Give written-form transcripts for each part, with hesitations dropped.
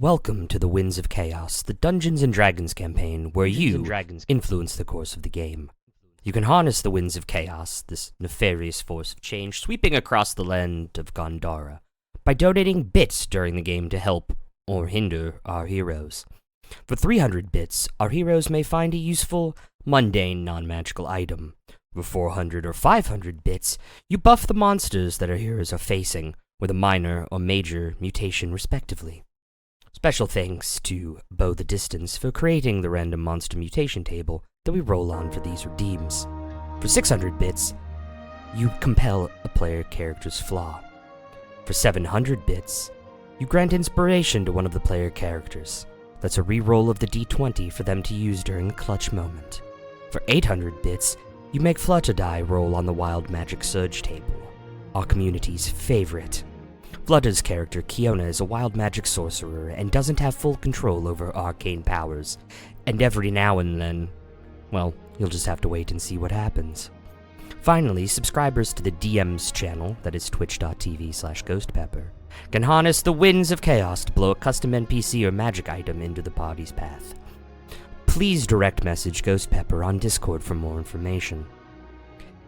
Welcome to the Winds of Chaos, the Dungeons & Dragons campaign where you influence the course of the game. You can harness the Winds of Chaos, this nefarious force of change sweeping across the land of Gondara, by donating bits during the game to help or hinder our heroes. For 300 bits, our heroes may find a useful, mundane, non-magical item. For 400 or 500 bits, you buff the monsters that our heroes are facing, with a minor or major mutation respectively. Special thanks to Bow the Distance for creating the random monster mutation table that we roll on for these redeems. For 600 bits, you compel a player character's flaw. For 700 bits, you grant inspiration to one of the player characters. That's a reroll of the d20 for them to use during a clutch moment. For 800 bits, you make Flutter Die roll on the Wild Magic Surge table, our community's favorite. Flutter's character, Kiona, is a wild magic sorcerer and doesn't have full control over arcane powers, and every now and then, well, you'll just have to wait and see what happens. Finally, subscribers to the DM's channel, that is twitch.tv/ghostpepper, can harness the Winds of Chaos to blow a custom NPC or magic item into the party's path. Please direct message Ghostpepper on Discord for more information.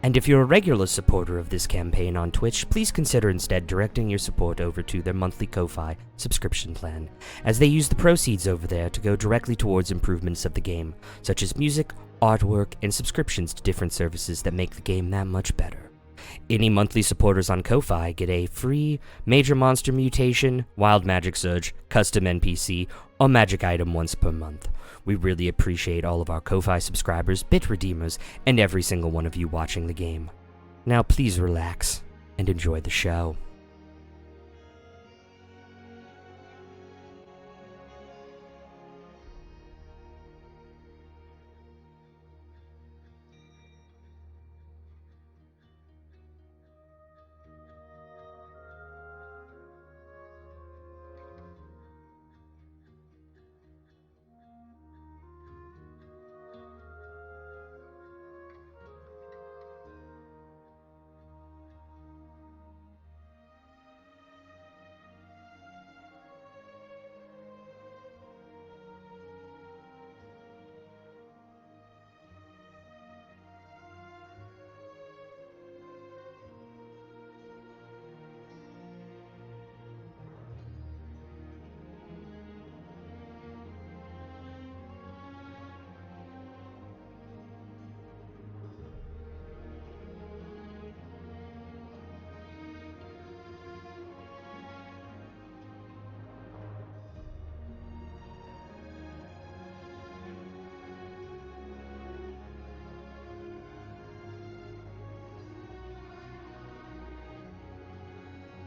And if you're a regular supporter of this campaign on Twitch, please consider instead directing your support over to their monthly Ko-Fi subscription plan, as they use the proceeds over there to go directly towards improvements of the game, such as music, artwork, and subscriptions to different services that make the game that much better. Any monthly supporters on Ko-Fi get a free Major Monster Mutation, Wild Magic Surge, custom NPC, or magic item once per month. We really appreciate all of our Ko-Fi subscribers, bit redeemers, and every single one of you watching the game. Now please relax and enjoy the show.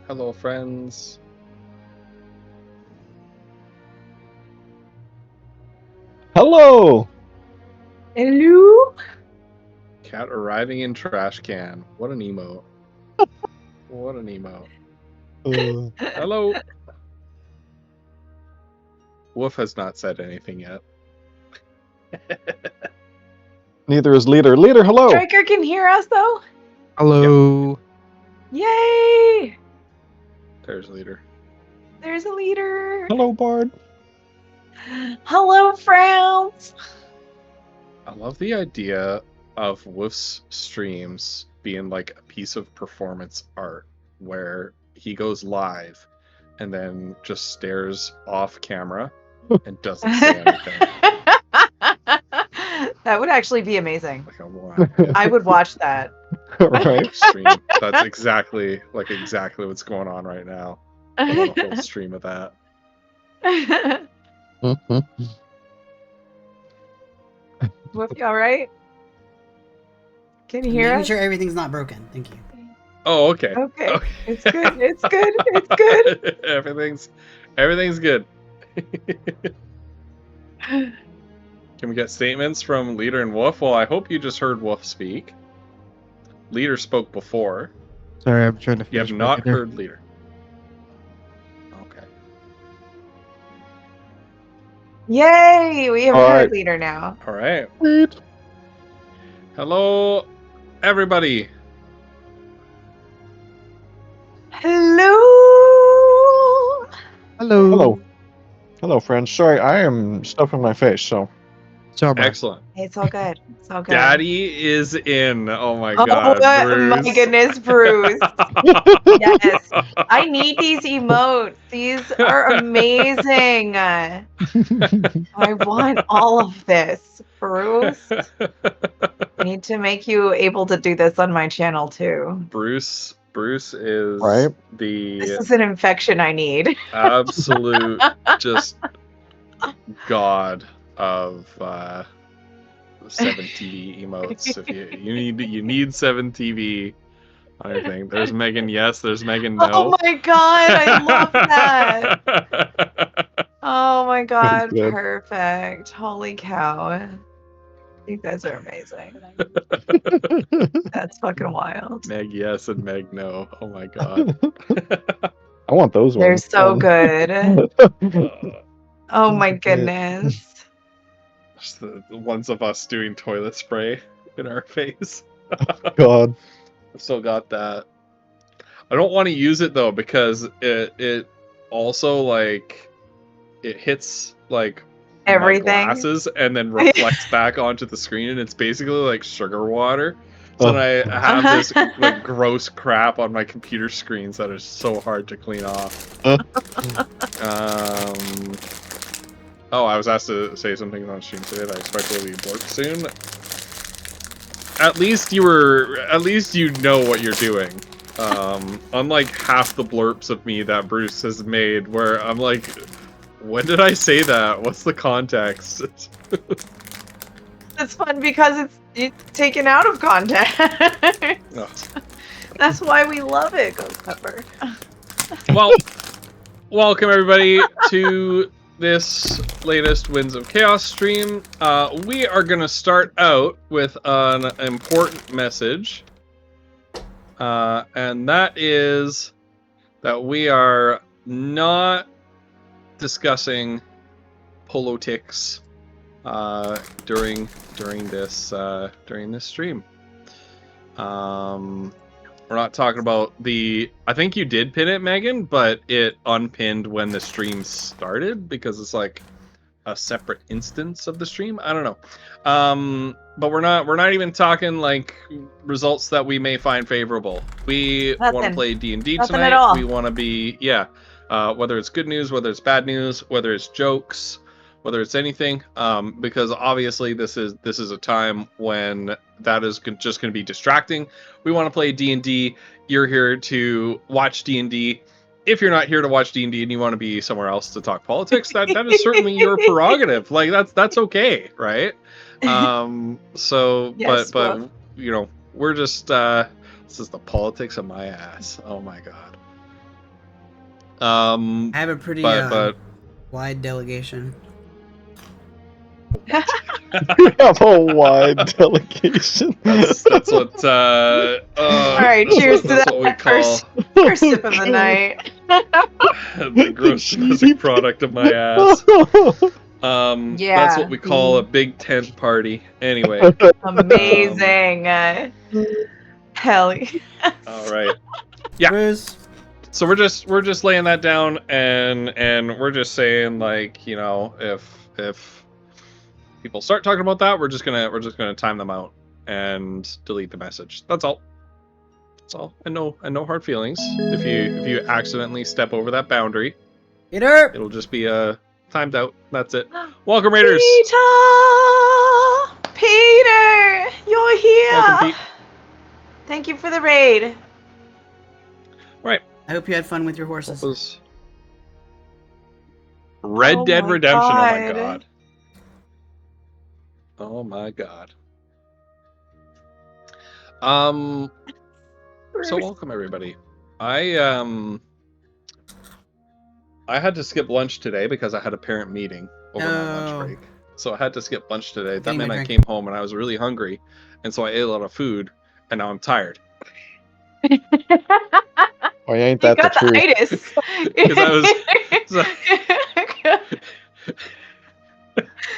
Hello, friends. Hello! Hello? Cat arriving in trash can. What an emote. What an emote. Hello. Wolf has not said anything yet. Neither is Leader. Leader, hello! Striker can hear us though? Hello. Yay! There's Leader. There's a leader. Hello, Bard. Hello, friends. I love the idea of Wolf's streams being like a piece of performance art where he goes live and then just stares off camera and doesn't say anything. That would actually be amazing. Like a one I would watch that. Right? stream. That's exactly what's going on right now. I want a whole stream of that. Wolf, you all right? Can you hear Making us? sure everything's not broken. Thank you. Oh, okay. Okay. It's good. It's good. It's good. Everything's good. Can we get statements from Leader and Wolf? Well, I hope you just heard Wolf speak. Leader spoke before. Sorry, I'm trying to You finish have my not dinner. heard Leader. Okay. Yay! We have All a right. herd leader now. All right. Sweet. Hello, everybody. Hello. Hello. Hello. Hello, friends. Sorry, I am stuffing my face, so. So am I. Excellent. It's all good. It's all good. Daddy is in. Oh my Oh god, my Bruce. goodness, Bruce. Yes. I need these emotes. These are amazing. I want all of this, Bruce. I need to make you able to do this on my channel too. Bruce is Right? This the is an infection I need. absolute just god of 7TV emotes. If you need 7TV on your thing. There's Megan yes, there's Megan no. Oh my god, I love that. Oh my god, good. perfect. Holy cow. You guys are amazing. That's fucking wild. Meg yes and Meg no. Oh my god. I want those They're ones. so good. Uh, Oh my goodness. just the ones of us doing toilet spray in our face. God. I've still got that. I don't want to use it though because it also like it hits like my Everything. glasses and then reflects back onto the screen and it's basically like sugar water. So then I have this like gross crap on my computer screens that is so hard to clean off. Oh, I was asked to say something on stream today that I expect will be blurred soon. At least you know what you're doing. Unlike half the blurps of me that Bruce has made, where I'm like, when did I say that? What's the context? It's fun because it's taken out of context. Oh. That's why we love it, Ghost Pepper. Well, welcome everybody to this latest Winds of Chaos stream. We are going to start out with an important message. And that is that we are not discussing politics during this stream. We're not talking about I think you did pin it, Megan, but it unpinned when the stream started because it's like a separate instance of the stream. I don't know. But we're not even talking like results that we may find favorable. We want to play D&D Nothing tonight. at all. We want to be whether it's good news, whether it's bad news, whether it's jokes, whether it's anything, because obviously this is a time when that is just going to be distracting. We want to play D&D. You're here to watch D&D. If you're not here to watch D&D and you want to be somewhere else to talk politics, that is certainly your prerogative. Like that's okay, right? So, Yes, but you know, we're just this is the politics of my ass. Oh my god. I have a pretty but wide delegation. We have a wide delegation. that's what All right, cheers to that's that what we call first sip of the night. the gross domestic product of my ass. Yeah. That's what we call a big tent party. Anyway. Amazing. Hell yes. All right. Yeah. Bruce, So we're just laying that down and we're just saying like, you know, if people start talking about that, we're just gonna time them out and delete the message. That's all. That's all. And no hard feelings. If you accidentally step over that boundary, Peter. it'll just be timed out. That's it. Welcome, Raiders. Peter, you're here. Welcome, Pete. Thank you for the raid. Right. I hope you had fun with your What horses. was Red Oh Dead my Redemption? Oh my God. god. Oh my god. So welcome everybody. I had to skip lunch today because I had a parent meeting over my lunch No. break. So I had to skip lunch today. That Getting meant my I drink. came home and I was really hungry, and so I ate a lot of food, and now I'm tired. Why ain't You that the got the truth? itis.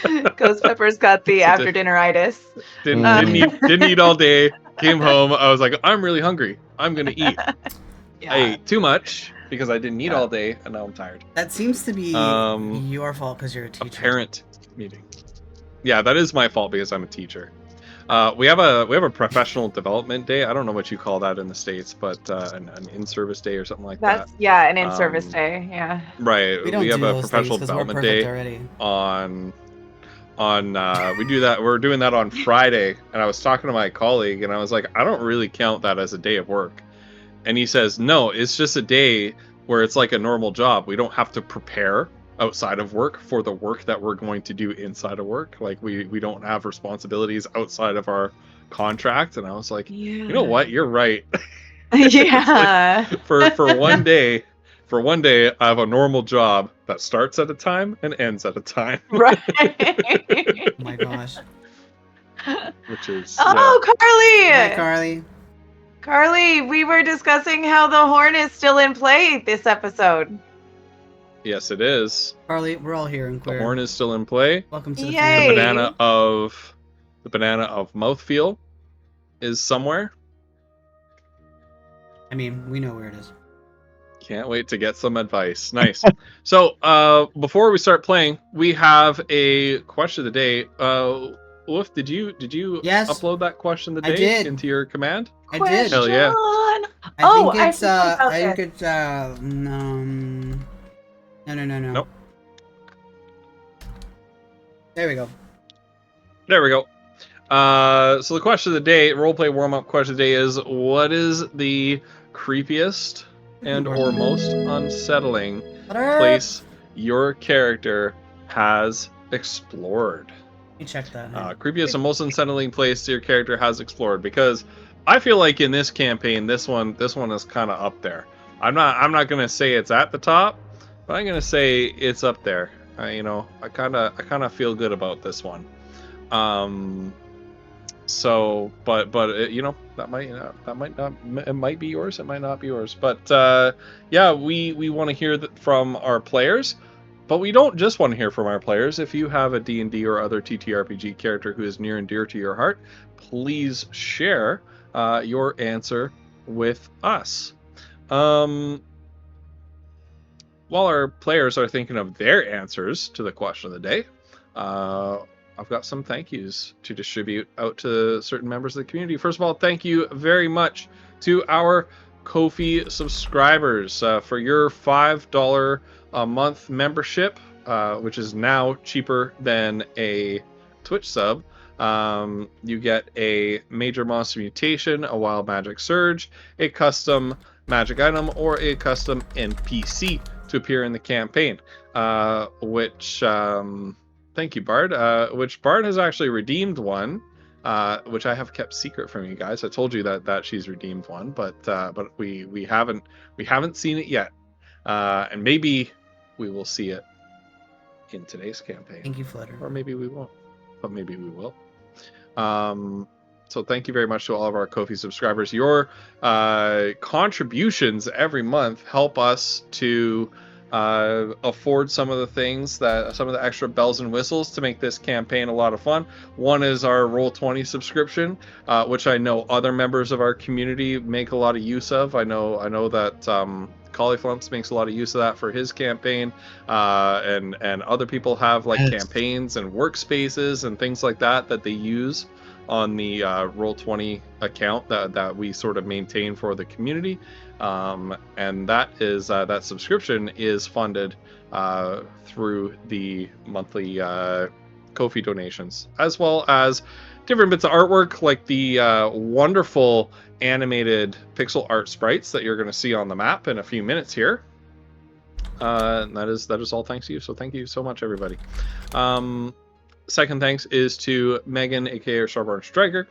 'Cause Ghost Pepper's got the after dinner itis. Didn't eat all day. Came home. I was like, I'm really hungry. I'm gonna eat. Yeah. I ate too much, because I didn't eat all day and now I'm tired. That seems to be your fault because you're a A teacher. parent meeting. Yeah, that is my fault because I'm a teacher. We have a professional development day. I don't know what you call that in the States, but an in-service day or something like That's that. an in-service day. Yeah. Right. We don't have do a those professional things because we're development perfect day already. on we do that. We're doing that on Friday, and I was talking to my colleague, and I was like, I don't really count that as a day of work. And he says, no, it's just a day where it's like a normal job. We don't have to prepare outside of work for the work that we're going to do inside of work. Like we don't have responsibilities outside of our contract. And I was like, you know what? You're right. Yeah. Like, for one day, I have a normal job that starts at a time and ends at a time. Right. Oh my gosh. Which is Oh, Hi, Carly! Carly. Carly, we were discussing how the horn is still in play this episode. yes, it is. Carly, we're all here in The queer. horn is still in play. Welcome to the Yay! family. The banana of mouthfeel is somewhere. I mean, we know where it is. Can't wait to get some advice. Nice. So before we start playing, we have a question of the day. Wolf, did you Yes. upload that question of the I day did. into your command? I did. Hell yeah. Oh, I think I it's no. Nope. There we go. There we go. So the question of the day, roleplay warm-up question of the day is, what is the creepiest and or most unsettling place your character has explored? Let me check that. Creepiest and most unsettling place your character has explored, because I feel like in this campaign, this one is kind of up there. I'm not gonna say it's at the top, but I'm gonna say it's up there. I kind of feel good about this one. So, but that might not, it might be yours, it might not be yours. But yeah, we want to hear from our players. But we don't just want to hear from our players. If you have a D&D or other TTRPG character who is near and dear to your heart, please share your answer with us. While our players are thinking of their answers to the question of the day, I've got some thank yous to distribute out to certain members of the community. First of all, thank you very much to our Ko-fi subscribers for your $5 a month membership, which is now cheaper than a Twitch sub. You get a major monster mutation, a wild magic surge, a custom magic item, or a custom NPC to appear in the campaign, which thank you, Bard. Which Bard has actually redeemed one, which I have kept secret from you guys. I told you that she's redeemed one, but we haven't seen it yet, and maybe we will see it in today's campaign. Thank you, Flutter. Or maybe we won't, but maybe we will. So thank you very much to all of our Ko-fi subscribers. Your contributions every month help us to afford some of the extra bells and whistles to make this campaign a lot of fun. One is our Roll20 subscription, which I know other members of our community make a lot of use of. I know that Cauliflumps makes a lot of use of that for his campaign, and other people have like campaigns and workspaces and things like that they use on the Roll20 account that we sort of maintain for the community. And that is that subscription is funded through the monthly Ko-fi donations, as well as different bits of artwork like the wonderful animated pixel art sprites that you're going to see on the map in a few minutes here. And that is all thanks to you. So thank you so much, everybody. Second thanks is to Megan, aka Starborn Striker,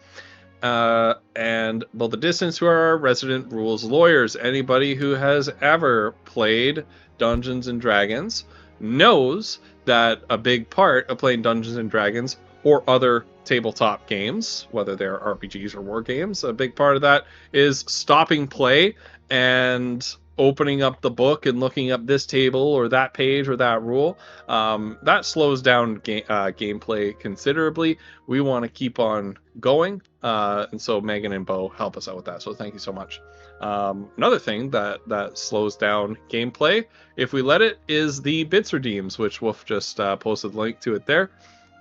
and Build the Distance, who are our resident rules lawyers. Anybody who has ever played Dungeons and Dragons knows that a big part of playing Dungeons and Dragons or other tabletop games, whether they're RPGs or war games, a big part of that is stopping play and opening up the book and looking up this table or that page or that rule. That slows down gameplay considerably. We want to keep on going, and so Megan and Bo help us out with that. So thank you so much. Another thing that slows down gameplay, if we let it, is the bits redeems, which Wolf just posted the link to it there.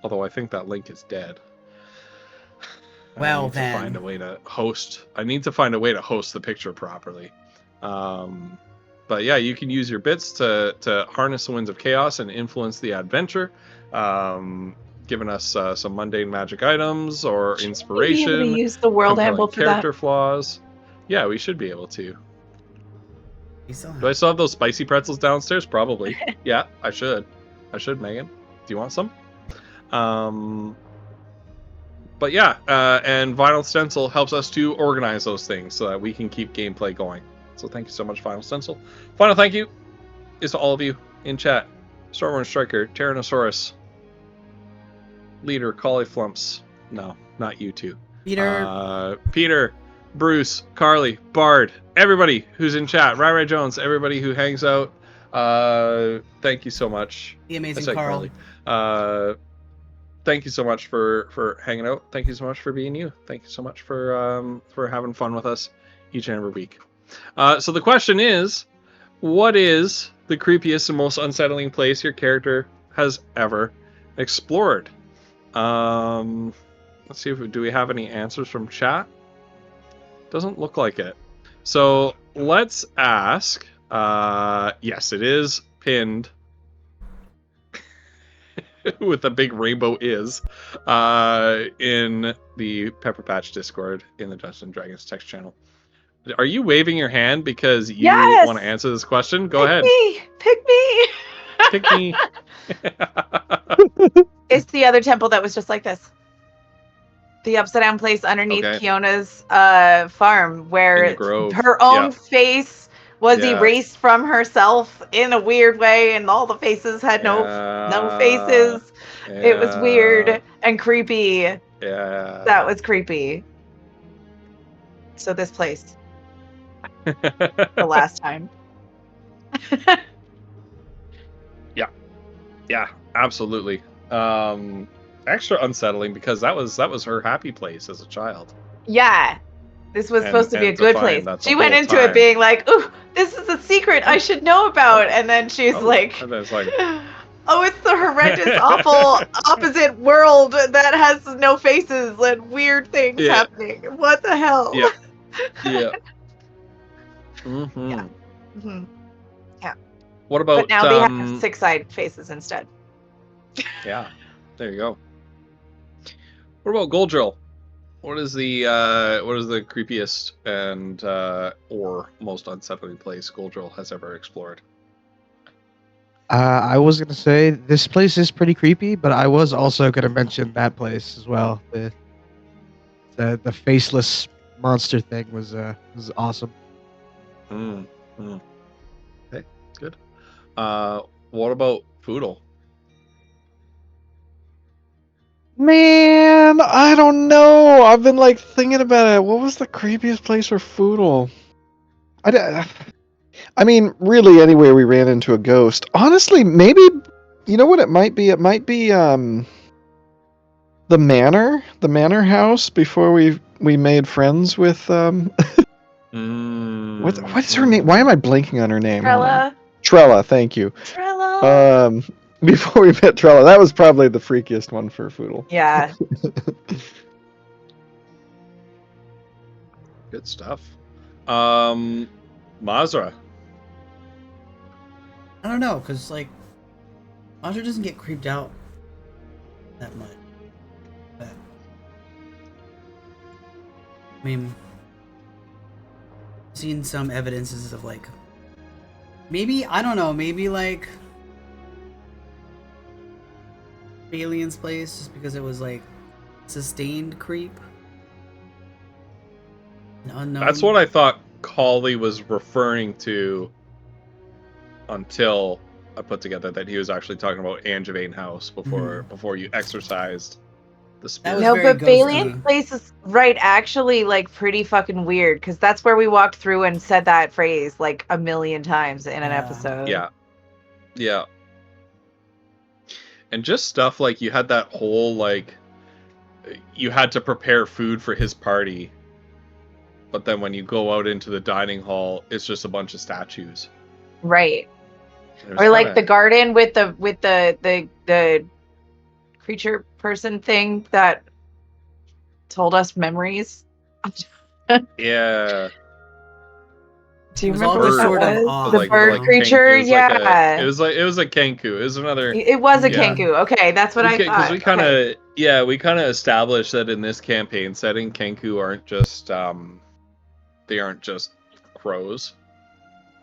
Although I think that link is dead. Well, I need to find a way to host. I need to find a way to host the picture properly. But yeah, you can use your bits to harness the winds of chaos and influence the adventure, giving us some mundane magic items or Should we be able inspiration, to use the world compelling handle for character that? flaws. Yeah, we should be able to. You still Do I have. still have those spicy pretzels downstairs? Probably. Yeah, I should. I should, Megan. Do you want some? But yeah, and Vinyl Stencil helps us to organize those things so that we can keep gameplay going. So thank you so much, Vinyl Stencil. Final thank you is to all of you in chat. Stormwind Striker, Tyrannosaurus, Leader, Cauliflumps. No, not you two. Peter, Bruce, Carly, Bard, everybody who's in chat, Rai Jones, everybody who hangs out. Thank you so much. The I amazing said Carl. Carly. Thank you so much for hanging out. Thank you so much for being you. Thank you so much for having fun with us each and every week. So the question is, what is the creepiest and most unsettling place your character has ever explored? Let's see if do we have any answers from chat. Doesn't look like it. So let's ask. Yes, it is pinned with a big rainbow is in the Pepper Patch Discord in the Dungeons and Dragons text channel. Are you waving your hand because you Yes! want to answer this question? Go Pick ahead. me! Pick me! Pick me. It's the other temple that was just like this. The upside down place underneath Okay. Kiona's farm, where In the grove. her own Yeah. face was Yeah. erased from herself in a weird way, and all the faces had no faces. It was weird and creepy. Yeah. That was creepy. So this place, the last time. Yeah, absolutely. Extra unsettling because that was her happy place as a child. Yeah. This was supposed to be a and to good find place. that the She went whole into time- it being like, ooh, this is a secret I should know about. And then she's like, and then it's like, oh, it's the horrendous, awful opposite world that has no faces and weird things Yeah. happening. What the hell? Yeah. yeah. Mm-hmm. Yeah. Mhm. What about? But now they have 6-eyed faces instead. Yeah, there you go. What about Goldrill? What is the creepiest and or most unsettling place Goldrill has ever explored? I was gonna say this place is pretty creepy, but I was also gonna mention that place as well. The faceless monster thing was awesome. Okay, good. What about Foodle? Man, I don't know. I've been like thinking about it. What was the creepiest place for Foodle? I mean, really, anywhere we ran into a ghost. Honestly, maybe you know what it might be. It might be the manor house before we made friends with what is her name? Why am I blanking on her name? Hold on. Trella, thank you. Trella. Before we met Trella, that was probably the freakiest one for Foodle. Yeah. Good stuff. Mazra. I don't know, because, like, Audra doesn't get creeped out that much. But, I mean, seen some evidences of, like, maybe, I don't know, maybe, like, Alien's place, just because it was, like, sustained creep. An unknown. That's what I thought Cauley was referring to until I put together that he was actually talking about Angevine House before you exercised The That was spirit. No, very but Balian's ghosty. place is right, actually, like pretty fucking weird because that's where we walked through and said that phrase like a million times in an Yeah. episode. Yeah. Yeah. And just stuff like you had that whole like you had to prepare food for his party, but then when you go out into the dining hall, it's just a bunch of statues. Right. And it was Or like the kinda- garden with the creature person thing that told us memories. yeah. Do you It was all remember just what sort that of was? off, The like bird like creature? it was like Yeah. it was a kenku. It was another It was a Yeah. Kenku. Okay, that's what I because thought. we kind Okay. of we kind of established that in this campaign setting, kenku aren't just they aren't just crows.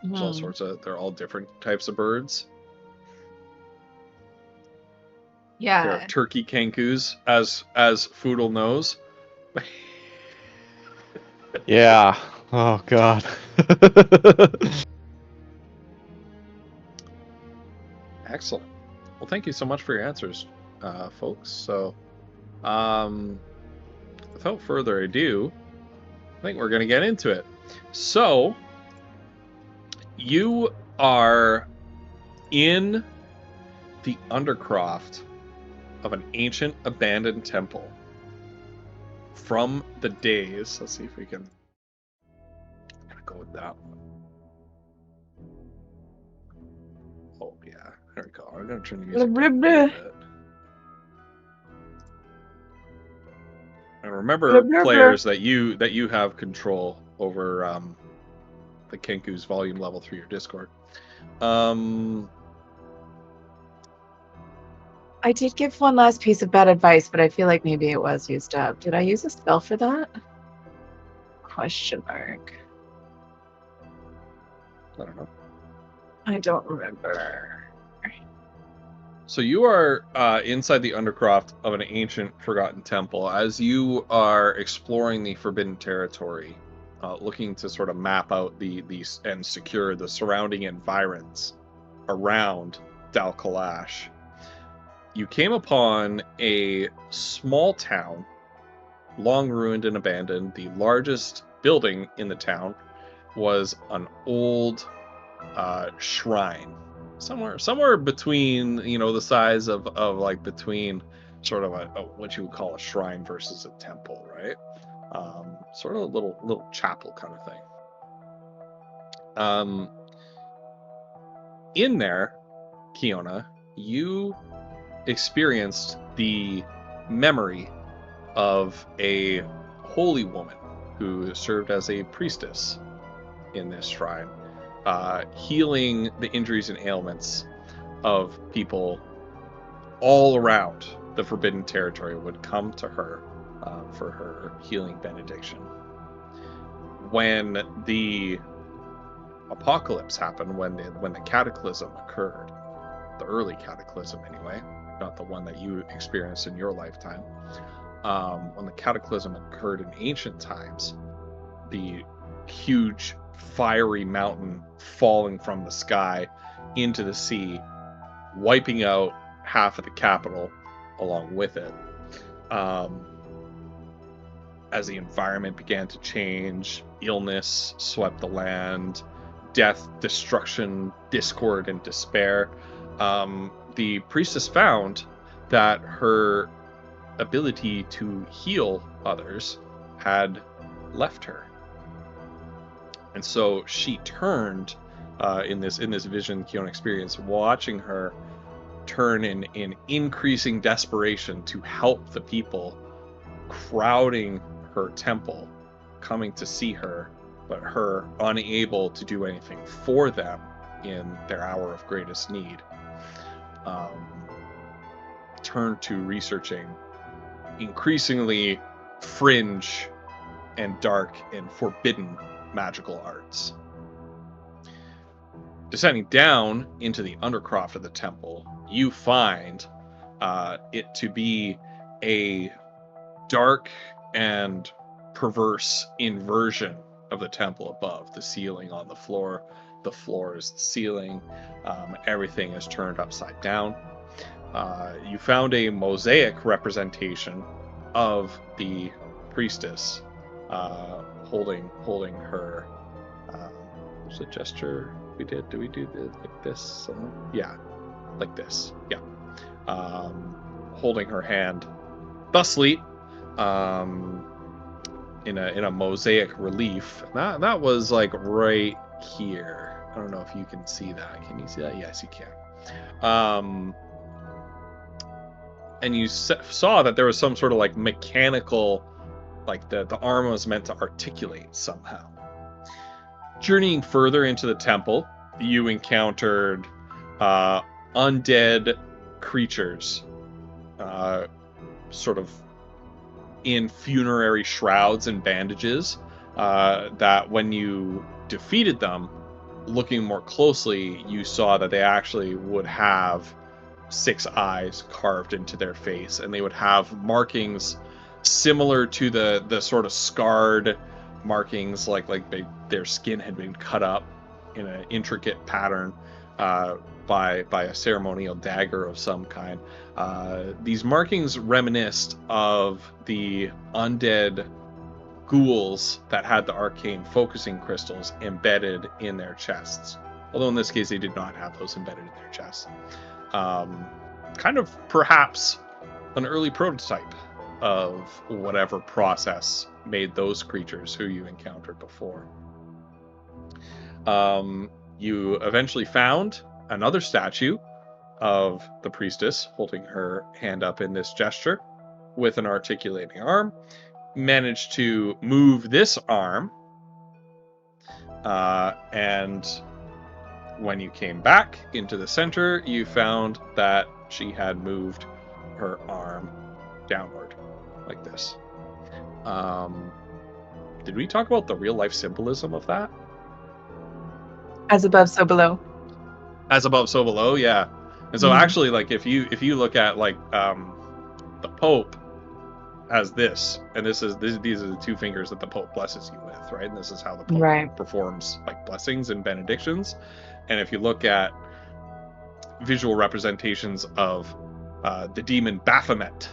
There's all Mhm. sorts of they're all different types of birds. There are Yeah. turkey kenkus, as Foodle knows. Yeah. Oh God. Excellent. Well, thank you so much for your answers, folks. So, without further ado, I think we're going to get into it. So, you are in the undercroft of an ancient abandoned temple from the days. Let's see if we can go with that one. Oh, yeah. There we go. I'm going to turn the music down a little bit. And remember, players, that you have control over the Kenku's volume level through your Discord. I did give one last piece of bad advice, but I feel like maybe it was used up. Did I use a spell for that? Question mark. I don't know. I don't remember. So you are inside the undercroft of an ancient forgotten temple. As you are exploring the forbidden territory, looking to sort of map out the and secure the surrounding environs around Dal Kalash, you came upon a small town, long ruined and abandoned. The largest building in the town was an old shrine, somewhere between, you know, the size of like between sort of a what you would call a shrine versus a temple, right? Sort of a little chapel kind of thing. In there, Kiona, you experienced the memory of a holy woman who served as a priestess in this shrine, healing the injuries and ailments of people all around the Forbidden Territory would come to her for her healing benediction. When the apocalypse happened, when the cataclysm occurred, the early cataclysm anyway, not the one that you experienced in your lifetime, when the cataclysm occurred in ancient times, the huge fiery mountain falling from the sky into the sea, wiping out half of the capital along with it. As the environment began to change, illness swept the land, death, destruction, discord, and despair. The priestess found that her ability to heal others had left her. And so she turned in this vision Kiona experienced, watching her turn in increasing desperation to help the people crowding her temple, coming to see her, but her unable to do anything for them in their hour of greatest need. Turned to researching increasingly fringe and dark and forbidden magical arts. Descending down into the undercroft of the temple, you find it to be a dark and perverse inversion of the temple above. The ceiling on the floor is the ceiling. Everything is turned upside down. You found a mosaic representation of the priestess, holding her. What's the gesture we did? Do we do like this? Yeah, like this. Yeah. Holding her hand, thusly, in a mosaic relief. That was like right here. I don't know if you can see that. Can you see that? Yes, you can. And you saw that there was some sort of like mechanical, like the arm was meant to articulate somehow. Journeying further into the temple, you encountered undead creatures, sort of in funerary shrouds and bandages, that when you defeated them, looking more closely, you saw that they actually would have 6 eyes carved into their face, and they would have markings similar to the sort of scarred markings, like their skin had been cut up in an intricate pattern by a ceremonial dagger of some kind. These markings reminisced of the undead ghouls that had the arcane focusing crystals embedded in their chests. Although in this case they did not have those embedded in their chests. Kind of perhaps an early prototype of whatever process made those creatures who you encountered before. You eventually found another statue of the priestess holding her hand up in this gesture with an articulating arm. Managed to move this arm, and when you came back into the center, you found that she had moved her arm downward like this. Did we talk about the real life symbolism of that? As above, so below. As above, so below, yeah. And so actually, like if you look at like the Pope has this, and these are the 2 fingers that the Pope blesses you with, right? And this is how the Pope performs like blessings and benedictions. And if you look at visual representations of the demon Baphomet,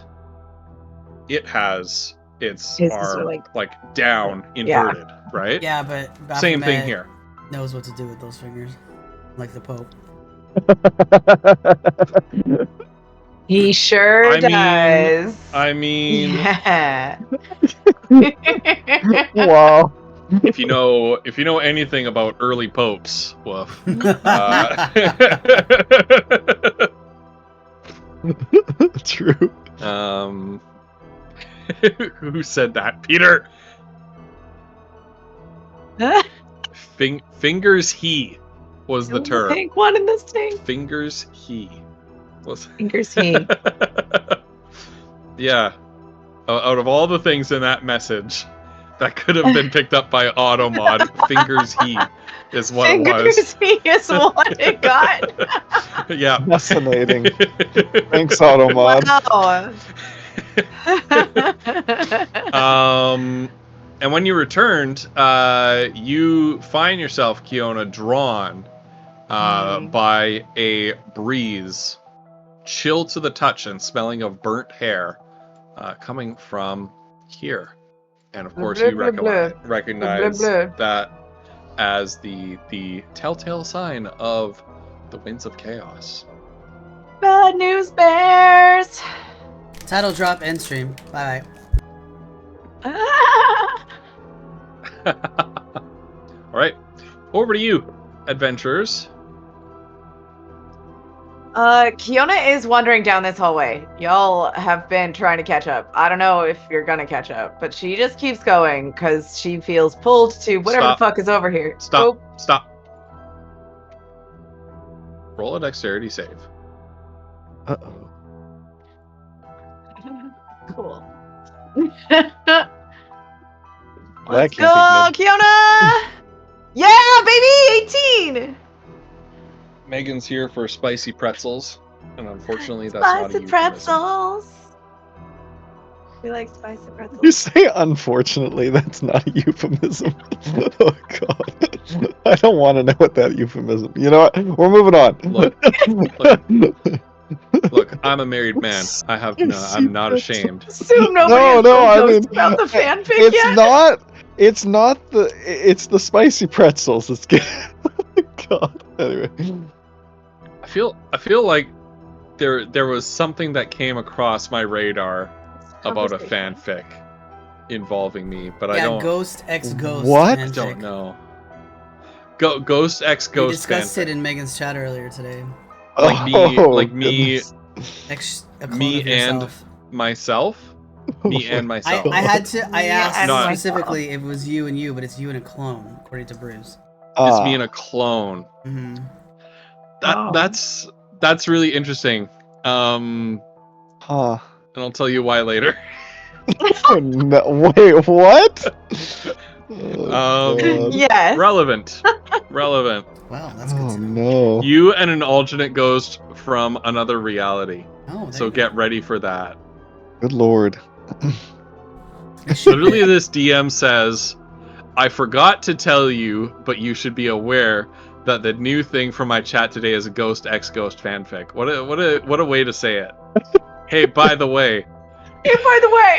it has its arm like down, inverted, right? Yeah, but Baphomet same thing here. Knows what to do with those fingers, like the Pope. He sure does. I mean, yeah. Wow. If you know anything about early popes, woof. True. Who said that, Peter? Fingers he was the term. The pink one in this thing. Fingers he was. Fingers he. Yeah. Out of all the things in that message that could have been picked up by Automod, fingers he is what it was. Fingers he is what it got. Yeah. Fascinating. Thanks, Automod. Wow. And when you returned, you find yourself, Kiona, drawn by a breeze, chill to the touch and smelling of burnt hair, coming from here. And of course, you recognize that as the telltale sign of the winds of chaos. Bad news bears. Title drop, end stream. Bye bye. All right, over to you, adventurers. Kiona is wandering down this hallway. Y'all have been trying to catch up. I don't know if you're gonna catch up, but she just keeps going because she feels pulled to whatever the fuck is over here. Stop. Roll a dexterity save. Uh-oh. Cool. Let's go, Kiona! Yeah, baby! 18! Megan's here for spicy pretzels, and unfortunately that's spicy not a euphemism. pretzels. We like spicy pretzels. You say unfortunately, that's not a euphemism. Oh god. I don't want to know what that euphemism. You know what? We're moving on. Look. Look, I'm a married man. I'm not ashamed. Assume nobody No, has no, told I Ghost mean, about the fanfic it's yet. not. It's the spicy pretzels. It's good. God. Anyway. I feel like there was something that came across my radar about a Conversation. fanfic involving me, but I Yeah, don't. Ghost X Ghost. What? I fanfic. don't know. Ghost X We Ghost discussed fanfic. it in Megan's chat earlier today. Like Goodness. A clone me of and yourself. myself. Oh Me and my myself. I had to. I Yeah, asked and Not- specifically if it was you and you, but it's you and a clone, according to Bruce. It's me and a clone. hmm That's really interesting. And Huh. I'll tell you why later. Oh, no, wait, what? Oh, God. Yes. Relevant. Wow, that's good Oh to know. no. You and an alternate ghost from another reality. Oh, there So you go. get ready for that. Good lord. Literally, this DM says, I forgot to tell you, but you should be aware that the new thing from my chat today is a Ghost X Ghost fanfic. What a way to say it. Hey, by the way. Hey, by the way.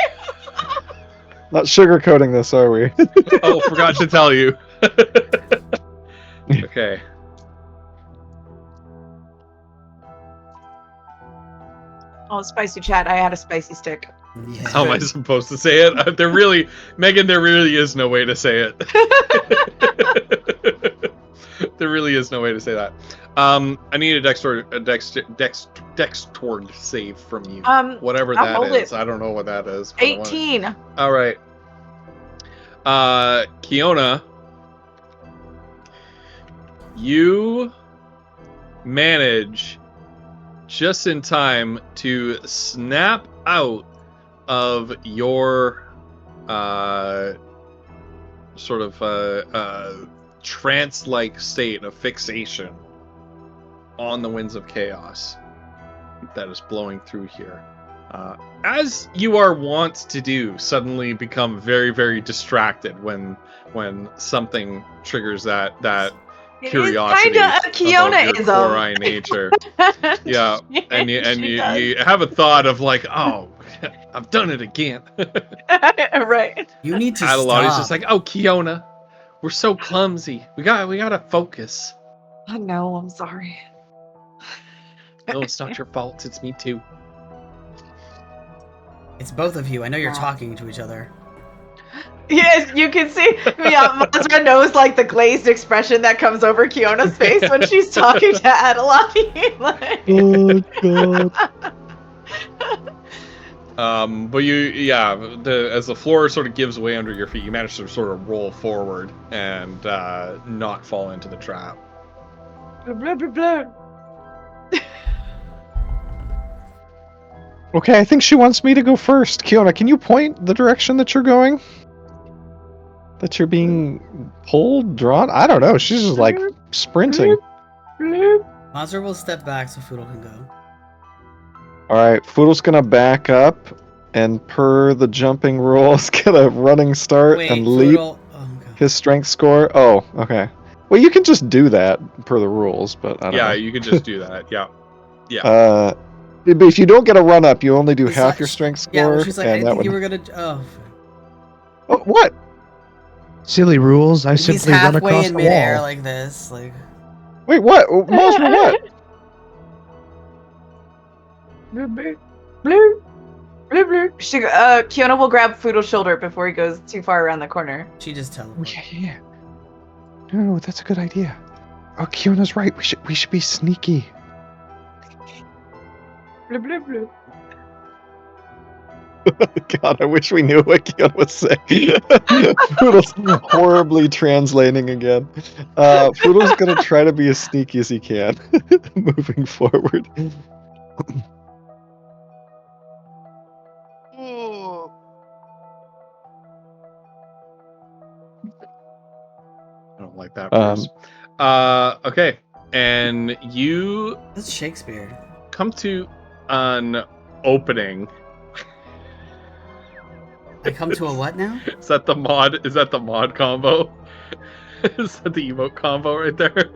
Not sugarcoating this, are we? Oh, forgot to tell you. Okay. Oh, spicy chat. I had a spicy stick. Yeah. How am I supposed to say it? Megan, there really is no way to say it. There really is no way to say that. I need a dextord save from you. Whatever I'll that hold is. it. I don't know what that is. but I want it. 18. All right. Kiona, you manage just in time to snap out of your sort of trance-like state of fixation on the winds of chaos that is blowing through here. As you are wont to do, suddenly become very, very distracted when something triggers that It curiosity is kinda a about your Kionaism. core nature. Yeah, and you have a thought of like, oh, I've done it again. Right. You need to Adelotti's stop. just like, oh, Kiona, we're so clumsy. We gotta focus. Oh, no, I'm sorry. No, it's not your fault. It's me too. It's both of you. I know you're Wow. talking to each other. Yes, you can see. Yeah, Mazra knows like the glazed expression that comes over Kiona's face when she's talking to Adelotti. Oh god. But as the floor sort of gives way under your feet, you manage to sort of roll forward and not fall into the trap. Blah, blah, blah. Okay, I think she wants me to go first. Kiona, can you point the direction that you're going? That you're being pulled, drawn? I don't know. She's just like sprinting. Mazur will step back so Foodle can go. Alright, Foodle's gonna back up, and per the jumping rules, get a running start Wait, and leap Foodle. Oh, okay. his strength score. Oh, okay. Well, you can just do that per the rules, but I don't know. You can just do that. Yeah. But if you don't get a run up, you only do She's half like- your strength score. Yeah, well, she's like, I and didn't that think you would... were gonna. Oh. Oh, what? Silly rules. I He's simply run halfway across in the midair wall. like this. Like. Wait, what? Mazra, what? Kiona will grab Foodle's shoulder before he goes too far around the corner. She just Oh, teleported. yeah. No, that's a good idea. Oh, Kiona's right. We should be sneaky. God, I wish we knew what Kiona was saying. Poodle's horribly translating again. Poodle's gonna try to be as sneaky as he can, moving forward. I don't like that, Bruce. Okay. And you That's Shakespeare. come to an opening. I come to a what now? Is that the mod? Is that the mod combo? Is that the emote combo right there?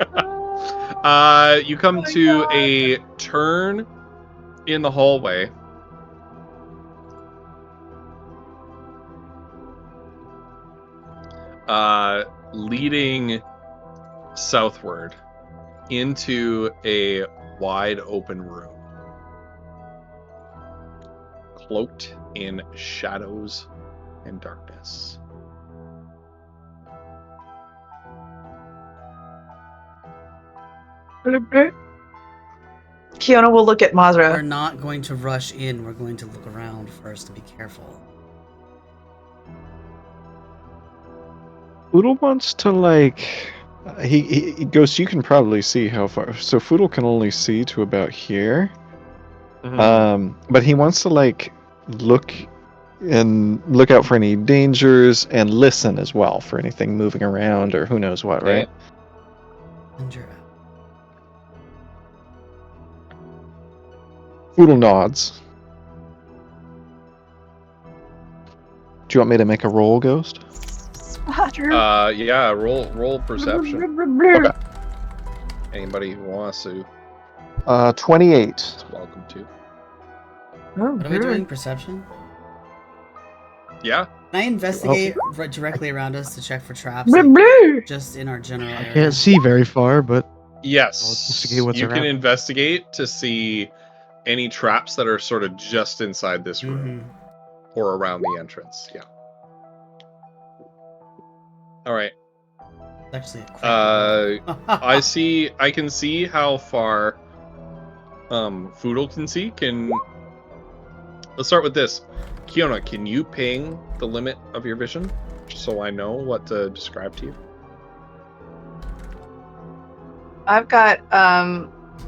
You come to a turn in the hallway, leading southward into a wide open room, cloaked in shadows and darkness. Kiona will look at We're Mazra. not going to rush in. We're going to look around first to be careful. Foodle wants to like. He goes. You can probably see how far. So Foodle can only see to about here. But he wants to like look out for any dangers and listen as well for anything moving around or who knows what, Okay. right? And you're out. Foodle nods. Do you want me to make a roll, Ghost? Yeah, roll perception. Okay. Anybody who wants to 28. is welcome to. What are we doing? Perception? Yeah. Can I investigate right directly around us to check for traps? Just in our general I area. can't see very far, but Yes. I'll investigate what's You can around. investigate to see any traps that are sort of just inside this room or around the entrance. Yeah. All right. Actually, a crappy I can see how far Foodle can see. Let's start with this. Kiona, can you ping the limit of your vision so I know what to describe to you? I've got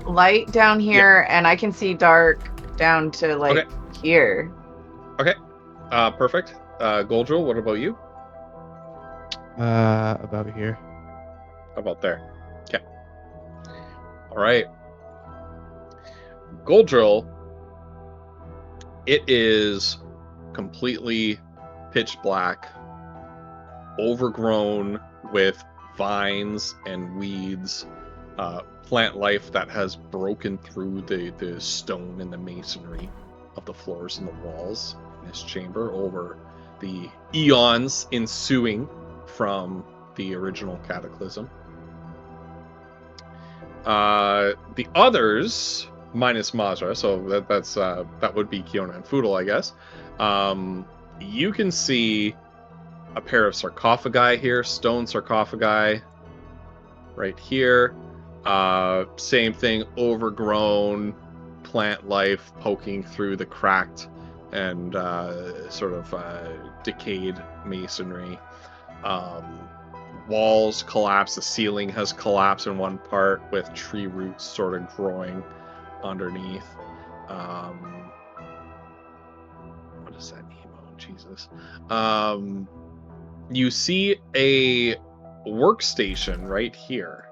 light down here, and I can see dark down to like here. Okay. Perfect. Goldrill, what about you? About here. How about there? Okay. All right. Goldrill, it is completely pitch black, overgrown with vines and weeds, plant life that has broken through the stone and the masonry of the floors and the walls in this chamber over the eons ensuing from the original cataclysm. The others, minus Mazra, so that would be Kiona and Foodle, I guess. You can see a pair of sarcophagi here, stone sarcophagi, right here. Same thing, overgrown plant life poking through the cracked and sort of decayed masonry. Walls collapse, the ceiling has collapsed in one part with tree roots sort of growing underneath. What does that mean? Oh, Jesus. You see a workstation right here.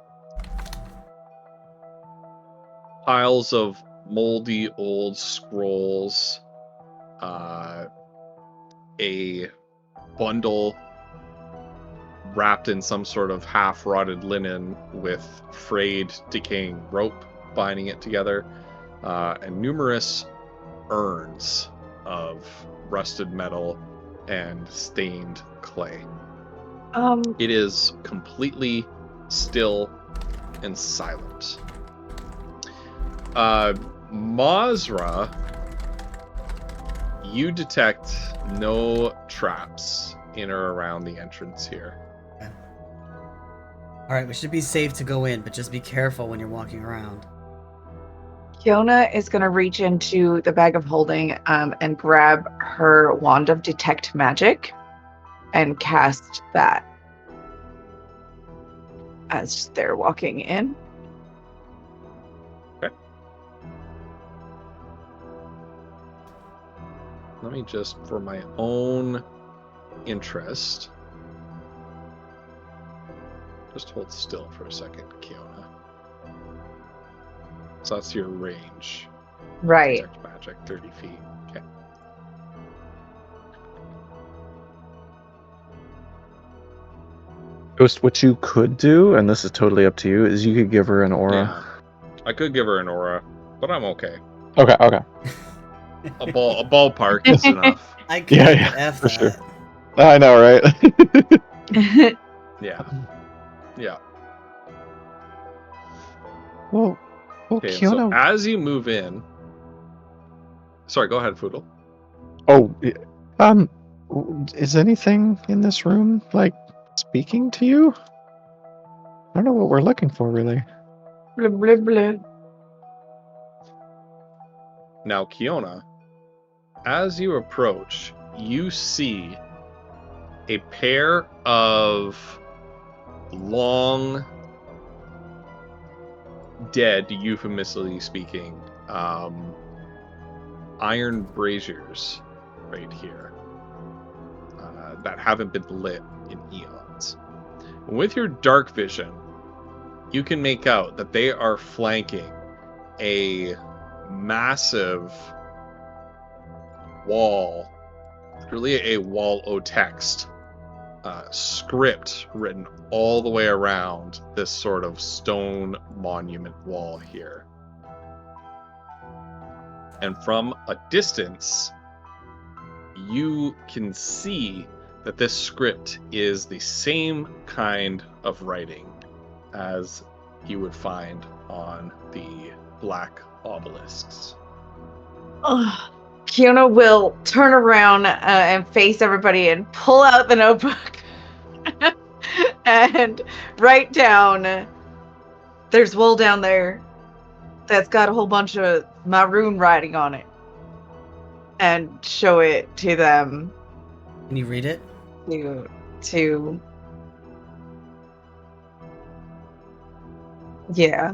Piles of moldy old scrolls. A bundle wrapped in some sort of half-rotted linen with frayed, decaying rope binding it together, and numerous urns of rusted metal and stained clay. It is completely still and silent. Mazra, you detect no traps in or around the entrance here. Alright, we should be safe to go in, but just be careful when you're walking around. Kiona is going to reach into the bag of holding and grab her wand of detect magic and cast that as they're walking in. Okay. Let me just, for my own interest, just hold still for a second, Kiona. So that's your range. Right. Detect magic, 30 feet. Okay. Ghost, what you could do, and this is totally up to you, is you could give her an aura. Yeah. I could give her an aura, but I'm okay. Okay. A ballpark is enough. I could Yeah, F for that. sure. I know, right? Yeah. Yeah. well, Okay, and so Kiona. as you move in, sorry, go ahead, Foodle. Oh, um, is anything in this room like speaking to you? I don't know what we're looking for, really. Blah, blah, blah. Now, Kiona, as you approach, you see a pair of long, dead, euphemistically speaking, iron braziers right here that haven't been lit in eons. With your dark vision, you can make out that they are flanking a massive wall, really a wall o' text, script written all the way around this sort of stone monument wall here. And from a distance, you can see that this script is the same kind of writing as you would find on the black obelisks. Ugh. Kiona will turn around and face everybody and pull out the notebook and write down, there's wool down there that's got a whole bunch of maroon writing on it, and show it to them. Can you read it? To yeah.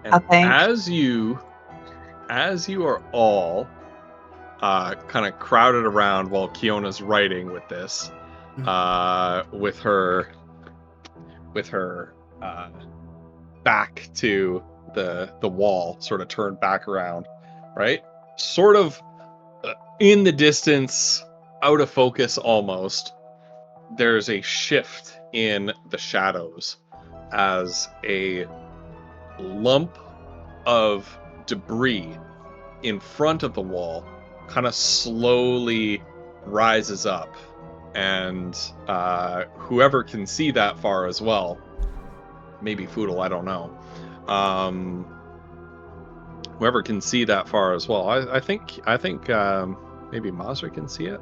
And I think. as you are all kind of crowded around while Kiona's writing with this, with her back to the wall, sort of turned back around, right? Sort of in the distance, out of focus almost. There's a shift in the shadows as a lump of debris in front of the wall kind of slowly rises up, and whoever can see that far as well, maybe Foodle, I don't know, whoever can see that far as well, I think maybe Mazra can see it,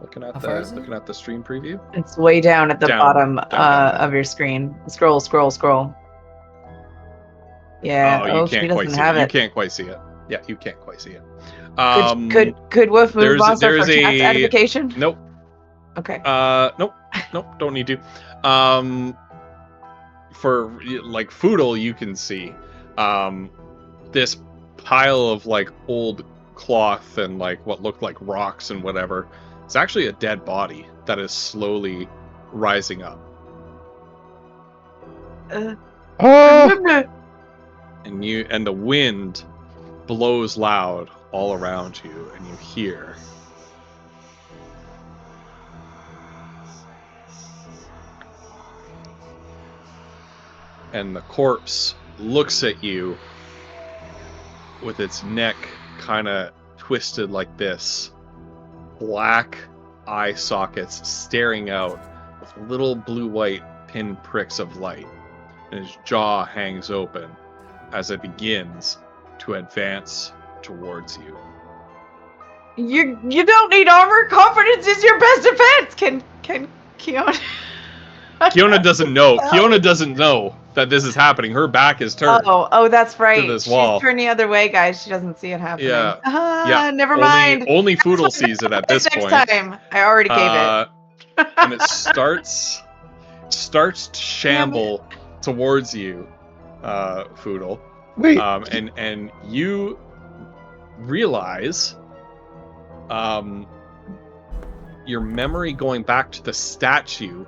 looking at the stream preview. It's way down at the bottom down. of your screen. Scroll. Yeah. She doesn't have it. You can't quite see it. Yeah, you can't quite see it. Could Wolf move Monster for there's chat's edification? Nope. Okay. Nope, don't need to. For like Foodle, you can see this pile of like old cloth and like what looked like rocks and whatever. It's actually a dead body that is slowly rising up. And the wind blows loud all around you, and you hear and the corpse looks at you with its neck kind of twisted like this, black eye sockets staring out with little blue-white pin pricks of light, and his jaw hangs open as it begins to advance towards you. You don't need armor. Confidence is your best defense. Can Kiona? Kiona doesn't know. Kiona doesn't know that this is happening. Her back is turned. Oh, that's right. To this wall. She's turned the other way, guys. She doesn't see it happening. Yeah. Never mind. Only Foodle sees it at this Next point. time. I already gave it. And it starts to shamble towards you, Foodle. Wait. And you realize, your memory going back to the statue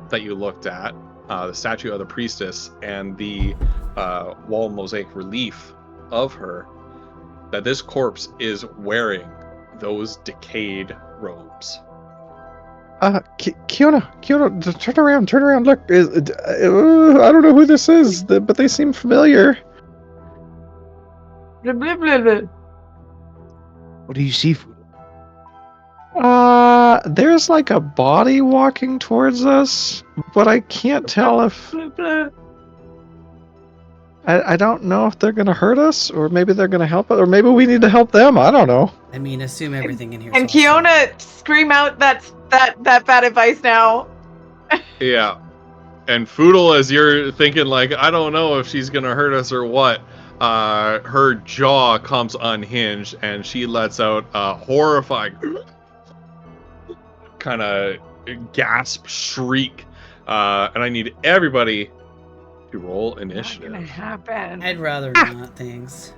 that you looked at, the statue of the priestess, and the wall mosaic relief of her, that this corpse is wearing those decayed robes. Kiona, turn around. Look, I don't know who this is, but they seem familiar. Blah, blah, blah, blah. What do you see? There's like a body walking towards us, but I can't tell if Blah, blah. I don't know if they're gonna hurt us, or maybe they're gonna help us, or maybe we need to help them. I don't know. I mean, assume everything in here. And Kiona, scream out that bad advice now. Yeah. And Foodle, as you're thinking, like, I don't know if she's gonna hurt us or what, her jaw comes unhinged and she lets out a horrifying kind of gasp shriek. And I need everybody to roll initiative. Not gonna happen. I'd rather not. Thanks.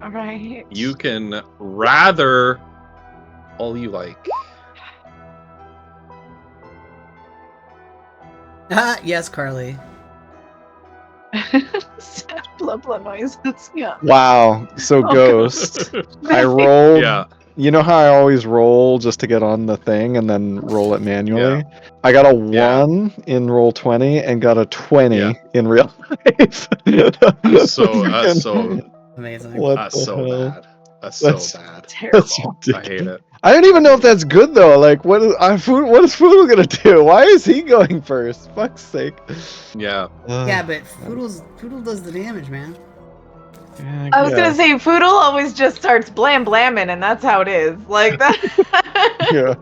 All right. You can rather all you like. Yes, Carly. Blah blah noises. Yeah. Wow. So Oh, Ghost, I rolled. Yeah. You know how I always roll just to get on the thing and then roll it manually? I got a 1 in roll 20 and got a 20 in real life. So Amazing. What That's the so hell? bad. That's That's- so bad. That's Terrible. I hate ridiculous. it. I don't even know if that's good though. Like, what is Foodle gonna do? Why is he going first? Fuck's sake. Yeah. Yeah, but Poodle does the damage, man. I was gonna say Foodle always just starts blamming, and that's how it is. Like that. Yeah.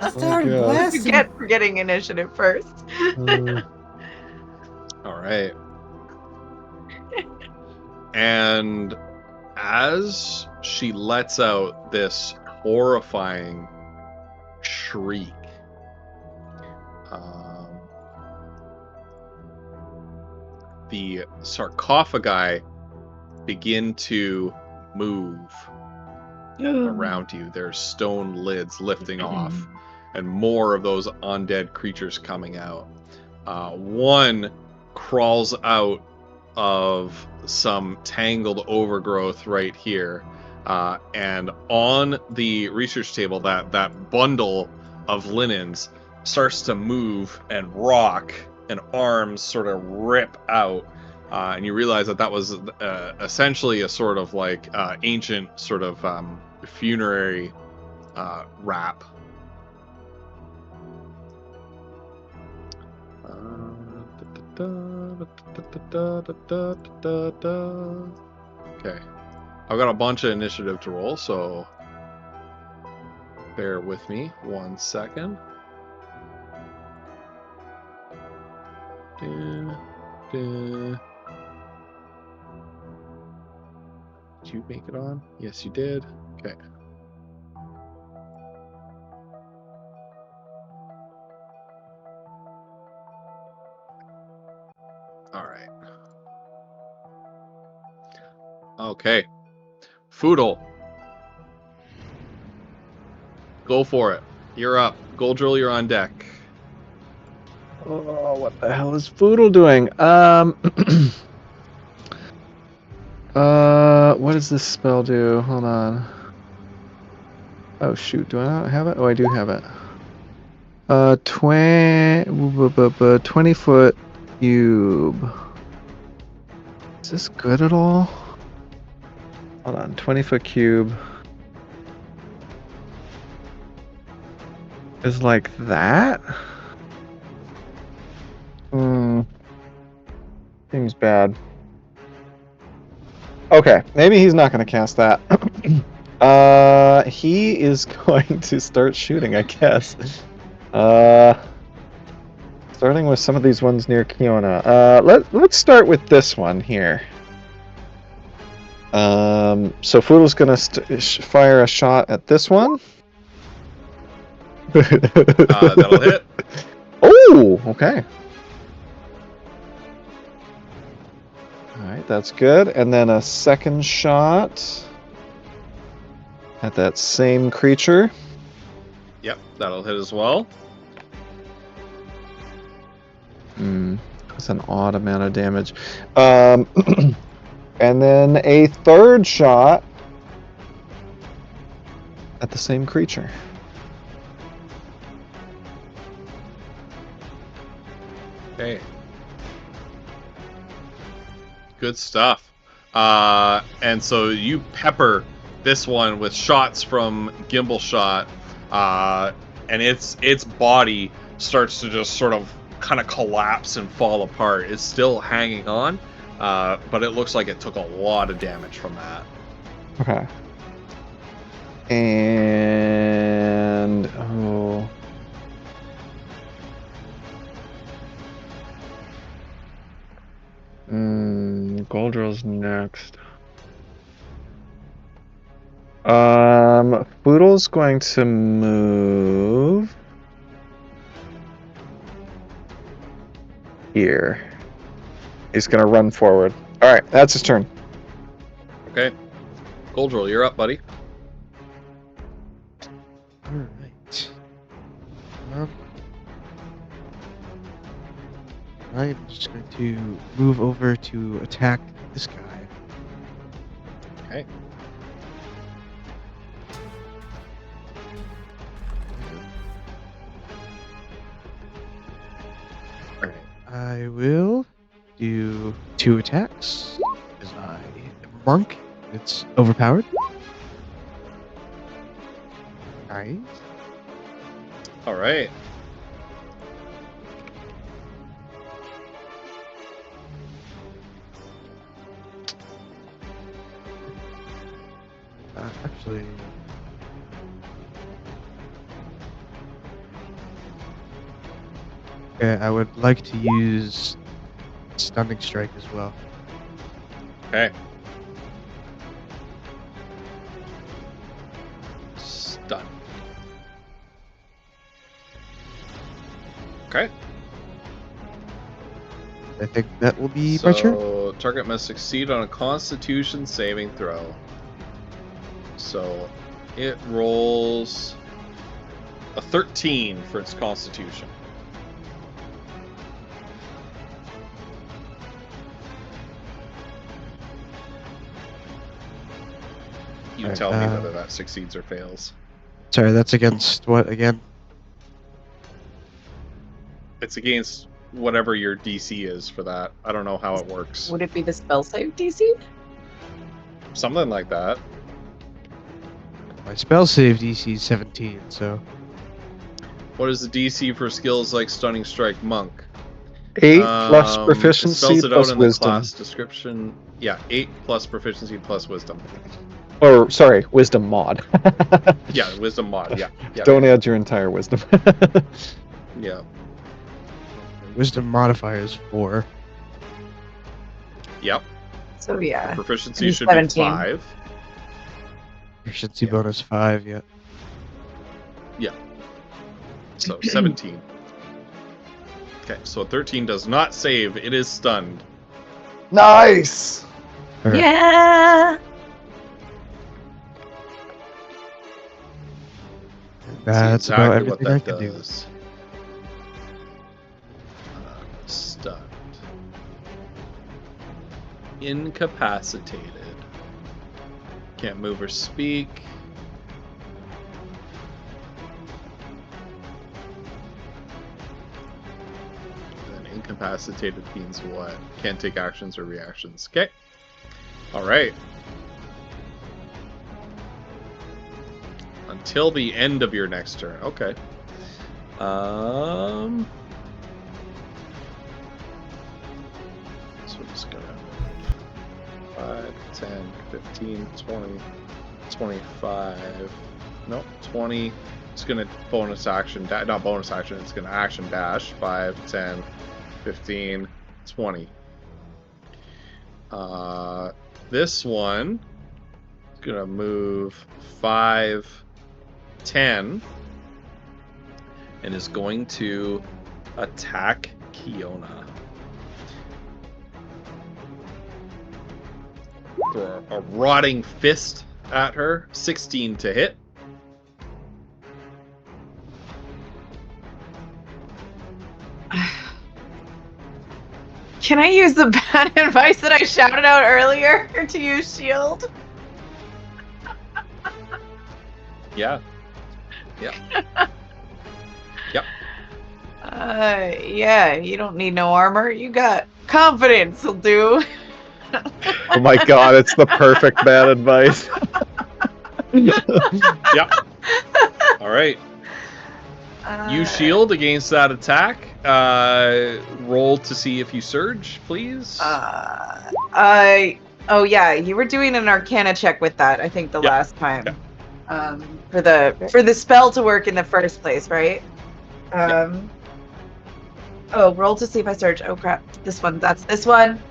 Let's Oh, start God. blasting. You get for getting initiative first. All right. And as she lets out this horrifying shriek, the sarcophagi begin to move around you. There's stone lids lifting off, and more of those undead creatures coming out. One crawls out of some tangled overgrowth right here, and on the research table, that bundle of linens starts to move and rock, and arms sort of rip out. And you realize that was essentially a sort of like ancient sort of funerary wrap. Okay, I've got a bunch of initiative to roll, so bear with me 1 second. Did you make it on? Yes, you did. Okay. All right. Okay. Foodle. Go for it. You're up. Goldrill, you're on deck. Oh, what the hell is Foodle doing? What does this spell do? Hold on. Oh shoot, do I not have it? Oh, I do have it. 20-foot cube. Is this good at all? Hold on, 20-foot cube is like that? Seems bad. Okay, maybe he's not going to cast that. He is going to start shooting, I guess. Starting with some of these ones near Kiona. Let's start with this one here. So Foodle's gonna fire a shot at this one. That'll hit. Oh, okay. Alright, that's good. And then a second shot at that same creature. Yep, that'll hit as well. That's an odd amount of damage. And then a third shot at the same creature. Okay. Good stuff. And so you pepper this one with shots from Gimbal Shot, and its body starts to just sort of kind of collapse and fall apart. It's still hanging on, but it looks like it took a lot of damage from that. Okay. And Goldrill's next. Boodle's going to move here. He's gonna run forward. All right, that's his turn. Okay. Goldrill, you're up, buddy. All right. I'm just going to move over to attack this guy. Okay. Alright, I will do 2 attacks because I am a monk. It's overpowered. Nice. All right. Actually, yeah, I would like to use stunning strike as well. Okay. Stun. Okay. I think that will be my turn. So target must succeed on a Constitution saving throw. So it rolls a 13 for its Constitution. You Alright, tell me whether that succeeds or fails. Sorry, that's against what again? It's against whatever your DC is for that. I don't know how it works. Would it be the spell save DC? Something like that. My spell save DC is 17, so What is the DC for skills like Stunning Strike Monk? 8 plus It proficiency spells it plus out in the wisdom. class description. Yeah, 8 plus proficiency plus wisdom. Or sorry, wisdom mod. Yeah, wisdom mod. Yeah. Don't add your entire wisdom. Yeah. wisdom modifier is 4. Yep. So yeah. Proficiency He's should 17. be 5. Efficiency Yeah. bonus 5, yeah. So 17. Okay, so a 13 does not save. It is stunned. Nice. Alright. Yeah. That's See about exactly what everything I that can do. does. Stunned. Incapacitated. Can't move or speak. Then incapacitated means what? Can't take actions or reactions. Okay. Alright. Until the end of your next turn. Okay. So we're just gonna 5, 10, 15, 20, 25. Nope, 20. It's gonna bonus action, not bonus action, it's gonna action dash. 5, 10, 15, 20. This one is gonna move 5, 10, and is going to attack Kiona. Throw a rotting fist at her. 16 to hit. Can I use the bad advice that I shouted out earlier to use shield? Yeah. Yep. Yeah, you don't need no armor. You got confidence will do. Oh my god, it's the perfect bad advice. Yep. All right. You Uh, shield against that attack. Roll to see if you surge, please. Oh yeah, you were doing an Arcana check with that, I think, the Yeah. last time. For the spell to work in the first place, right? Oh, roll to see if I surge. Oh crap. That's this one.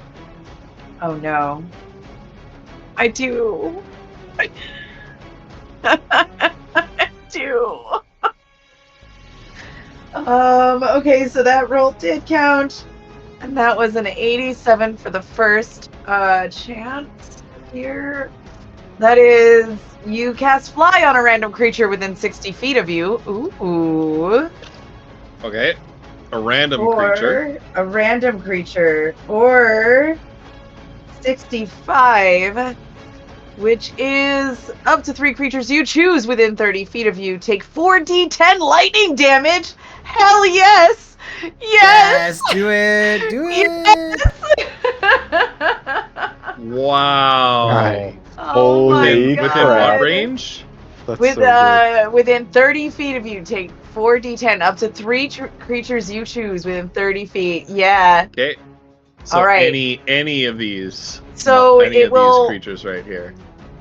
Oh no. I do. I do. Okay, so that roll did count. And that was an 87 for the first chance here. That is, you cast fly on a random creature within 60 feet of you. Ooh. Okay. A random Or creature. a random creature. Or 65, which is up to 3 creatures you choose within 30 feet of you. Take 4d10 lightning damage. Hell yes! Yes! Do it. Do it. Wow. Right. Oh my Holy god. Within what crap. range? That's so good. Within 30 feet of you, take 4d10 up to 3 creatures you choose within 30 feet. Yeah. Okay. So All right. any of these. So any it of will. these creatures right here.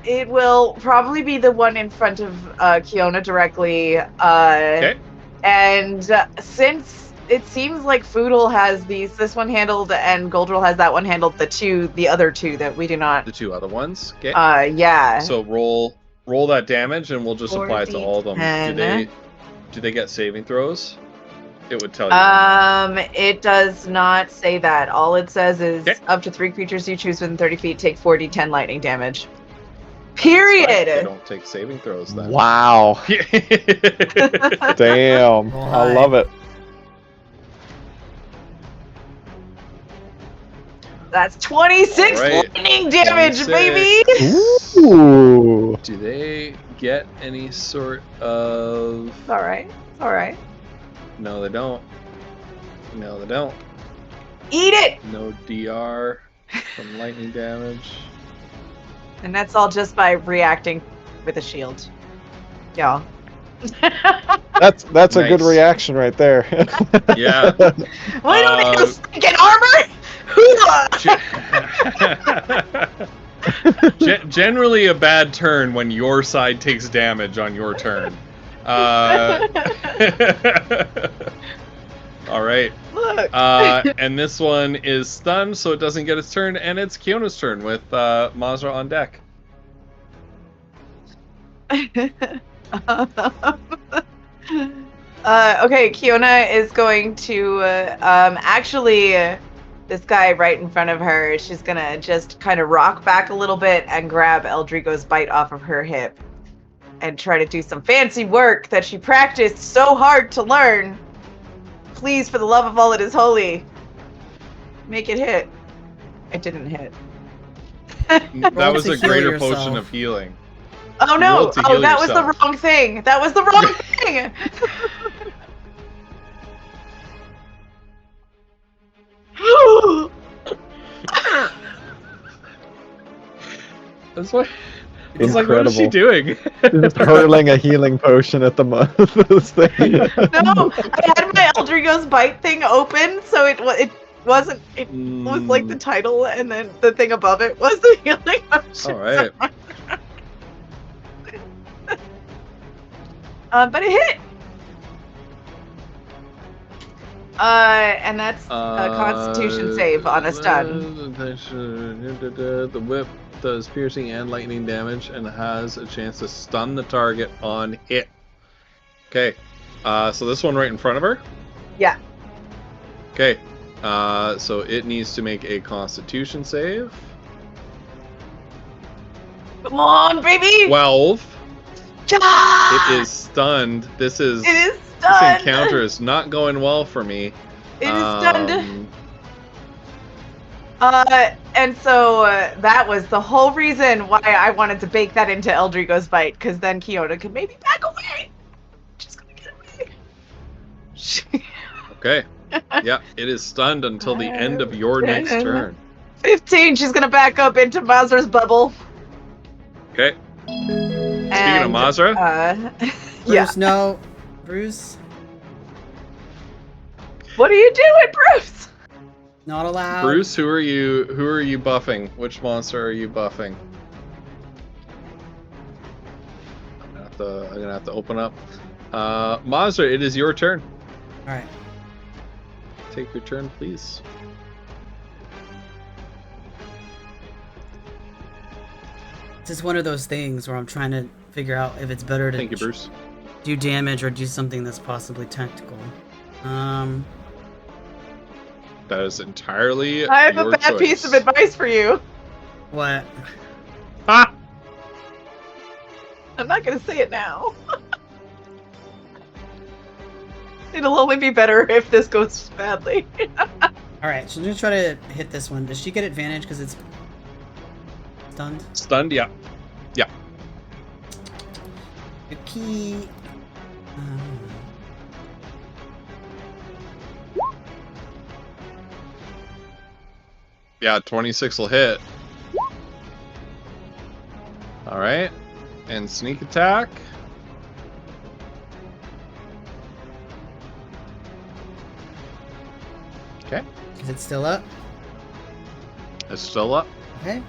It will probably be the one in front of Kiona directly. Okay. And since it seems like Foodle has this one handled and Goldrill has that one handled, the other two that we do not. The 2 other ones. Okay. Yeah. So roll that damage, and we'll just apply it to all of them. 4d10. Do they get saving throws? It would tell you. It does not say that. All it says is Okay. up to 3 creatures you choose within 30 feet take 4d10 lightning damage. That's fine. They Period. don't take saving throws then. Wow. Damn. Roll I high. love it. That's 26 All right. lightning damage, 26. baby. Ooh. Do they get any sort of? All right. All right. No, they don't. No, they don't. Eat it. No DR from lightning damage. And that's all just by reacting with a shield. Yeah. That's a good Nice. reaction right there. Yeah. Why don't they have freaking armor? Generally a bad turn when your side takes damage on your turn. All right. Look. And this one is stunned, so it doesn't get its turn, and it's Kiona's turn with Mazra on deck. Okay, Kiona is going to actually this guy right in front of her, she's gonna just kind of rock back a little bit and grab Eldrigo's bite off of her hip and try to do some fancy work that she practiced so hard to learn. Please, for the love of all that is holy, make it hit. It didn't hit. That Roll was to a heal greater yourself. potion of healing. Oh You no! rolled to Oh, heal that was the yourself. wrong thing. That was the wrong thing. That's what. It's like, what is she Incredible. doing? Just hurling a healing potion at the this thing. No, I had my Eldrigo's bite thing open, so it wasn't. It was like the title, and then the thing above it was the healing potion. All right. But it hit. And that's a Constitution save on a stun. The whip does piercing and lightning damage and has a chance to stun the target on hit. Okay. So this one right in front of her? Yeah. Okay. So it needs to make a Constitution save. Come on, baby. 12. Ah! It is stunned. This is It is this stunned. encounter is not going well for me. It is stunned. Um, And so that was the whole reason why I wanted to bake that into Eldrigo's bite, because then Kiona could maybe back away. She's gonna get away. Okay. Yeah, it is stunned until the end of your next 10. turn. 15. She's gonna back up into Mazra's bubble. Okay. And, Speaking of Mazra, yeah. Bruce, no. Bruce, What are you doing, Bruce? not allowed. Bruce, who are you buffing? Which monster are you buffing? I'm gonna have to open up. Mazra, it is your turn. All right. Take your turn, please. This is one of those things where I'm trying to figure out if it's better to Thank you, Bruce. do damage or do something that's possibly tactical. That is entirely I have your a bad choice. piece of advice for you. What? Ha! I'm not gonna say it now. It'll only be better if this goes badly. All right, so I'm gonna try to hit this one. Does she get advantage because it's stunned? Stunned, yeah. Yeah. The key. Yeah, 26 will hit. Alright. And sneak attack. Okay. Is it still up? It's still up. Okay.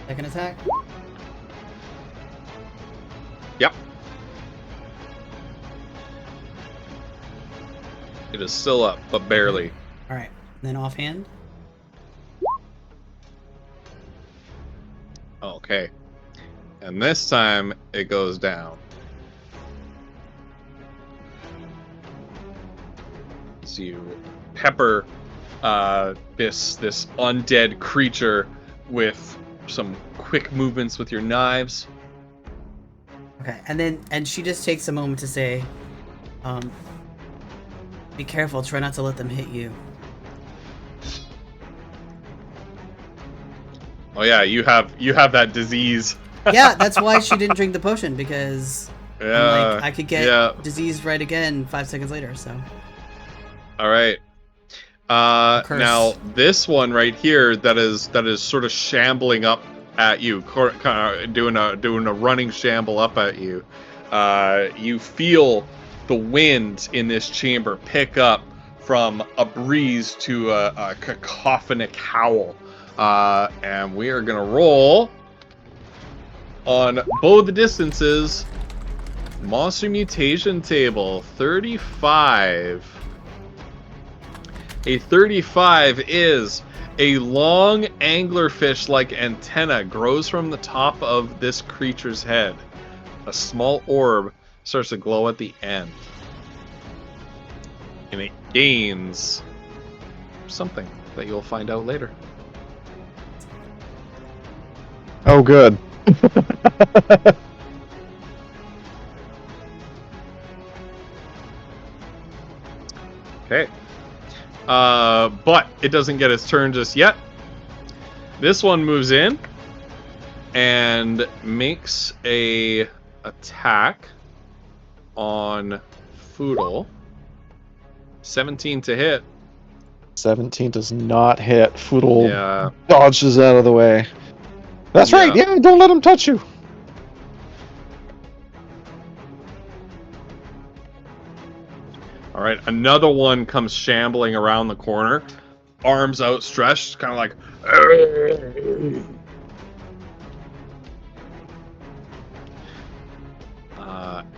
Second attack. Yep. It is still up, but barely. All right. Then offhand. Okay. And this time it goes down. So you pepper this undead creature with some quick movements with your knives. Okay, and she just takes a moment to say, "Be careful. Try not to let them hit you." Oh yeah, you have that disease. Yeah, that's why she didn't drink the potion, because Yeah. I could get diseased right again 5 seconds later. So. All right. Curse. Now this one right here that is sort of shambling up at you, kind of doing a running shamble up at you. You feel the wind in this chamber pick up from a breeze to a cacophonic howl, and we are gonna roll on both the distances. Monster mutation table 35. A 35 is a long anglerfish-like antenna grows from the top of this creature's head. A small orb starts to glow at the end. And it gains something that you'll find out later. Oh, good. Okay. But it doesn't get its turn just yet. This one moves in and makes a attack on Foodle. 17 to hit. 17 does not hit. Foodle Yeah. dodges out of the way. That's right. Yeah, don't let him touch you. All right, another one comes shambling around the corner, arms outstretched, kind of like.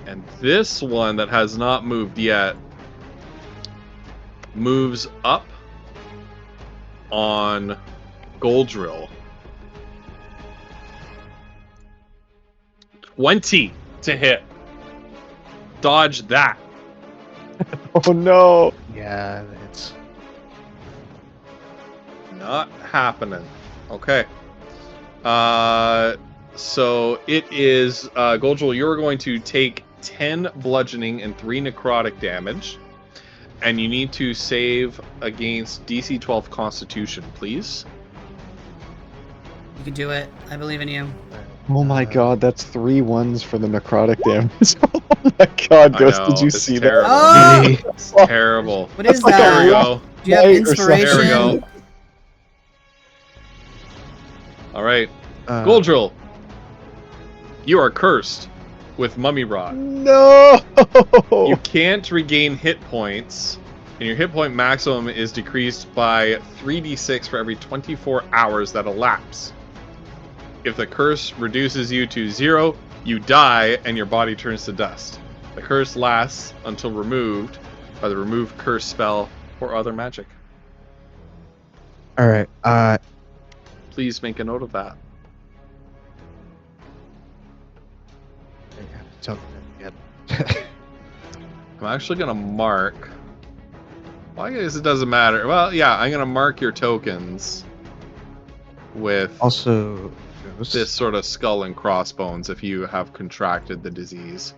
And this one that has not moved yet moves up on Goldrill. 20 to hit. Dodge that. Oh no. Yeah, it's Not happening. Okay. So it is Goldrill, you're going to take 10 bludgeoning and 3 necrotic damage. And you need to save against DC 12 Constitution, please. You can do it. I believe in you. Oh my god, that's 3 1s for the necrotic damage. Oh my god, I Ghost, know, did you it's see terrible. Oh! Hey, It's terrible. What is That's like a that? There we rough go. Do you have night or something. There we inspiration? go. All right, uh, Goldrill, you are cursed with mummy rot. No! You can't regain hit points, and your hit point maximum is decreased by 3d6 for every 24 hours that elapse. If the curse reduces you to 0, you die and your body turns to dust. The curse lasts until removed by the remove curse spell or other magic. all right. Please make a note of that. I have to tell them that again. I'm actually going to mark... Well, I guess it doesn't matter. Well, yeah, I'm going to mark your tokens with Also, this sort of skull and crossbones if you have contracted the disease.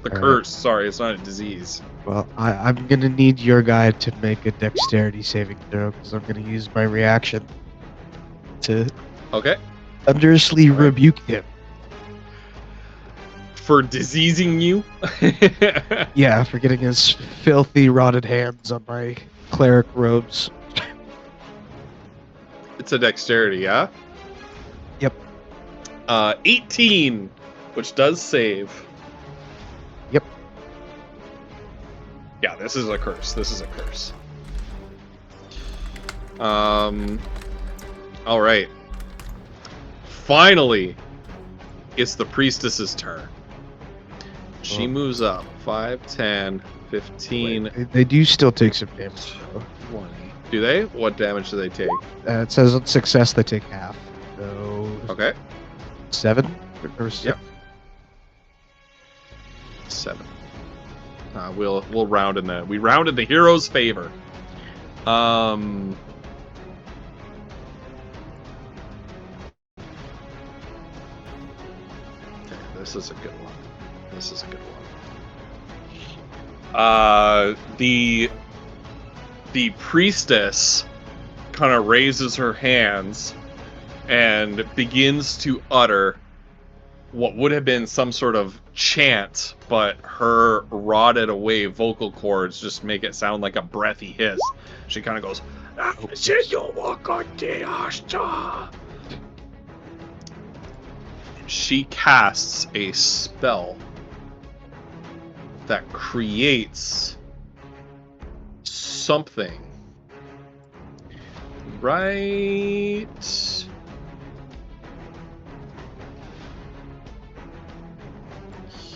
The All right. curse, sorry, it's not a disease. well, I'm gonna need your guy to make a dexterity saving throw because I'm gonna use my reaction to Okay. thunderously All right. rebuke him. For diseasing you? Yeah, for getting his filthy, rotted hands on my cleric robes. It's a dexterity, yeah? Yep. 18, which does save. Yep. Yeah, this is a curse. This is a curse. Alright. Finally, it's the priestess's turn. She Oh. moves up. 5, 10, 15, They do still take some damage, though. 20. Do they? What damage do they take? It says on success they take half. So Okay. 7 or 6. Yep. 7. We'll round in the hero's favor. Okay, this is a good one. This is a good one. The priestess kind of raises her hands and begins to utter what would have been some sort of chant, but her rotted away vocal cords just make it sound like a breathy hiss. She kind of goes, she casts a spell that creates something right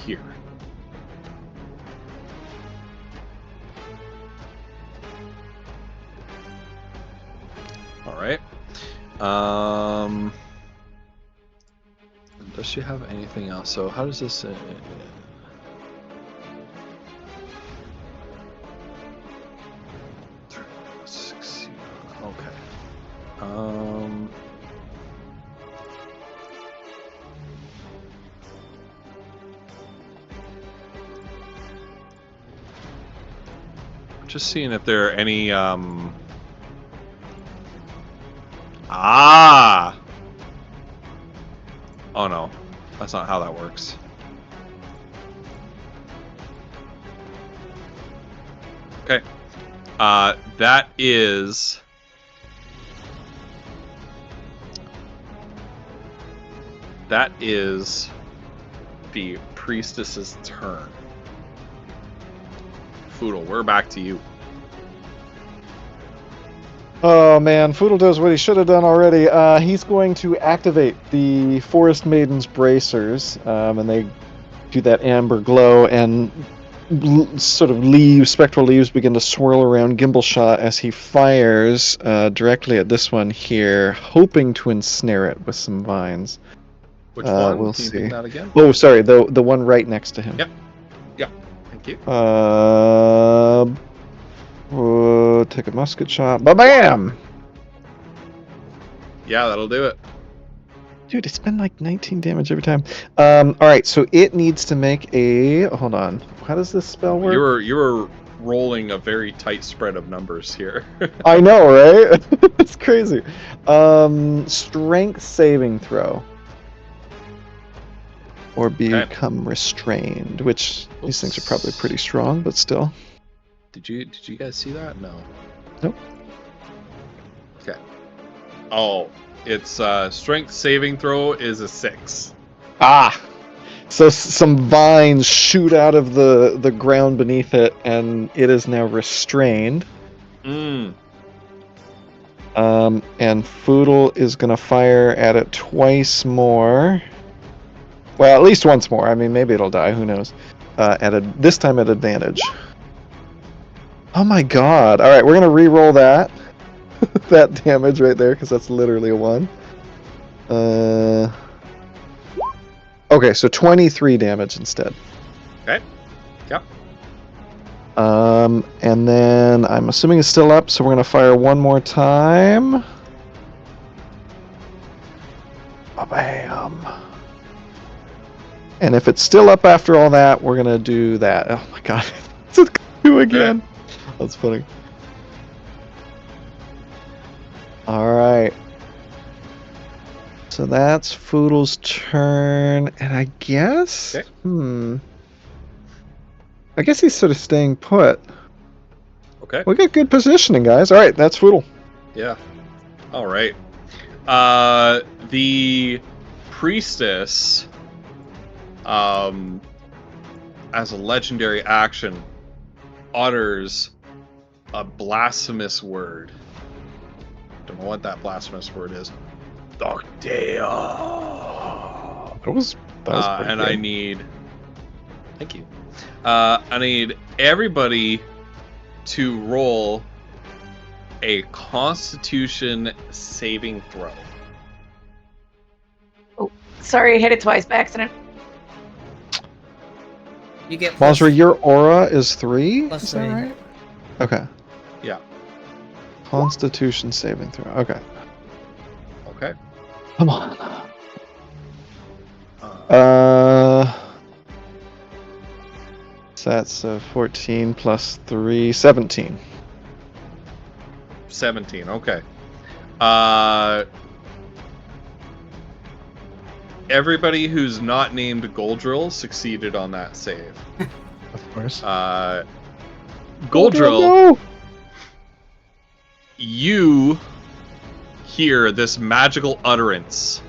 here. All right. Does she have anything else? So how does this? Okay. Just seeing if there are any Oh no, that's not how that works. Okay. That is the priestess's turn. Foodle, we're back to you. Oh man, Foodle does what he should have done already. He's going to activate the Forest Maiden's bracers, and they do that amber glow, and sort of spectral leaves begin to swirl around Gimbleshot as he fires directly at this one here, hoping to ensnare it with some vines. Which one? We'll Can you see. pick that again? Oh, sorry, the one right next to him. Yep. Yep. Thank you. Take a musket shot. Ba-bam! Yeah, that'll do it. Dude, it's been like 19 damage every time. Alright, so it needs to make a... Hold on. How does this spell work? You were rolling a very tight spread of numbers here. I know, right? It's crazy. Strength saving throw. or become restrained, which these things are probably pretty strong, but still. Did you guys see that? No. Nope. Okay. Oh, its strength saving throw is a 6. Ah! So some vines shoot out of the ground beneath it, and it is now restrained. Mm. And Foodle is going to fire at it twice more. Well, at least once more. I mean, maybe it'll die. Who knows? This time at advantage. Oh my god. All right, we're going to re-roll that. That damage right there, because that's literally a 1. Okay, so 23 damage instead. Okay. Yep. And then I'm assuming it's still up, so we're going to fire one more time. Bam. And if it's still up after all that, we're going to do that. Oh my god. It's 2 again. That's funny. Alright. So that's Foodle's turn, and I guess... Okay. I guess he's sort of staying put. Okay. We got good positioning, guys. Alright, that's Foodle. Yeah. All right. The Priestess, as a legendary action, utters a blasphemous word. Don't know what that blasphemous word is. Doctea. That was pretty And good. I need... Thank you. I need everybody to roll a Constitution saving throw. Sorry, I hit it twice by accident. You get plus, Mazra, your aura is 3? plus Is that 3. right? Okay. Yeah. Constitution saving throw. Okay. Okay. Come on. So that's 14 plus 3, 17. 17. Okay. Everybody who's not named Goldrill succeeded on that save. Of course. Goldrill, no! you hear this magical utterance,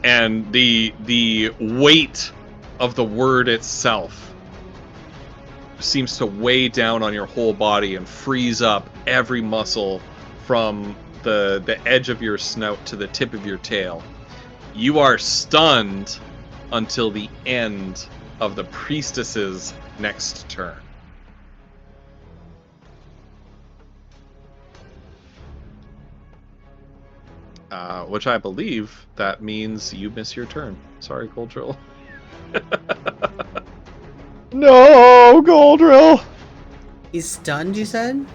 and the weight of the word itself seems to weigh down on your whole body and freeze up every muscle from the edge of your snout to the tip of your tail. You are stunned until the end of the Priestess's next turn. Which I believe that means you miss your turn. Sorry, Goldrill. No, Goldrill! He's stunned, you said?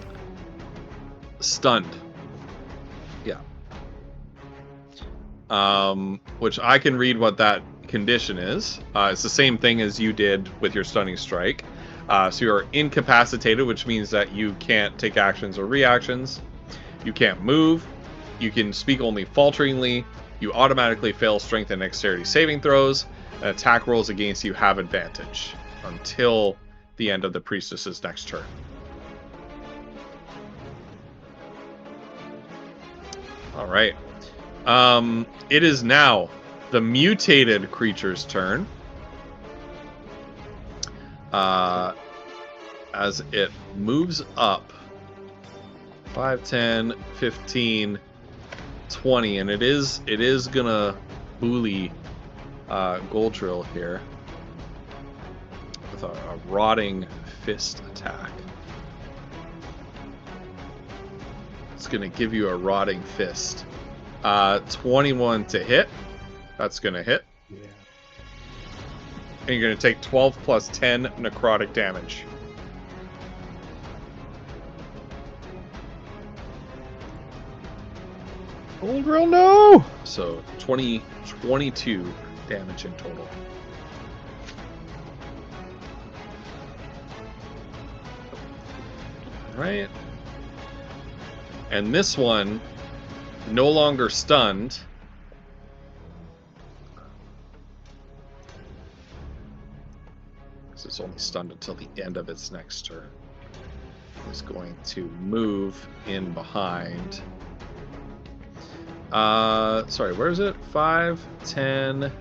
Stunned. Yeah. Which I can read what that condition is. It's the same thing as you did with your stunning strike. So you're incapacitated, which means that you can't take actions or reactions. You can't move. You can speak only falteringly. You automatically fail strength and dexterity saving throws. And attack rolls against you have advantage until the end of the Priestess's next turn. All right. It is now the mutated creature's turn. As it moves up 5, 10, 15, 20, and it is gonna bully Goldrill here with a rotting fist attack. It's gonna give you a rotting fist. 21 to hit. That's gonna hit. Yeah. And you're gonna take 12 plus 10 necrotic damage. Goldrill, no! So 22 damage in total. Right. And this one, no longer stunned, because it's only stunned until the end of its next turn. Is going to move in behind. Sorry, where is it? 5, 10,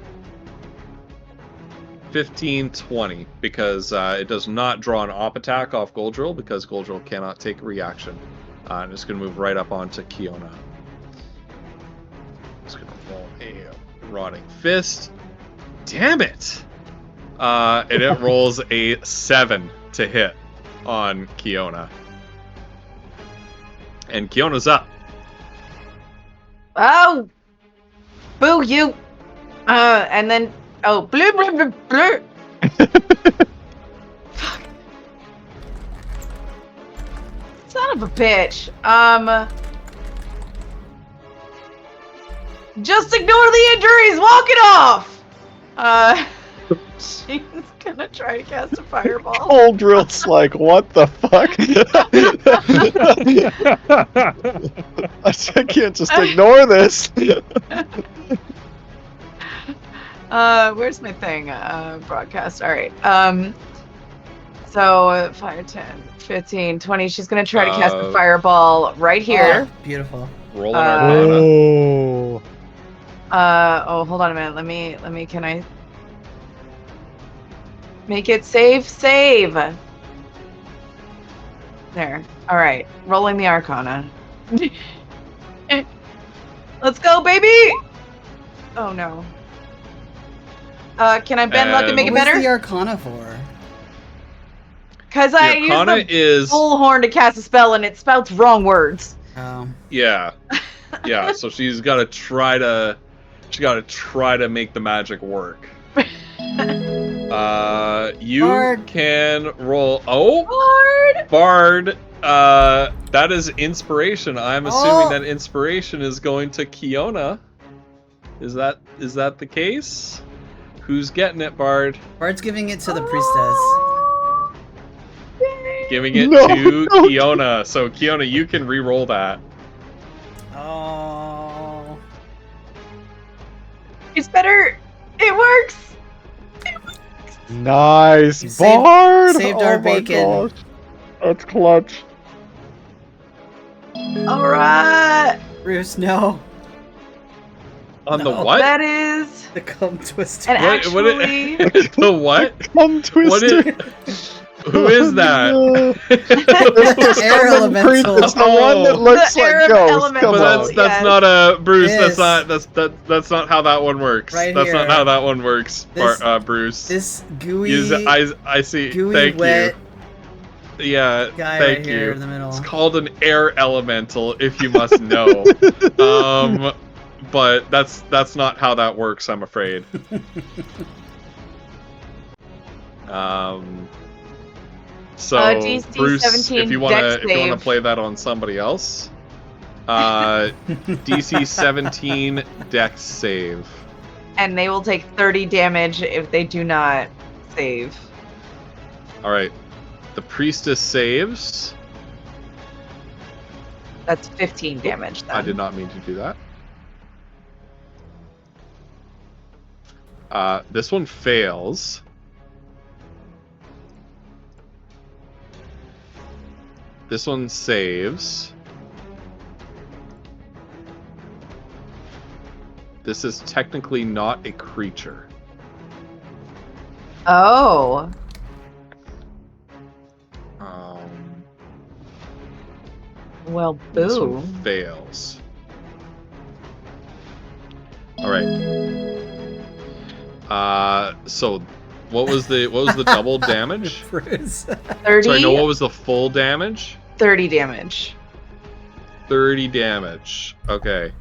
15, 20. Because it does not draw an op attack off Goldrill, because Goldrill cannot take a reaction. I'm just going to move right up onto Kiona. Just going to roll a Rotting Fist. Damn it! And it rolls a 7 to hit on Kiona. And Kiona's up. Oh! Boo, you! And then... Oh, blue, blue, blue, blue! Fuck. Son of a bitch. Just ignore the injuries! Walk it off! She's gonna try to cast a fireball. Goldrill's like, what the fuck? I can't just ignore this. Where's my thing? Broadcast. All right. So 5, 10, 15, 20. She's gonna try to cast the fireball right here. Oh, beautiful. Roll an Arcana. Oh. Oh, hold on a minute. Let me. Can I make it save? Save. There. All right. Rolling the Arcana. Let's go, baby. Oh no. Can I bend luck and make it What's better? the Arcana for? Because The I used Arcana the is... bullhorn to cast a spell and it spouts wrong words. Oh. Yeah. Yeah, so she's got to try to... She got to try to make the magic work. You Bard. can roll... Oh! Bard! Bard! That is inspiration. I'm assuming Oh. that inspiration is going to Kiona. Is that the case? Who's getting it, Bard? Bard's giving it to the priestess. Giving it No, to no. Kiona. So Kiona, you can re-roll that. Oh. It's better. It works. Nice, You saved- Bard! saved Oh our my bacon. gosh. That's clutch. All right. Bruce, no. On the No. what? That is. The cum twister. And What actually, the what? Come twister. Who is that? No. Air elemental. It's the one that looks The like Arab ghost. elemental. Come But on. that's yes. not a Bruce. This. That's not how that one works. Right that's not here. how that one works, This- Bruce. This gooey, I see. gooey Thank wet you. Yeah, guy thank right you. here in the middle. It's called an air elemental, if you must know. But that's not how that works, I'm afraid. So DC Bruce, 17 if you wanna dex save. play that on somebody else, DC 17 Dex save. and they will take 30 damage if they do not save. All right, the Priestess saves. That's 15 damage. Then. I did not mean to do that. This one fails. This one saves. This is technically not a creature. Oh. Well, This boo. one fails. All right. So what was the double damage? Bruce. 30. Sorry, no, what was the full damage? 30 damage. 30 damage. Okay.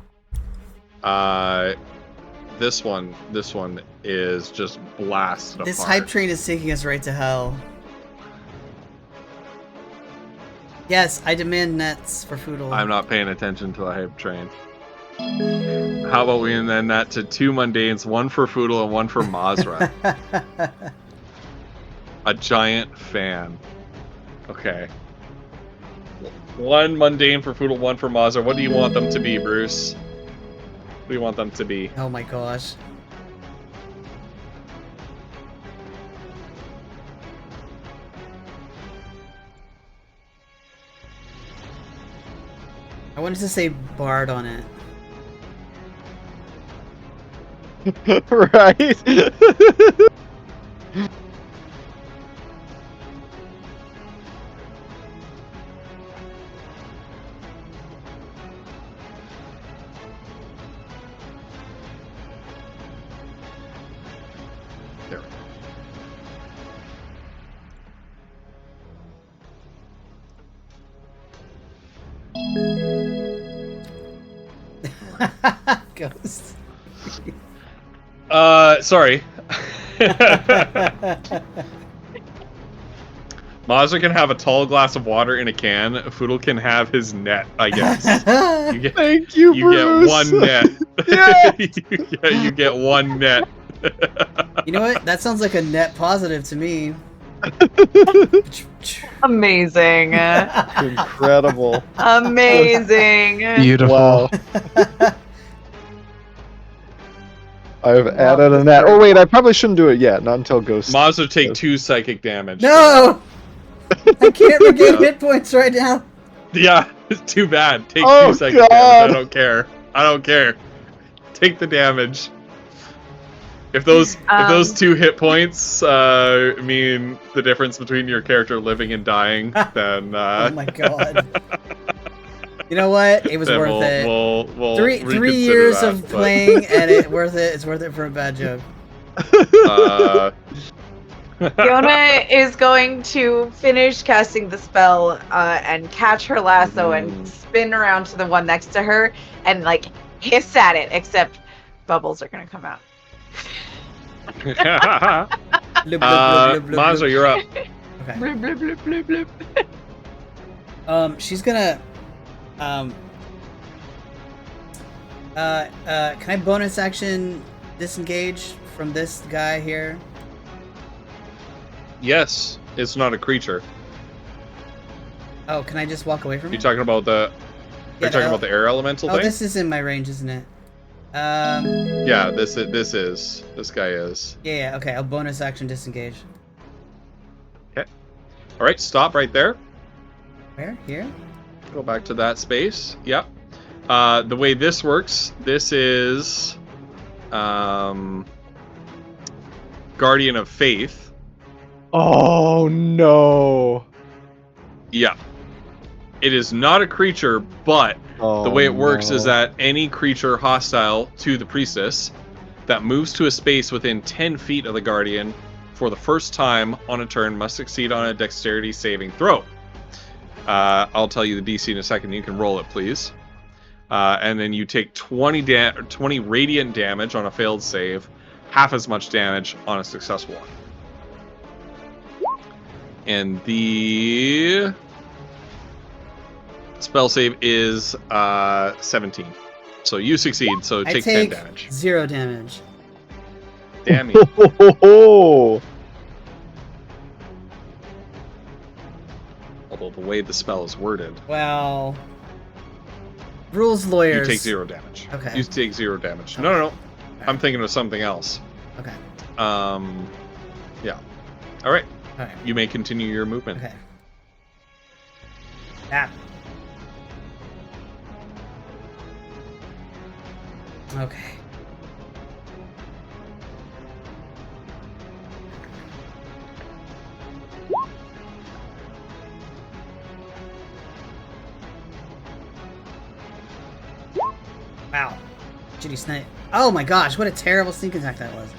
This one is just blasted This apart. hype train is taking us right to hell. Yes, I demand nets for Foodle. I'm not paying attention to the hype train. How about we amend that to 2 mundanes, 1 for Foodle and 1 for Mazra? A giant fan. Okay. 1 mundane for Foodle, 1 for Mazra. What do you want them to be, Bruce? What do you want them to be? Oh my gosh. wanted to say Bard on it. Right? There we Ghost. go. Sorry. Mazda can have a tall glass of water in a can. Foodle can have his net, I guess. You get, Thank you, you get Bruce. one net. Yeah. you get one net. You know what? That sounds like a net positive to me. Amazing. Incredible. Amazing. Beautiful. Wow. I've Love added a this net. Oh group. wait, I probably shouldn't do it yet. Not until Ghost. Mazda take 2 psychic damage. No! I can't regain Yeah. hit points right now. Yeah, it's too bad. Take Oh, 2 psychic God. damage. I don't care. I don't care. Take the damage. If those 2 hit points mean the difference between your character living and dying, then Oh my god. You know what? It was then worth it. We'll Three reconsider years that, of but, playing and it's worth it. It's worth it for a bad joke. Fiona is going to finish casting the spell and catch her lasso and spin around to the one next to her and like hiss at it, except bubbles are gonna come out. Blub, blub, blub, blub, blub, Mazda, blub. you're up. Okay. Blip, blip, blip, blip, blip. She's gonna can I bonus action disengage from this guy here? Yes, it's not a creature. Oh, can I just walk away from You it? talking about the? Yeah, Are you talking the- about the air elemental Oh, thing? this is in my range, isn't it? Yeah, this guy is. Yeah, okay. I'll bonus action disengage. All right, stop right there. Where? Here? Go back to that space. Yep. The way this works, this is Guardian of Faith. Oh no. Yeah. It is not a creature, but Oh, the way it works is no. that any creature hostile to the Priestess that moves to a space within 10 feet of the Guardian for the first time on a turn must succeed on a dexterity saving throw. I'll tell you the DC in a second. You can roll it, please. And then you take 20 radiant damage on a failed save, half as much damage on a successful one. And the spell save is 17. So you succeed, so I take take 10 damage. 0 damage. Damn you. Oh, Although the way the spell is worded, Well, rules lawyers. you take 0 damage. Okay. You take 0 damage. No. I'm thinking of something else. Okay. Yeah. All right. All right. You may continue your movement. Okay. Ah. Okay. Wow. Shitty snipe. Oh my gosh, what a terrible sneak attack that was.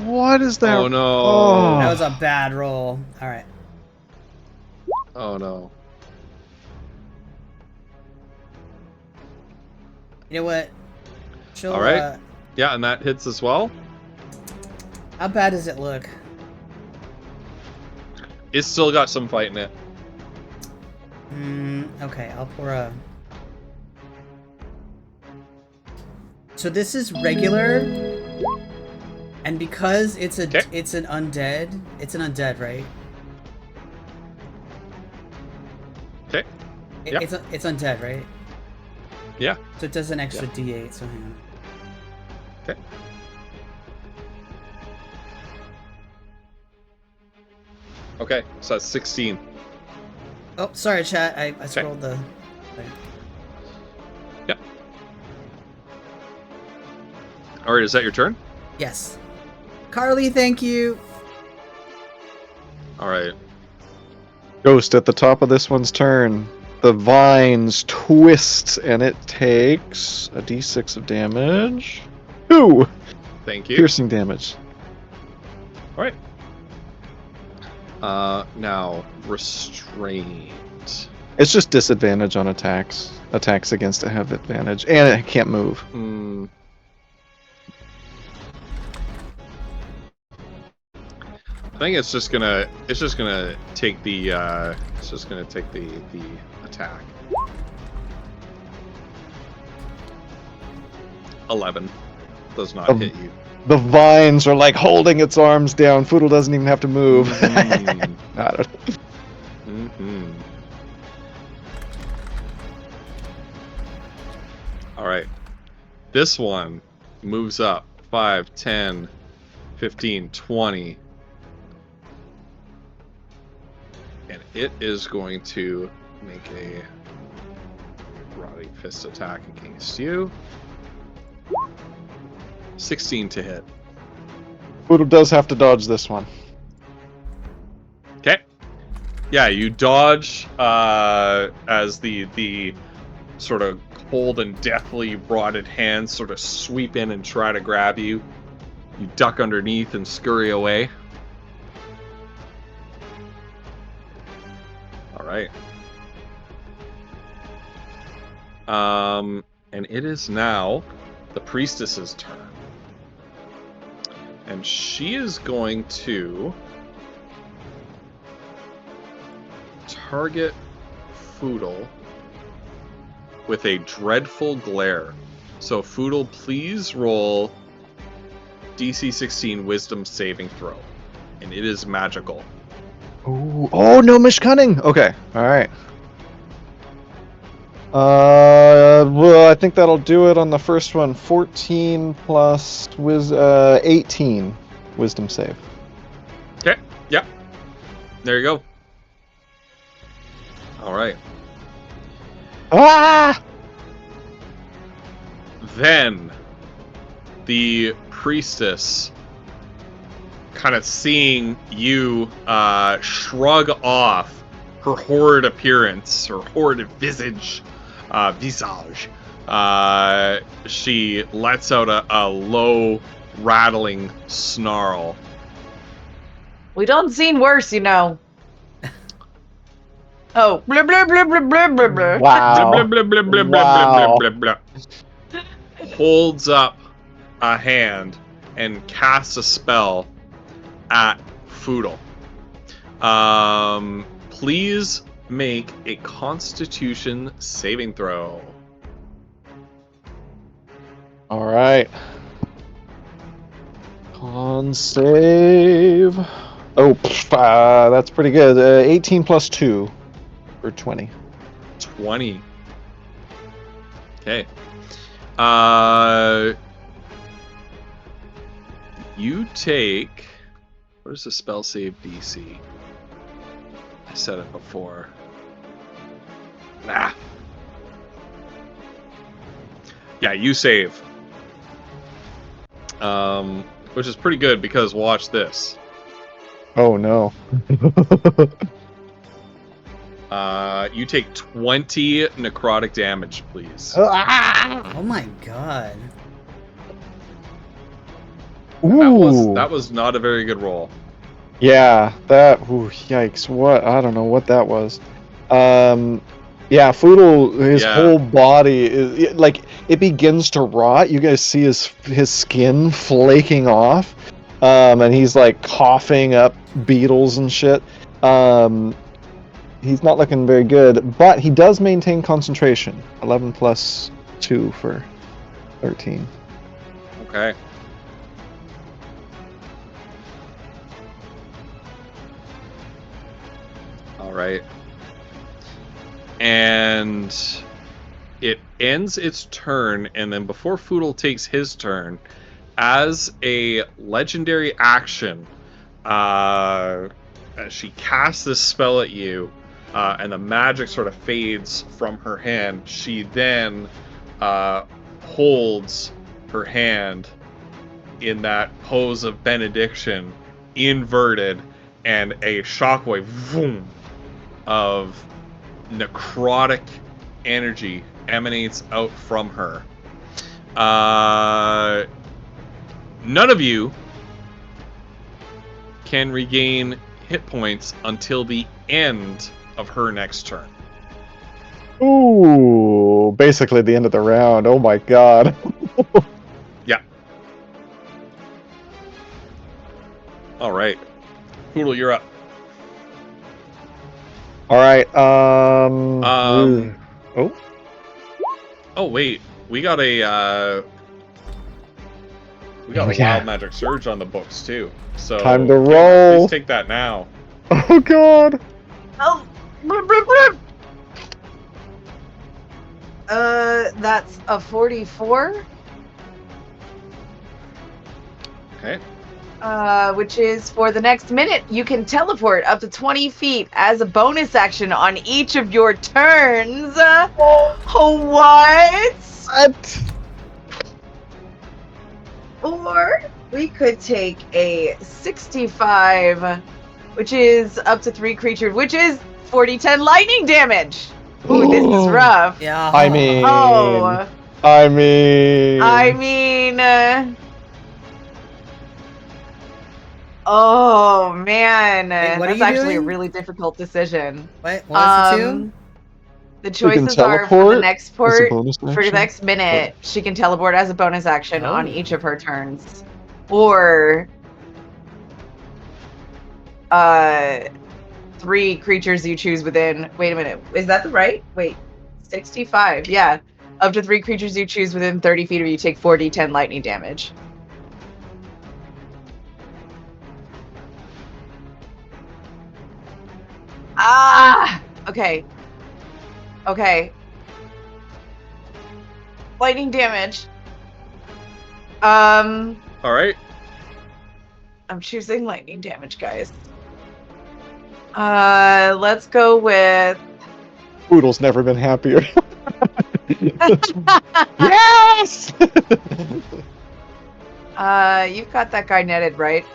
what is that? Oh no. Oh. That was a bad roll. Alright. Oh no. You know what? She'll, All right. Yeah, and that hits as well. how bad does it look? It's still got some fight in it. Okay, I'll pour a... So this is regular, and because it's a 'Kay. it's an undead, right? Okay. Yeah. It's undead, right? Yeah. So it does an extra D8. So hang on. Okay. Okay, so that's 16. Oh, sorry, chat. I scrolled the. All right, is that your turn? Yes. Carly, thank you. All right. Ghost at the top of this one's turn. The vines twist, and it takes a d6 of damage. 2 Thank you. piercing damage. All right. Now restrained. It's just disadvantage on attacks. Attacks against it have advantage, and it can't move. Hmm. I think it's just gonna take the the attack. 11 does not hit you. The vines are like holding its arms down. Foodle doesn't even have to move. Mm. I don't know. Mm-hmm. All right. This one moves up 5, 10, 15, 20. And it is going to make a rotting fist attack against you. 16 to hit. Foodle does have to dodge this one. Okay. Yeah, you dodge as the sort of cold and deathly rotted hands sort of sweep in and try to grab you. You duck underneath and scurry away. All right. And it is now the priestess's turn. And she is going to target Foodle with a dreadful glare. So Foodle, please roll DC 16 Wisdom saving throw. And it is magical. Ooh. Oh, no Mishcunning! Okay, alright. Well, I think that'll do it on the first one. 14 plus 18 Wisdom save. Okay, yep. There you go. All right. Ah! Then the priestess, kind of seeing you shrug off her horrid appearance, her horrid visage, she lets out a low, rattling snarl. We done seen worse, you know. Oh, blah blah blah blah blah blah blah. Wow. Blah, blah, blah, blah, blah, Wow. blah, blah, blah. Holds up a hand and casts a spell at Foodle. Please make a Constitution saving throw. Alright. Con save. Oh, that's pretty good. 18 plus 2 for 20. 20. Okay. You take... What is the spell save DC? I said it before. Ah. Yeah, you save. Which is pretty good because watch this. Oh no. You take 20 necrotic damage, please. Oh my god. Ooh. That was not a very good roll. Yeah, that. Ooh, yikes! What? I don't know what that was. Yeah, Foodle, his whole body is like it begins to rot. You guys see his skin flaking off, and he's like coughing up beetles and shit. He's not looking very good, but he does maintain concentration. 11 plus 2 for 13. Okay. All right. And it ends its turn, and then before Foodle takes his turn, as a legendary action, as she casts this spell at you, and the magic sort of fades from her hand, she then holds her hand in that pose of benediction, inverted, and a shockwave vroom, of necrotic energy emanates out from her. None of you can regain hit points until the end of her next turn. Ooh, basically the end of the round. Oh my god. Yeah. All right. Poodle, you're up. All right. Um, Oh, Oh, wait. We got a yeah. wild magic surge on the books too. So Time to Kiona, roll. please take that now. Oh god. Oh, that's a 44. Okay. Which is for the next minute, you can teleport up to 20 feet as a bonus action on each of your turns. What? What? Or we could take a 65, which is up to 3 creatures, which is 40-10 lightning damage. Ooh, this is rough. Yeah. I mean, Oh, I mean, oh man, Wait, what are that's you actually a doing? really difficult decision. What was the 2? The She can choices are for the teleport next as a port, bonus for the action? next minute, she can teleport as a bonus action on Oh. each of her turns. Or 3 creatures you choose within. Wait a minute. Is that the right? Wait. 65. Yeah. Up to 3 creatures you choose within 30 feet of you take 4d10 lightning damage. Ah! Okay. Okay. Lightning damage. All right. I'm choosing lightning damage, guys. Let's go with Poodle's never been happier. Yes! you've got that guy netted, right?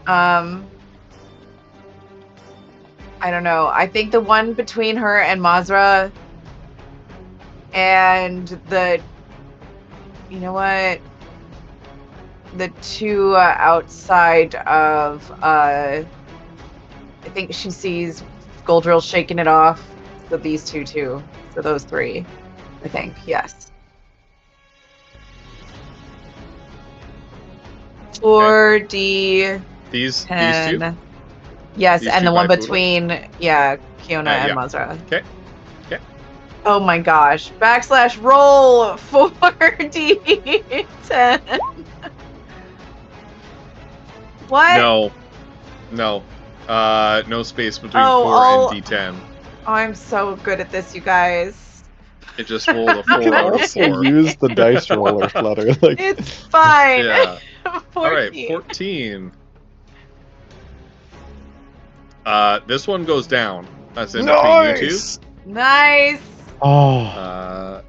I don't know. I think the one between her and Mazra and you know what? The 2 outside of, I think she sees Goldrill shaking it off. So these 2 too. So those 3, I think. Yes. 4d10. These 2. Yes, These and 2 the one by Poodle? between, Kiona and yeah. Mazra. Okay. Okay. Oh my gosh. / roll 4d10. What? No. No. No space between Oh, 4 I'll- and D10. Oh, I'm so good at this, you guys. It just rolled a You 4 can out of also 4. use the dice roller, Flutter. Like, It's fine. Yeah. 14. All right, 14. This one goes down. That's in between you two. nice! Nice. Oh,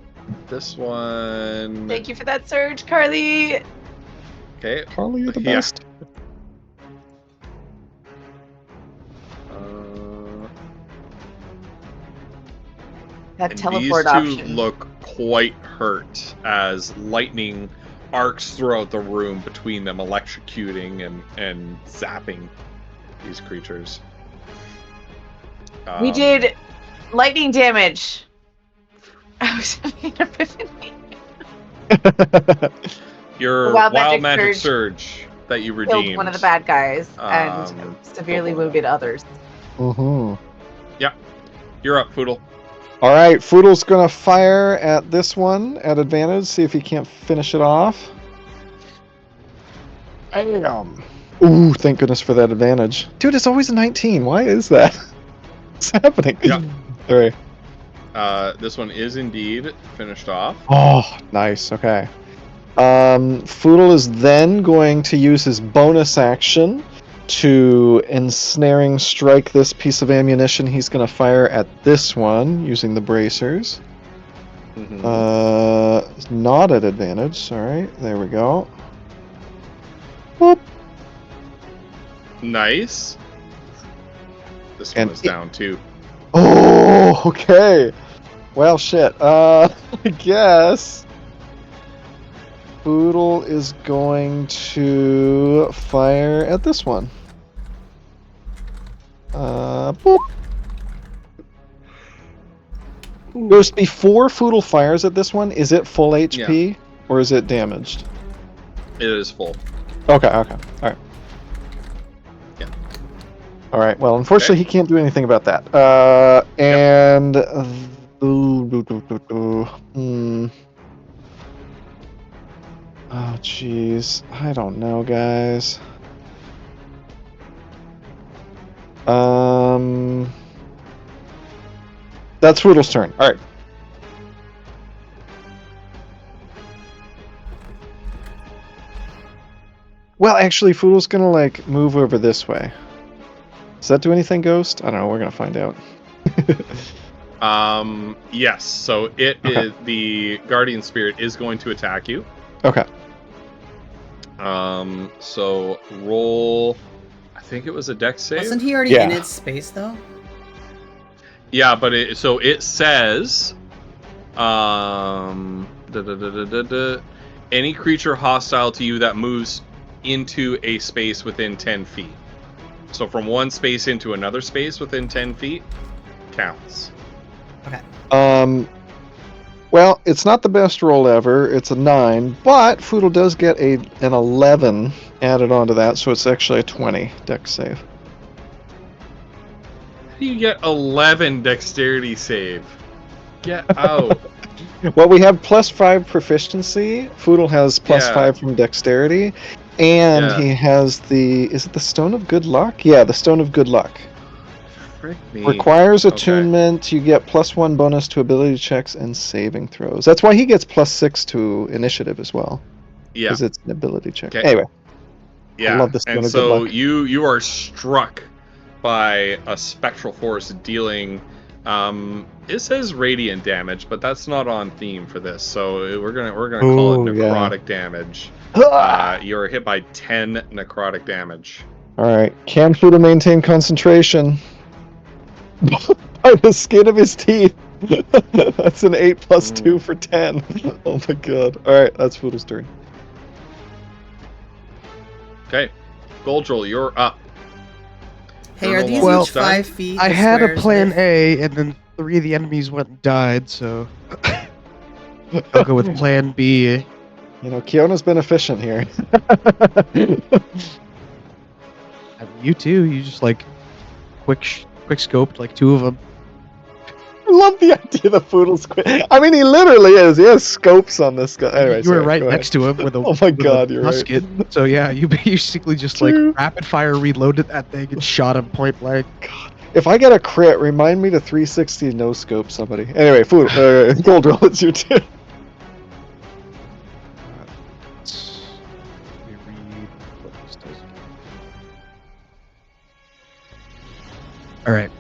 This one. Thank you for that surge, Carly. Okay. Carly, you're the Yeah. best. That And teleport these 2 option. look quite hurt as lightning arcs throughout the room between them, electrocuting and zapping these creatures. We did lightning damage. I was having an epiphany. Your Wild wild Magic magic Surge surge that you redeemed. Killed one of the bad guys and Um, severely killed one of wounded others. Mm-hmm. You're up, Poodle. All right, Foodle's gonna fire at this one at advantage. See if he can't finish it off. Bam! Ooh, thank goodness for that advantage, dude. It's always a 19. Why is that? What's happening? Yeah. All right. This one is indeed finished off. Oh, nice. Okay. Foodle is then going to use his bonus action to ensnaring strike this piece of ammunition. He's going to fire at this one using the bracers. Mhm. Not at advantage. All right, there we go. Nice. This And one is down too. Oh, okay. Well, shit. I guess Boodle is going to fire at this one. Boop. Ghost, before Foodle fires at this one, is it full HP or is it damaged? It is full. Okay. Alright. Yeah. Alright, well, unfortunately, he can't do anything about that. And. Oh, jeez. I don't know, guys. That's Foodle's turn. Alright. Well, actually, Foodle's gonna, like, move over this way. Does that do anything, Ghost? I don't know, we're gonna find out. Yes, so it Okay. is the Guardian Spirit is going to attack you. Okay. So roll, I think it was a dex save. Wasn't he already Yeah. in its space though? Yeah, but it says, any creature hostile to you that moves into a space within 10 feet. So from one space into another space within 10 feet counts. Okay. Well, it's not the best roll ever. It's a 9, but Foodle does get an 11 added onto that, so it's actually a 20 dex save. How do you get 11 dexterity save? Get out. Well, we have +5 proficiency. Foodle has +5 from dexterity, and he has is it the Stone of Good Luck? Yeah, the Stone of Good Luck. Frick me. Requires attunement. You get +1 bonus to ability checks and saving throws. That's why he gets +6 to initiative as well. Yeah. Because it's an ability check. Okay. Anyway. Yeah. I love this Stone and of so Good Luck. you are struck by a spectral force dealing, it says radiant damage, but that's not on theme for this. So we're gonna call it necrotic damage. You're hit by 10 necrotic damage. All right. Can Foodle maintain concentration? By the skin of his teeth. That's an 8 + 2 for 10. Oh my god. Alright, that's Foodle's turn. Okay. Goldroll, you're up. Hey, You're are no these longer each stunned. 5 feet? I the had a squares plan that- A, and then 3 of the enemies went and died, so I'll go with plan B. You know, Kiona's been efficient here. And you too. You just like quick scoped like 2 of them. I love the idea that Foodle's quick. I mean, he literally is. He has scopes on this guy. Anyway, You were sorry, right go ahead. next to him with a Oh my with a god, you're musket. right. So yeah, you basically just like rapid fire reloaded that thing and shot him point blank. If I get a crit, remind me to 360 no scope somebody. Anyway, Foodle, Goldroll, it's your turn. Let me read what this does. All right.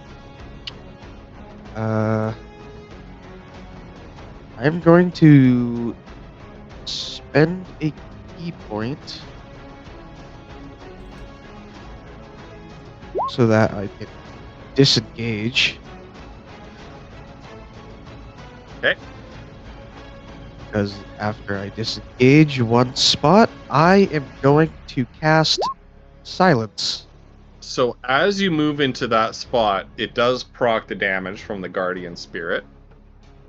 I'm going to spend a key point so that I can disengage. Okay. Because after I disengage one spot, I am going to cast Silence. So as you move into that spot, it does proc the damage from the Guardian Spirit.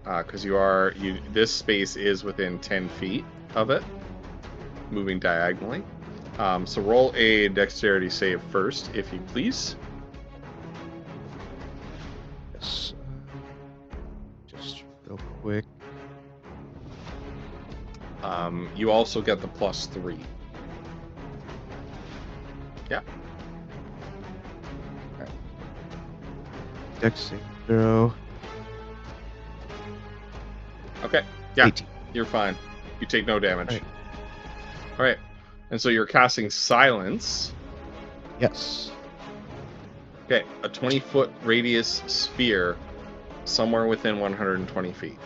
Because this space is within 10 feet of it, moving diagonally. So roll a dexterity save first, if you please. Yes. Just real quick. You also get the +3. Yeah. Dex save throw. Okay. Yeah. 18. You're fine. You take no damage. Right. All right. And so you're casting Silence. Yes. Okay. A 20-foot radius sphere somewhere within 120 feet.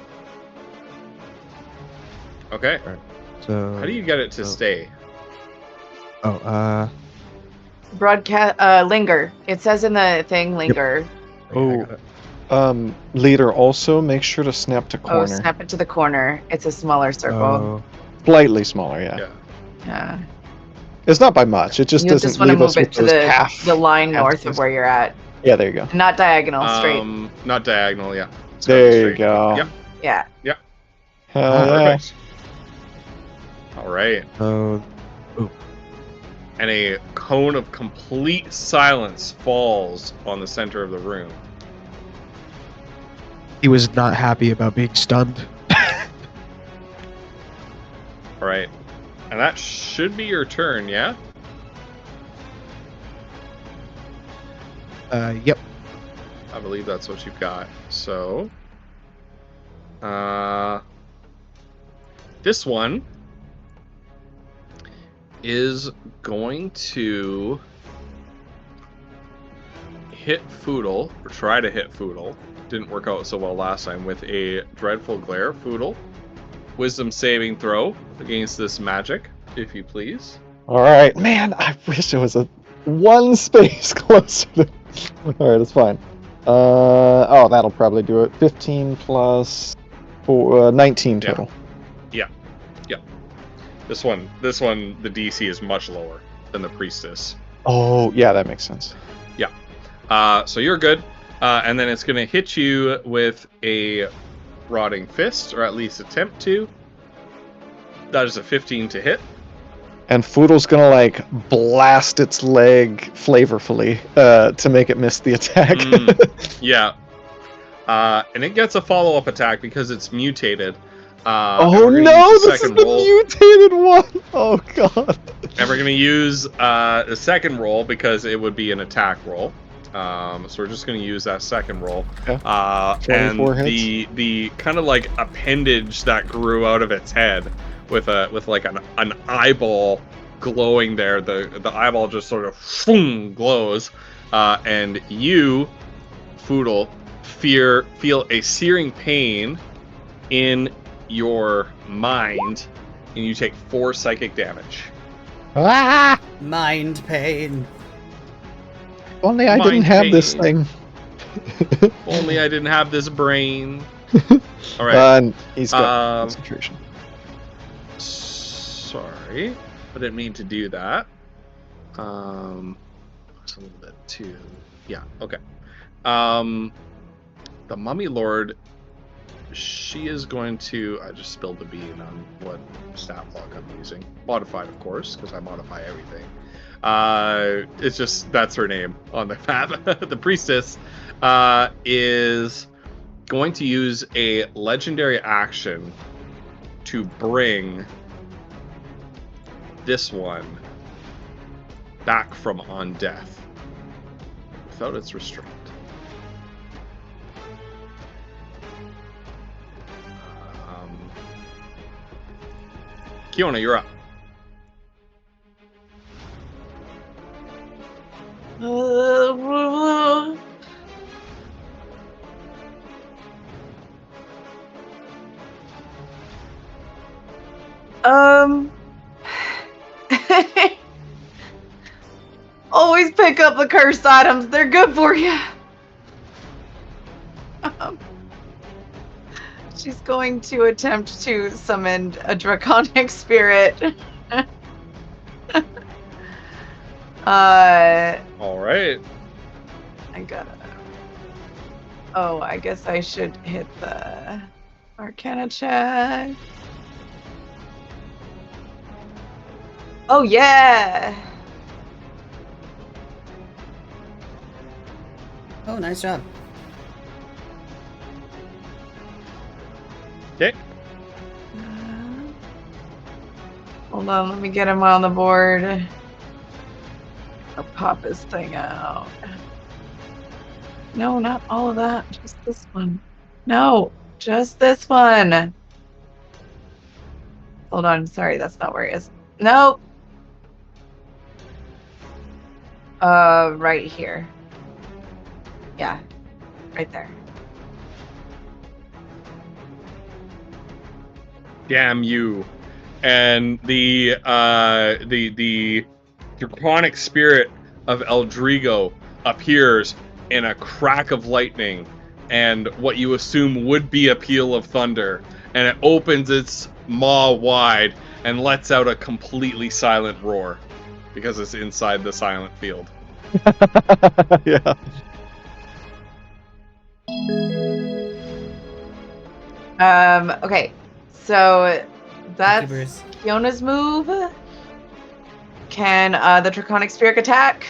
Okay. So How do you get it to stay? Oh, broadcast. Linger. It says in the thing, linger. Oh, leader, also make sure to snap to Oh, corner. snap it to the corner. It's a smaller circle. Oh, Slightly smaller, yeah. Yeah. It's not by much. It just You'll doesn't just want to leave us move with it to those the line half north space. of where you're at. Yeah, there you go. Not diagonal, straight. Not diagonal, yeah. It's gotta be There you straight. go. Yep. Yeah. Hell yeah. Perfect. All right. oh, And a cone of complete silence falls on the center of the room. he was not happy about being stunned. All right. And that should be your turn, yeah? Yep. I believe that's what you've got. So, this one is going to hit Foodle, or try to hit Foodle. Didn't work out so well last time with a Dreadful Glare. Foodle, wisdom saving throw against this magic, if you please. All right, man. I wish it was a one space closer to. All right, it's fine. Oh, that'll probably do it. 15 plus 4, 19 Yeah. total. This one, the DC is much lower than the Priestess. Oh, yeah, that makes sense. So you're good. And then it's going to hit you with a Rotting Fist, or at least attempt to. That is a 15 to hit. And Foodle's gonna like blast its leg flavorfully to make it miss the attack. Yeah. And it gets a follow-up attack because it's mutated. Oh no, this is the mutated one! Oh god. And we're going to use the second roll because it would be an attack roll. So we're just going to use that second roll. Okay. And 24 hits. the kind of like appendage that grew out of its head with like an eyeball glowing there. The eyeball just sort of glows. And you, Foodle, feel a searing pain in your mind, and you take 4 psychic damage. Ah! Mind pain. Only I didn't Mind have this pain. thing. Only I didn't have this brain. All right. And he's got Um, concentration. Sorry, I didn't mean to do that. It's a little bit too. Yeah. Okay. The Mummy Lord. She is going to. I just spilled the bean on what stat block I'm using. Modified, of course, because I modify everything. It's just that's her name on the map. The Priestess is going to use a legendary action to bring this one back from on death without its restraint. Kiona, you're up. Always pick up the cursed items. They're good for you. She's going to attempt to summon a draconic spirit. All right. I gotta. Oh, I guess I should hit the Arcana check. Oh yeah. Oh, nice job. Okay. Hold on, let me get him on the board. I'll pop his thing out. No, not all of that. Just this one. No, just this one. Hold on. Sorry, that's not where he is. Nope. Right here. Yeah, right there. Damn you. And the draconic spirit of Eldrigo appears in a crack of lightning and what you assume would be a peal of thunder, and it opens its maw wide and lets out a completely silent roar because it's inside the silent field. Yeah. Okay, so Thank that's you, Bruce. Fiona's move. Can the Draconic Spirit attack?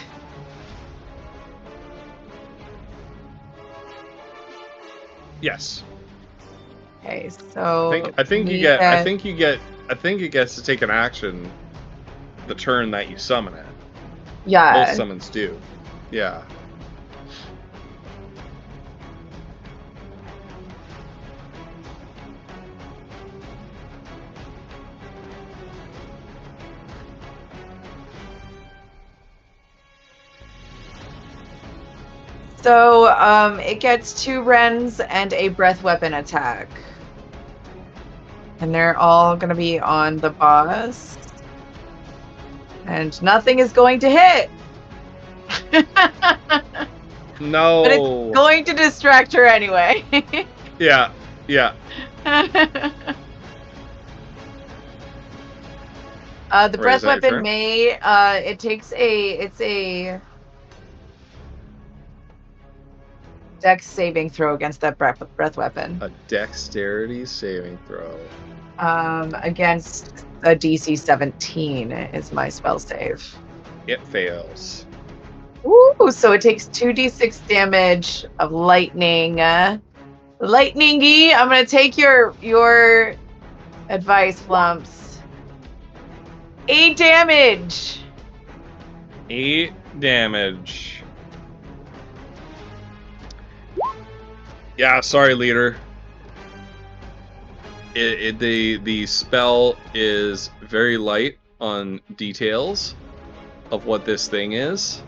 Yes. Okay, so I think it gets to take an action the turn that you summon it. yeah. Most summons do. Yeah. So it gets 2 rends and a breath weapon attack. And they're all going to be on the boss. And nothing is going to hit. No. But it's going to distract her anyway. Yeah. Yeah. The breath Is that your weapon turn? may it's a dex saving throw against that breath weapon. A dexterity saving throw. Against a DC 17 is my spell save. It fails. Ooh, so it takes 2d6 damage of lightning. Lightningy, I'm gonna take your advice, Flumps. 8 damage. 8 damage. Yeah, sorry, leader. The spell is very light on details of what this thing is.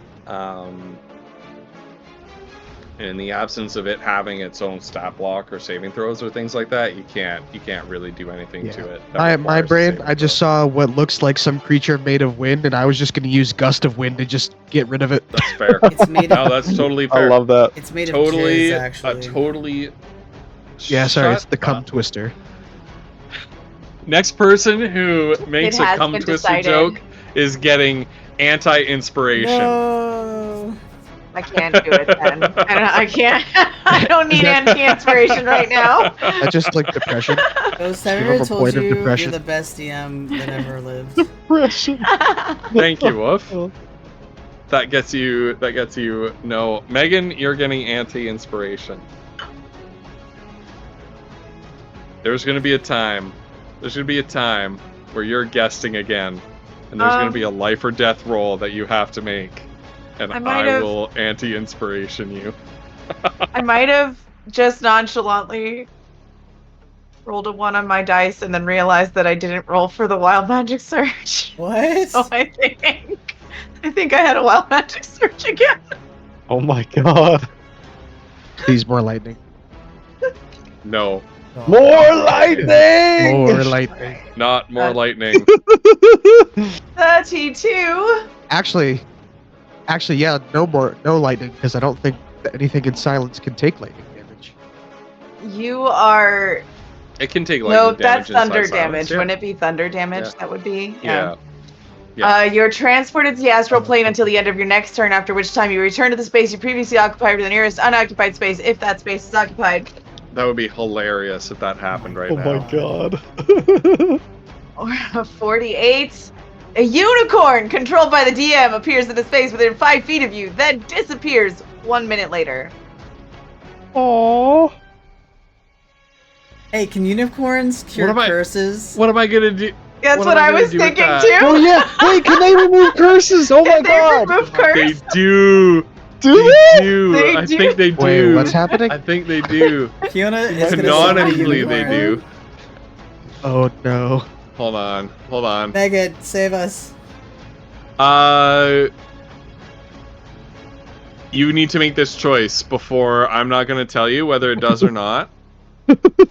In the absence of it having its own stat block or saving throws or things like that, you can't really do anything to it. that My requires a brain, saving I just throw. saw what looks like some creature made of wind, and I was just going to use Gust of Wind to just get rid of it. That's fair. It's made No, of that's totally I fair. love that. it's made Totally, of jizz, actually. totally. Yeah, sorry, it's Shut the cum up. twister. Next person who makes a has cum been twister decided. joke is getting anti-inspiration. No. I can't do it then. I can't. I don't need that- anti-inspiration right now. That's just like depression. Ghost, have I Give him ever a told point of you you're depression. the best DM that ever lived? Depression. Thank you, Wolf. That gets you. No, Megan, you're getting anti-inspiration. There's gonna be a time. There's gonna be a time where you're guesting again, and there's gonna be a life or death roll that you have to make, and I might I have- will anti-inspiration you. I might have just nonchalantly rolled a 1 on my dice and then realized that I didn't roll for the wild magic surge. What? So I think I had a wild magic surge again. Oh my god. Please, more lightning. No, More lightning! More lightning. not more lightning. 32. Actually, yeah, no lightning, because I don't think that anything in silence can take lightning damage. You are It can take no, lightning that's damage. thunder inside silence, damage. yeah. Wouldn't it be thunder damage? Yeah. That would be. Yeah. You're transported to the astral plane until the end of your next turn, after which time you return to the space you previously occupied to the nearest unoccupied space, if that space is occupied. That would be hilarious if that happened right Oh now. my god. Or 48. A unicorn controlled by the DM appears in a space within 5 feet of you, then disappears 1 minute later. Aww. Hey, can unicorns cure What am I- curses? What am I gonna do? That's What what am I I gonna was do with thinking that? too. Oh yeah. Wait, can they remove curses? Oh my If they god. remove They curse, do. Do They they? do. They I do. think they do. Wait, what's happening? I think they do. Fiona is gonna summon a Canonically, they unicorn. do. Oh no. Hold on. Megan, save us. You need to make this choice before. I'm not going to tell you whether it does or not.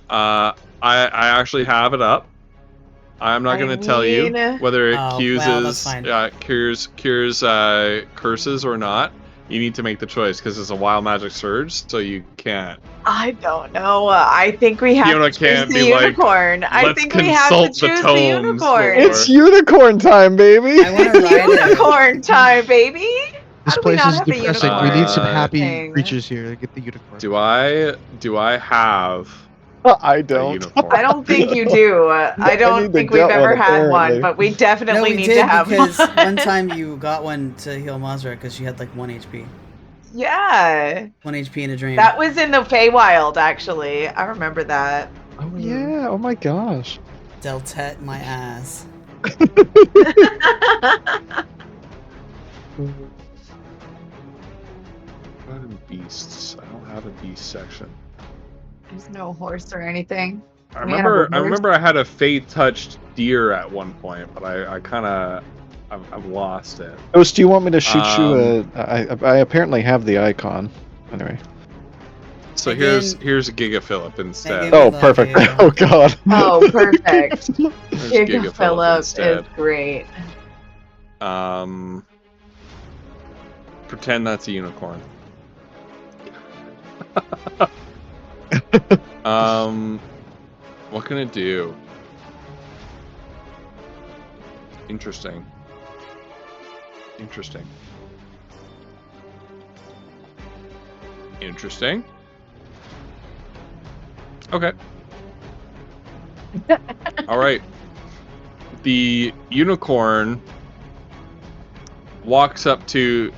I actually have it up. I'm not I going to tell you mean- whether it Oh, cures well, that's fine. cures curses or not. You need to make the choice because it's a wild magic surge, so you can't. I don't know. I think we have Fiona to choose can't the be like, unicorn. I "Let's think we have to consult the choose the tomes unicorn. before." It's unicorn time, baby. I want to ride it. Unicorn time, baby. How This do we place not is have a depressing. unicorn? We need some happy thing? creatures here to get the unicorn. Do I have I a don't. unicorn? I don't think you do. I don't need to think we've get ever one, had apparently. one, but we No, definitely we need did to have because one. one time you got one to heal Mazra because she had like 1 HP. Yeah. 1 HP in a dream. That was in the Feywild, actually. I remember that. Oh yeah. Oh my gosh. Deltet my ass. Beasts. I don't have a beast section. There's no horse or anything. I We have a remember I had a Fey touched deer at one point, but I kind of I've lost it. Ghost, do you want me to shoot you? I apparently have the icon. Anyway. So Again- here's Giga Philip instead. Again- Oh, the perfect. Gale. Oh god. Oh, perfect. There's Giga Philip is instead. great. Pretend that's a unicorn. What can it do? Interesting. Interesting. Interesting. Okay. All right. The unicorn walks up to,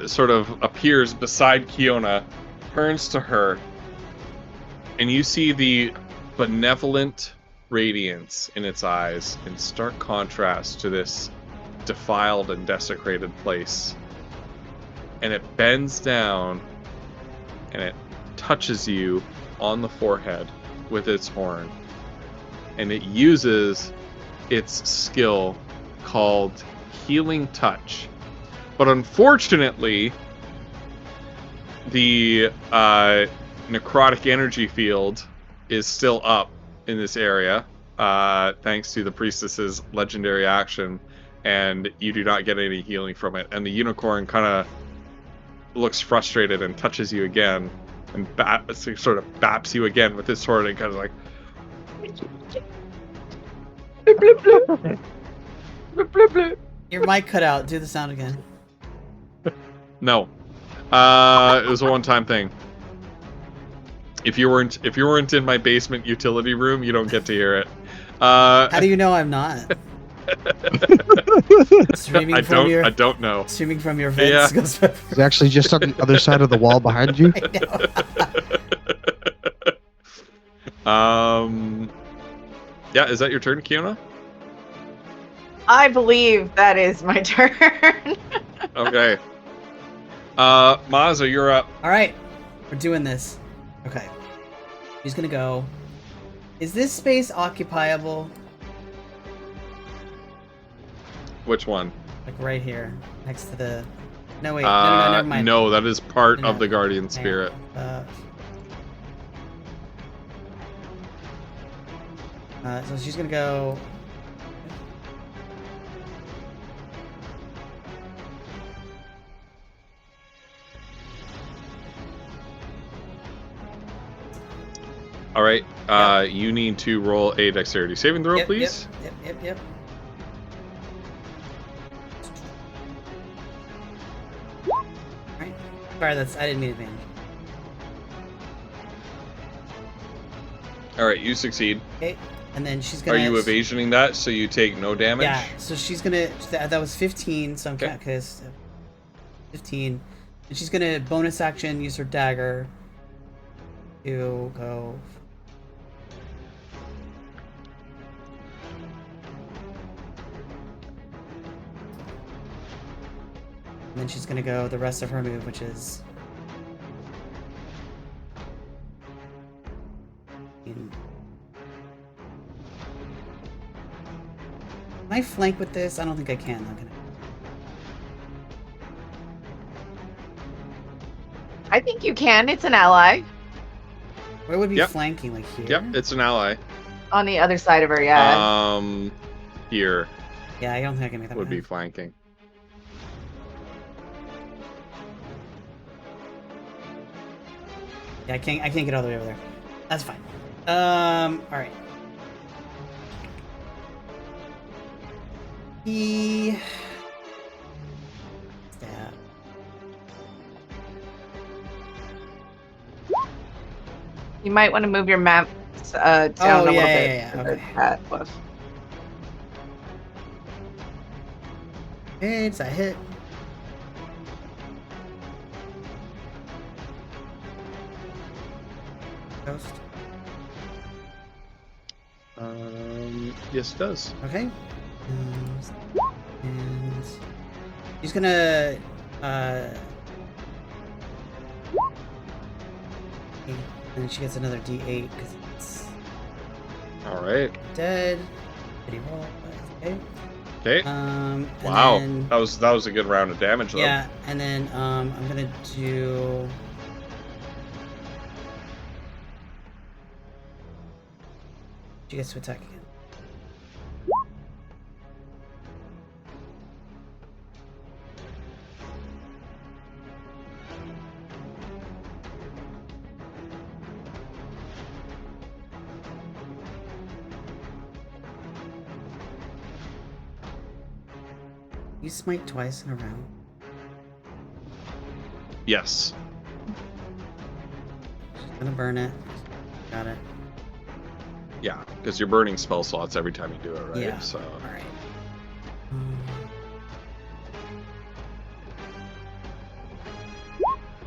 sort of appears beside Kiona, turns to her, and you see the benevolent radiance in its eyes in stark contrast to this defiled and desecrated place. And it bends down and it touches you on the forehead with its horn. And it uses its skill called Healing Touch. But unfortunately, the necrotic energy field is still up in this area, thanks to the priestess's legendary action, and you do not get any healing from it. And the unicorn kind of looks frustrated and touches you again, and sort of baps you again with his sword, and kind of like, Your mic cut out. Do the sound again. no. It was a one-time thing. If you weren't in my basement utility room, you don't get to hear it. How do you know I'm not? Streaming I from your don't know. streaming from your vents. Yeah. Goes It's actually just on the other side of the wall behind you. Yeah, is that your turn, Kiona? I believe that is my turn. Okay. Maza, you're up. All right, we're doing this. Okay, he's gonna go. Is this space occupiable? Which one? Like right here, next to the. No wait, no, never mind. No, that is part No. of the Guardian Hang on. Spirit. So she's gonna go. All right. You need to roll a dexterity saving throw, Yep, please. Yep. Alright. Sorry, I didn't mean advantage. All right, you succeed. Okay, and then she's Are gonna. you evasioning that so you take no damage? Yeah, so she's gonna. That was 15, so I'm Okay. because 15, and she's gonna bonus action use her dagger to go. And then she's gonna go the rest of her move, which is. Can I flank with this? I don't think I can. I'm gonna. I think you can. It's an ally. Where would be Yep. flanking? Like here? Yep, it's an ally. On the other side of her, yeah. Here Yeah, I don't think I can make that would be move. flanking. Yeah, I can't get all the way over there. That's fine. All right. He stab. You might want to move your map down Oh, a little yeah, bit. yeah, for okay. that woof. It's a hit. Ghost. Yes, it does. Okay. And he's gonna and she gets another D8 because it's All right. dead. Did he roll? Okay. Okay. And Wow, then- that was a good round of damage though. yeah, and then I'm gonna do. She gets to attack again. You smite twice in a round. Yes. She's gonna burn it. Got it. Yeah, because you're burning spell slots every time you do it, right? Yeah. So. All right.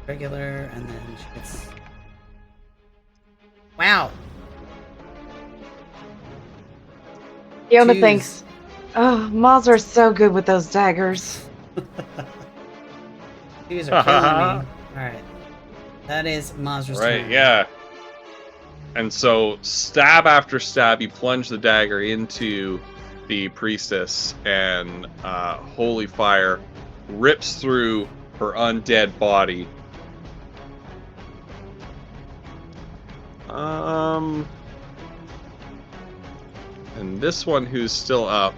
Regular, and then she gets. Wow. Fiona Jeez. thinks, oh, Moz are so good with those daggers. These are killing me. Alright. That is Mazra's Right, turn. yeah. And so, stab after stab, you plunge the dagger into the priestess, and holy fire rips through her undead body. And this one who's still up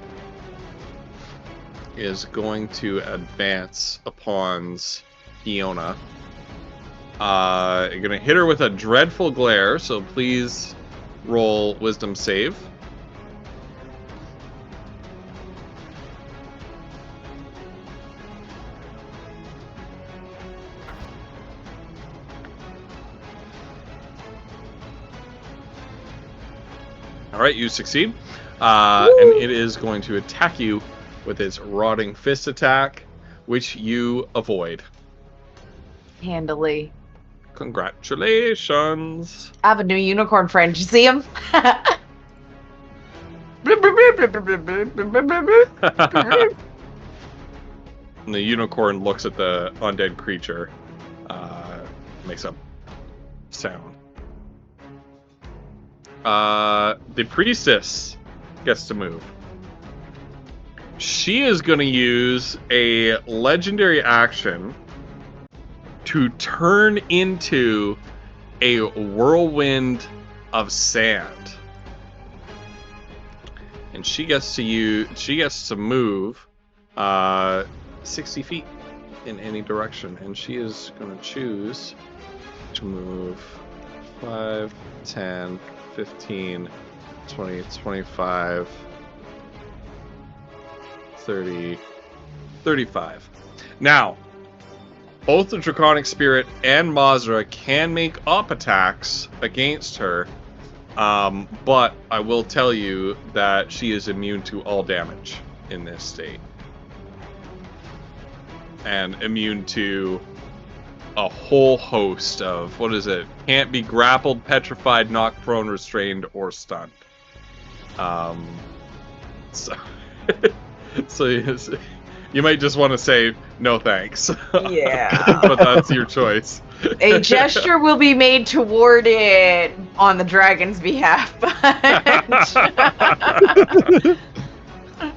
is going to advance upon Fiona. You're gonna hit her with a dreadful glare, so please roll wisdom save. All right, you succeed. And it is going to attack you with its rotting fist attack, which you avoid. Handily. Congratulations. I have a new unicorn friend. You see him? And the unicorn looks at the undead creature, makes a sound. The priestess gets to move. She is going to use a legendary action to turn into a whirlwind of sand. And she gets to move 60 feet in any direction, and she is going to choose to move 5, 10, 15, 20, 25, 30, 35. Now, both the Draconic Spirit and Mazra can make up attacks against her, but I will tell you that she is immune to all damage in this state. And immune to a whole host of, what is it? Can't be grappled, petrified, knocked prone, restrained, or stunned. So, so you might just want to say no thanks. Yeah. But that's your choice. A gesture will be made toward it on the dragon's behalf.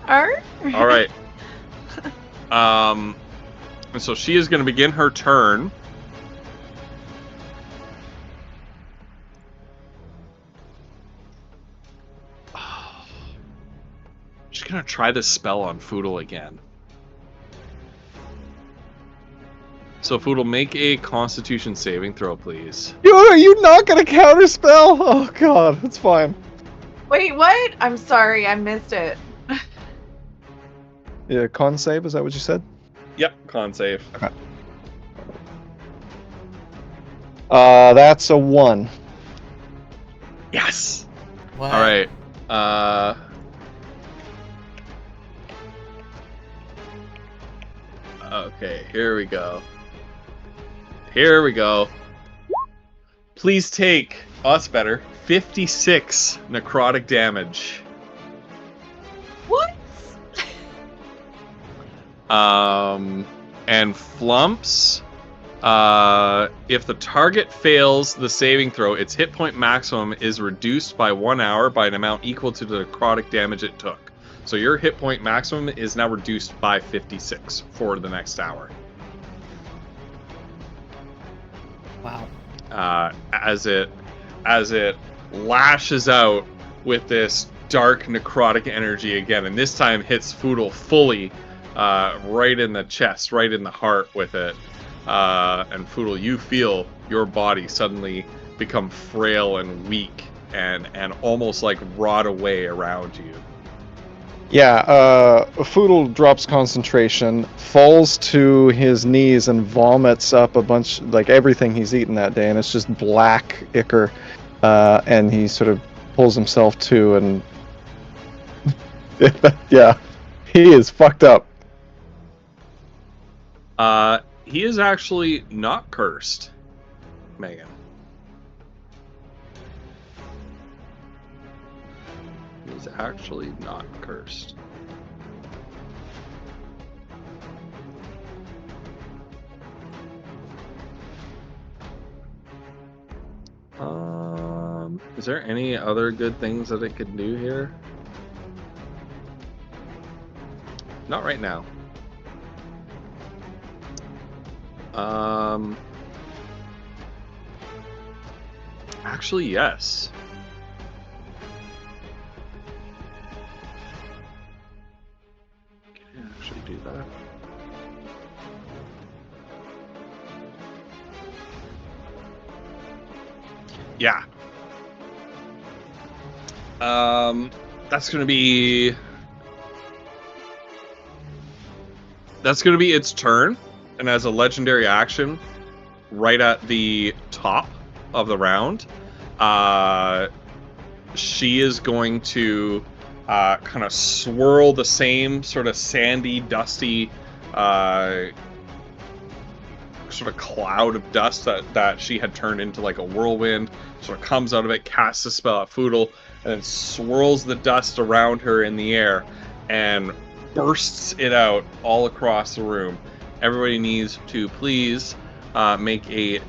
Alright. All right. And so she is going to begin her turn. gonna try this spell on Foodle again. So Foodle, make a Constitution saving throw, please. Are you not gonna counterspell? Oh god, it's fine. Wait, what? I'm sorry, I missed it. Yeah, con save, is that what you said? Yep, con save. That's a 1. Yes. What? All right. Okay, here we go. Here we go. Please take us better 56 necrotic damage. What? And Flumps, if the target fails the saving throw, its hit point maximum is reduced by 1 hour by an amount equal to the necrotic damage it took. So your hit point maximum is now reduced by 56 for the next hour. Wow. As it lashes out with this dark necrotic energy again, and this time hits Foodle fully, right in the chest, right in the heart with it. And Foodle, you feel your body suddenly become frail and weak and almost like rot away around you. Yeah, Foodle drops concentration, falls to his knees, and vomits up a bunch, like everything he's eaten that day, and it's just black ichor. And he sort of pulls himself to, and yeah, he is fucked up. He is actually not cursed, Megan. He's actually not cursed. Is there any other good things that it could do here? Not right now. Actually, yes. Can I actually do that? Yeah. That's gonna be its turn, and as a legendary action, right at the top of the round, she is going to kind of swirl the same sort of sandy, dusty sort of cloud of dust that she had turned into like a whirlwind, sort of comes out of it, casts a spell at Foodle, and then swirls the dust around her in the air and bursts it out all across the room. Everybody needs to please make a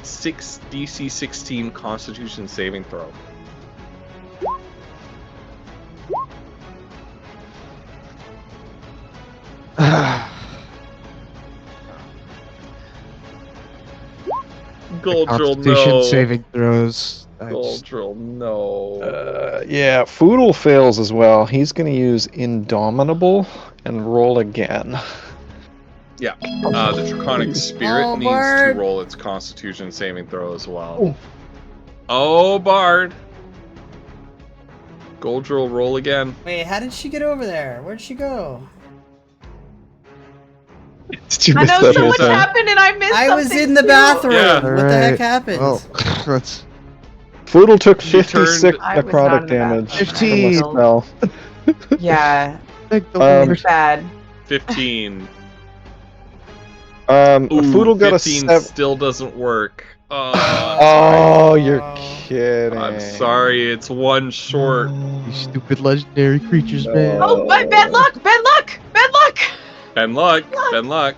DC 16 Constitution saving throw. Goldrill, Constitution no. saving throws. Goldrill, no. Yeah, Foodle fails as well. He's going to use Indomitable and roll again. Yeah, the Draconic Spirit needs Bard. to roll its Constitution saving throw as well. Ooh. Oh, Bard. Goldrill, roll again. Wait, how did she get over there? Where'd she go? Did you I miss know that so whole much time? happened and I missed I was something in the too. bathroom. Yeah. What the heck Alright, happened? Well, let's. Foodle took She 56 I was not necrotic in the damage bathroom. from 15. the spell. Yeah, Take the Um, it's bad. 15. Ooh, Foodle got a 15 7. still doesn't work. Oh, you're kidding. I'm sorry, it's one short. These stupid legendary creatures, man. Oh, my bad luck! Bad luck! Bad luck! Ben luck.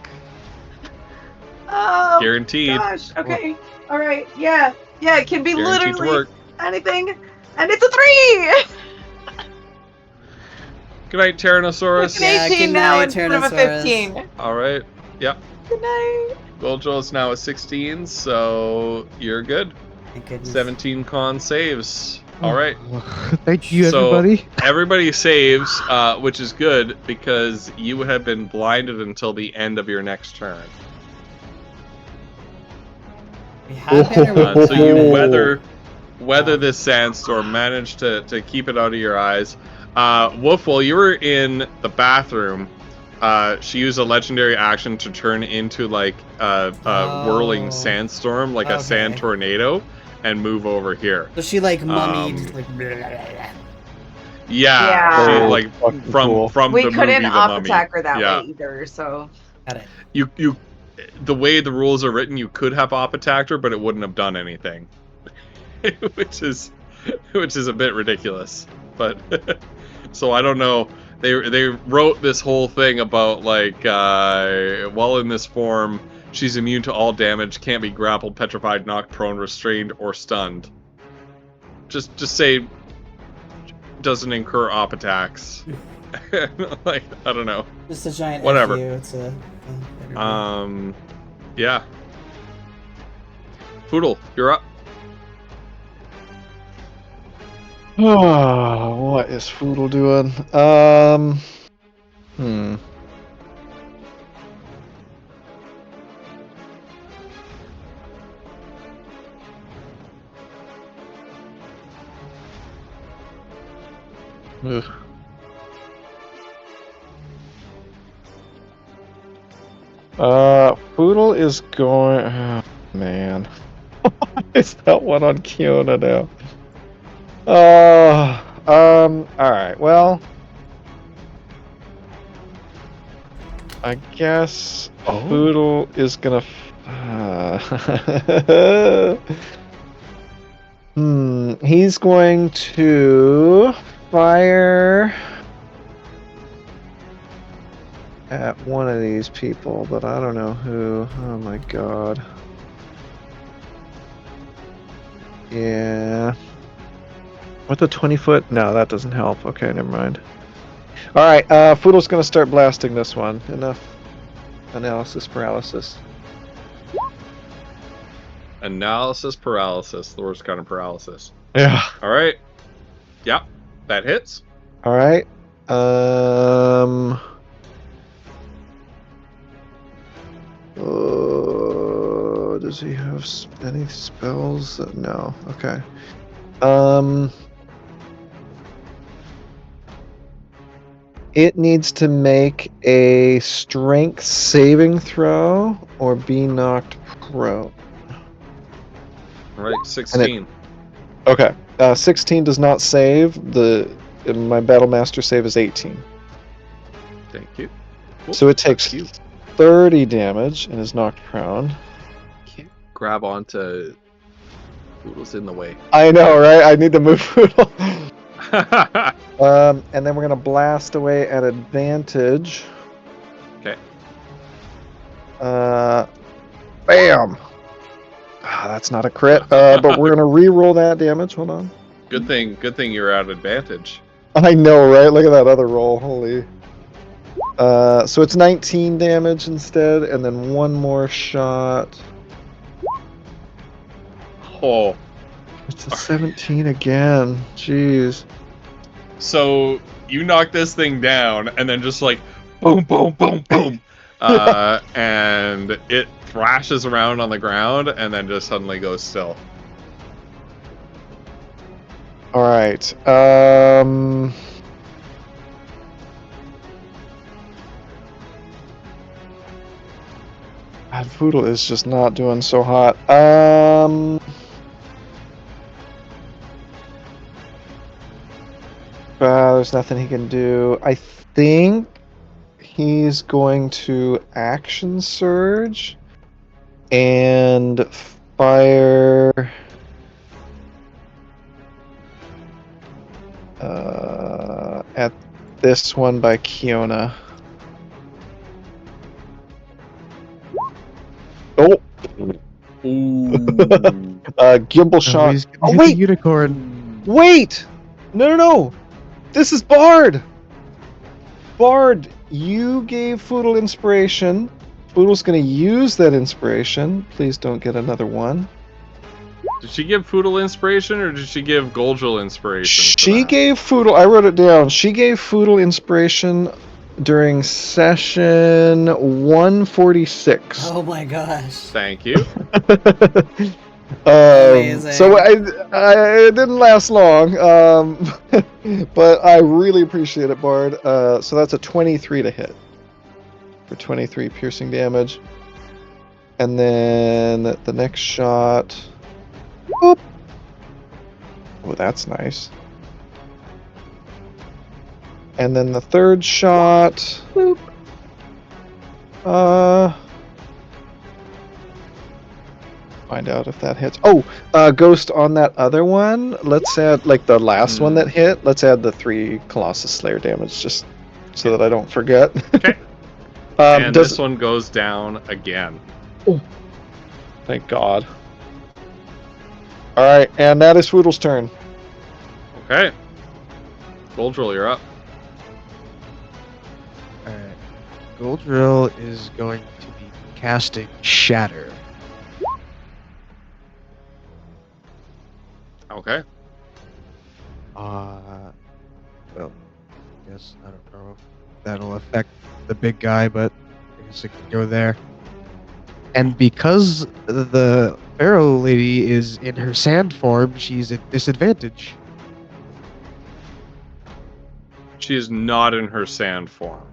Oh, Guaranteed. gosh. Okay. All right. Yeah. Yeah. It can be Guaranteed to literally work. anything, and it's a 3. Good night, Tyrannosaurus. An 18 good now night, instead of a Tyrannosaurus. 15. All right. Yep. Good night. Goldrill is now at 16, so you're good. Thank goodness. 17 con saves. All right. Thank you, So- everybody. Everybody saves, which is good because you have been blinded until the end of your next turn. We have been or we So you haven't? weather this sandstorm, manage to keep it out of your eyes. Wolf, while you were in the bathroom, she used a legendary action to turn into like a whirling sandstorm, like a sand Okay. tornado, and move over here. So she like mummied, like. Blah, blah, blah, blah. Yeah. She Oh, like fucking from cool. from We the couldn't movie The up Mummy. attack her that Yeah. way either, so. Got it. You the way the rules are written, you could have op attacked her, but it wouldn't have done anything. which is a bit ridiculous. But so I don't know. They wrote this whole thing about like while in this form, she's immune to all damage, can't be grappled, petrified, knocked prone, restrained, or stunned. Just say doesn't incur op attacks. Like, I don't know. Just a giant Whatever. FU. It's a. Yeah. Poodle, you're up. Oh, what is Foodle doing? Ugh. Foodle is going. Oh, man. It's that one on Kiona now. Alright, well. I guess Foodle is gonna. He's going to fire at one of these people, but I don't know who. Oh my god. Yeah. With a 20-foot? No, that doesn't help. Okay, never mind. Alright, Foodle's gonna start blasting this one. Enough analysis paralysis. Analysis paralysis, the worst kind of paralysis. Yeah. All right. Yep, that hits. Alright. Does he have any spells? No. Okay. It needs to make a strength saving throw or be knocked prone. All right, 16. Okay. 16 does not save. My Battle Master save is 18. Thank you. Cool. So it takes That's you. 30 damage and is knocked prone. Can't grab onto Poodle's in the way. I know, right? I need to move Poodle. And then we're gonna blast away at advantage. Okay. Bam! That's not a crit, but we're gonna re-roll that damage. Hold on. Good thing you're at advantage. I know, right? Look at that other roll. Holy. So it's 19 damage instead, and then one more shot. Oh. It's a 17 again. Jeez. So you knock this thing down, and then just like boom, boom, boom, boom, and it thrashes around on the ground, and then just suddenly goes still. All right. God, Foodle is just not doing so hot. There's nothing he can do. I think he's going to action surge and fire at this one by Kiona. Oh, Ooh. gimbal shot. He's Oh the wait, unicorn. wait! No! This is Bard! Bard, you gave Foodle inspiration. Foodle's gonna use that inspiration. Please don't get another one. Did she give Foodle inspiration or did she give Goldrill inspiration? She gave Foodle. I wrote it down. She gave Foodle inspiration during session 146. Oh my gosh. Thank you. Amazing. So it didn't last long, but I really appreciate it, Bard. So that's a 23 to hit for 23 piercing damage, and then the next shot. Boop. Oh, that's nice. And then the third shot. Boop. Find out if that hits. Oh, Ghost, on that other one, let's add, like the last one that hit, let's add the 3 Colossus Slayer damage, just so that I don't forget. Okay. And this one goes down again. Oh, thank God. Alright, and that is Foodle's turn. Okay. Goldrill, you're up. Alright. Goldrill is going to be casting Shatter. Okay. Well, I guess I don't know if that'll affect the big guy, but I guess it can go there. And because the Pharaoh lady is in her sand form, she's at disadvantage. She is not in her sand form.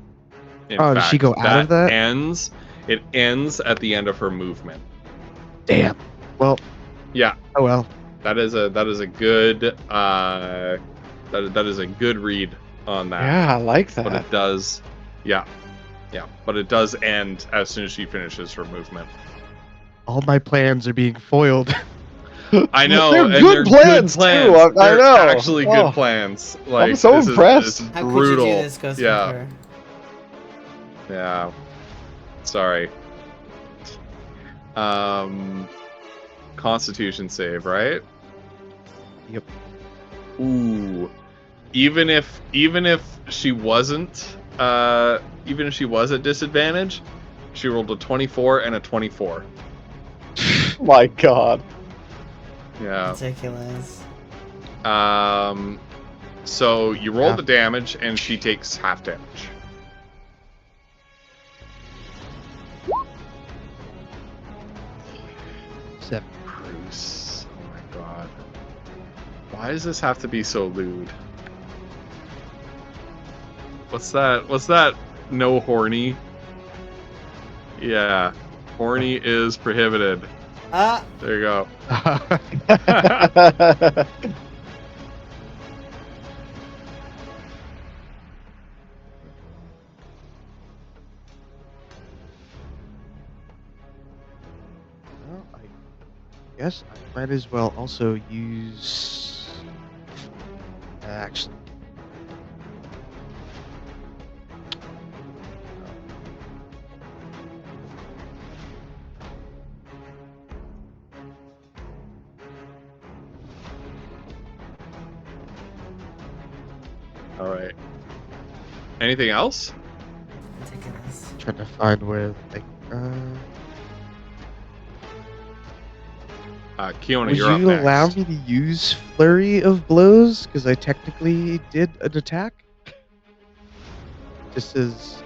In Oh, does she go out of that? It ends at the end of her movement. Damn. Well. Yeah. Oh well. That is a good that is a good read on that. Yeah, I like that. But it does, yeah. But it does end as soon as she finishes her movement. All my plans are being foiled. I know. They're good plans too. I They're know. actually good plans. Like, I'm so impressed. This is How could brutal. you do this, Ghost Yeah. Reaper? Yeah. Sorry. Constitution save, right? Yep. Ooh. Even if she wasn't even if she was at disadvantage, she rolled a 24 and a 24. My God. Yeah. Ridiculous. So you roll Yeah. the damage and she takes half damage. Seven. Bruce. Oh my God. Why does this have to be so lewd? What's that? No horny? Yeah. Horny is prohibited. Ah! There you go. Well, I guess I might as well also use. Actually. All right. Anything else? Ridiculous. Trying to find where. Kiona, Would you're up you next. allow me to use Flurry of Blows? Because I technically did an attack. Just as.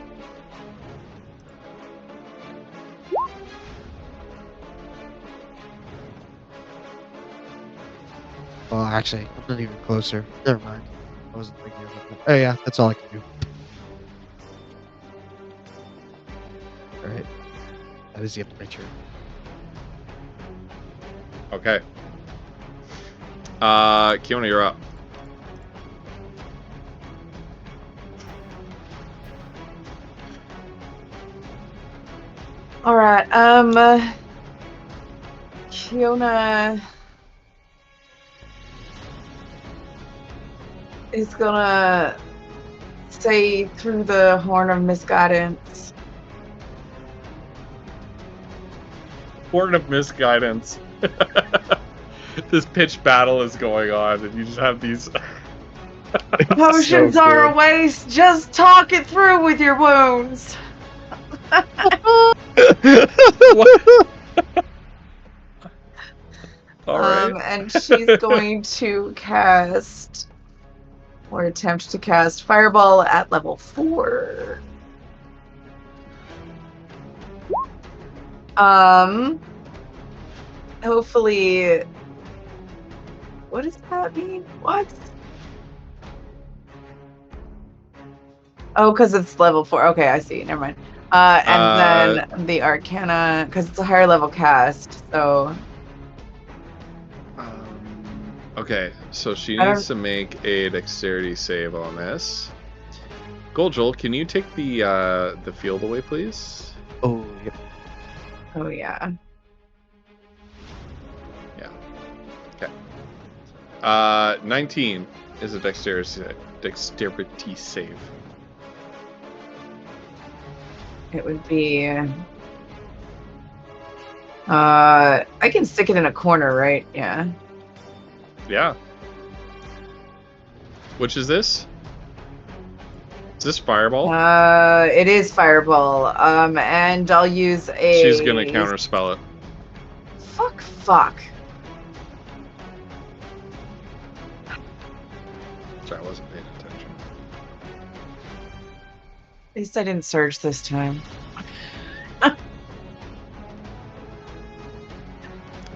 Well, actually, I'm not even closer. Never mind. I wasn't thinking about that. Oh yeah, that's all I can do. Alright. That is the end of my turn. Okay. Kiona, you're up. All right. Kiona is gonna say through the horn of misguidance. Horn of misguidance. This pitch battle is going on, and you just have these. Potions So are good. a waste. Just talk it through with your wounds. All right. And she's going to cast, or attempt to cast, Fireball at level 4. Hopefully, what does that mean? What? Oh, because it's level 4. Okay, I see. Never mind. And then the Arcana, because it's a higher level cast, so... Okay, so she I needs to make a dexterity save on this. Goldjul, can you take the field away, please? Oh, yep. Oh, yeah. Yeah. Okay. 19 is a dexterity save. It would be... I can stick it in a corner, right? Yeah. Yeah. Which is this? Is this Fireball? It is Fireball. And I'll use a... She's gonna counterspell it. Fuck. Sorry, I wasn't paying attention. At least I didn't surge this time.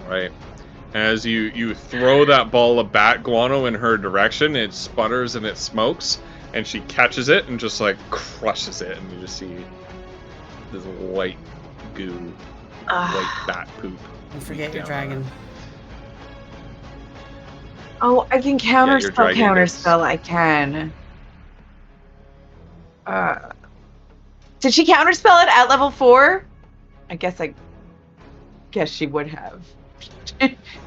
Right. As you throw that ball of bat guano in her direction, it sputters and it smokes, and she catches it and just like crushes it, and you just see this white goo, white bat poop. Don't forget your down dragon. Oh, I can your dragon counterspell. I can. Did she counterspell it at level 4? I guess she would have.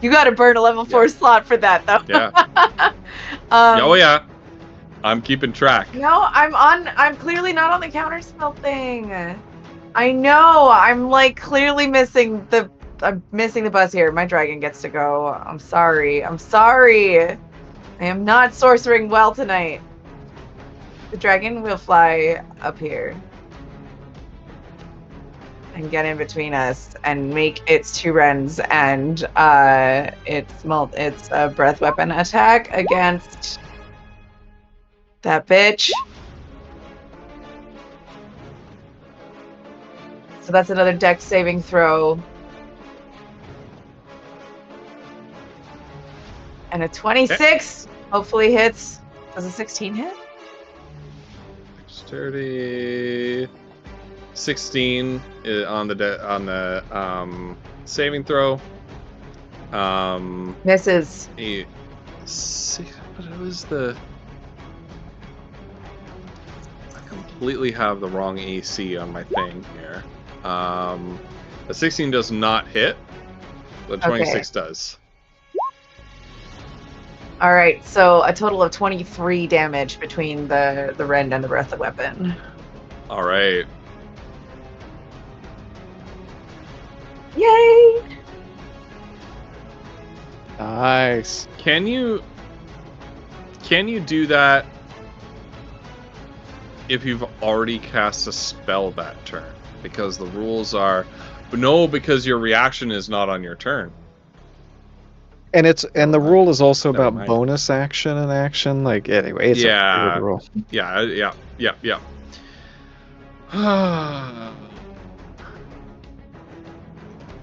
You got to burn a level 4 slot for that, though. Yeah. Oh yeah. I'm keeping track. No, I'm clearly not on the counterspell thing. I know. I'm like clearly missing the bus here. My dragon gets to go. I'm sorry. I am not sorcering well tonight. The dragon will fly up here and get in between us and make its 2 rends and its breath weapon attack against that bitch. So that's another dex saving throw. And a 26 hopefully hits. Does a 16 hit? Dexterity 16 on the saving throw. Misses. What was the? I completely have the wrong AC on my thing here. The 16 does not hit. The 26 does. All right, so a total of 23 damage between the rend and the breath weapon. All right. Yay! Nice. Can you do that if you've already cast a spell that turn? Because the rules are no, because your reaction is not on your turn. And the rule is also Never about mind. bonus action and action. Like anyway, it's a weird rule. Yeah.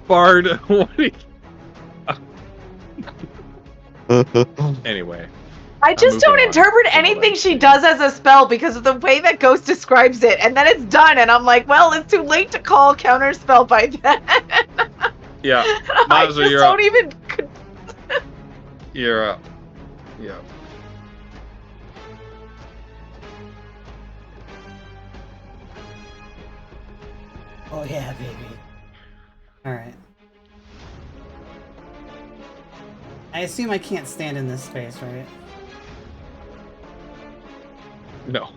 Bard, what do you... Anyway. I just don't interpret from what anything I've she seen. does as a spell because of the way that Ghost describes it, and then it's done, and I'm like, well, it's too late to call counterspell by then. Yeah. I Mazza, just you're don't up. even. You're up. Yeah. Oh yeah, baby. Alright. I assume I can't stand in this space, right? No.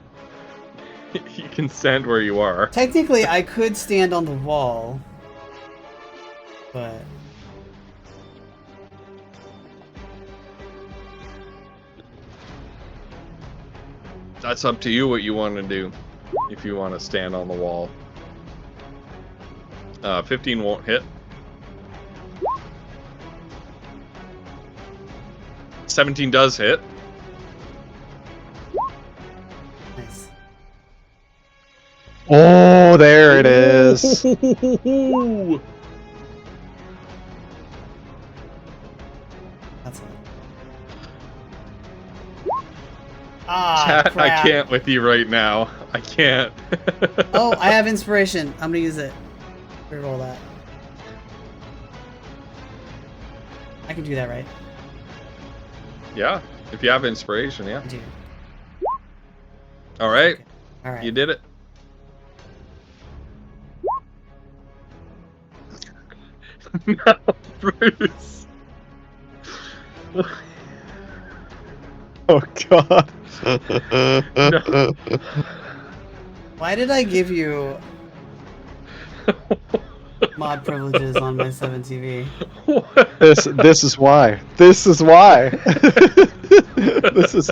You can stand where you are. Technically, I could stand on the wall. But... That's up to you what you want to do. If you want to stand on the wall. 15 won't hit. 17 does hit. Nice. Oh, there it is. Ooh. That's it. Ah, Chat, I crap. can't with you right now. I can't. Oh, I have inspiration. I'm gonna use it. Reroll that. I can do that, right? Yeah, if you have inspiration, yeah. I do. All right, Okay. All right. you did it. No, Bruce. Oh god. No. Why did I give you mod privileges on my 7 TV? This is why. This is why. This is.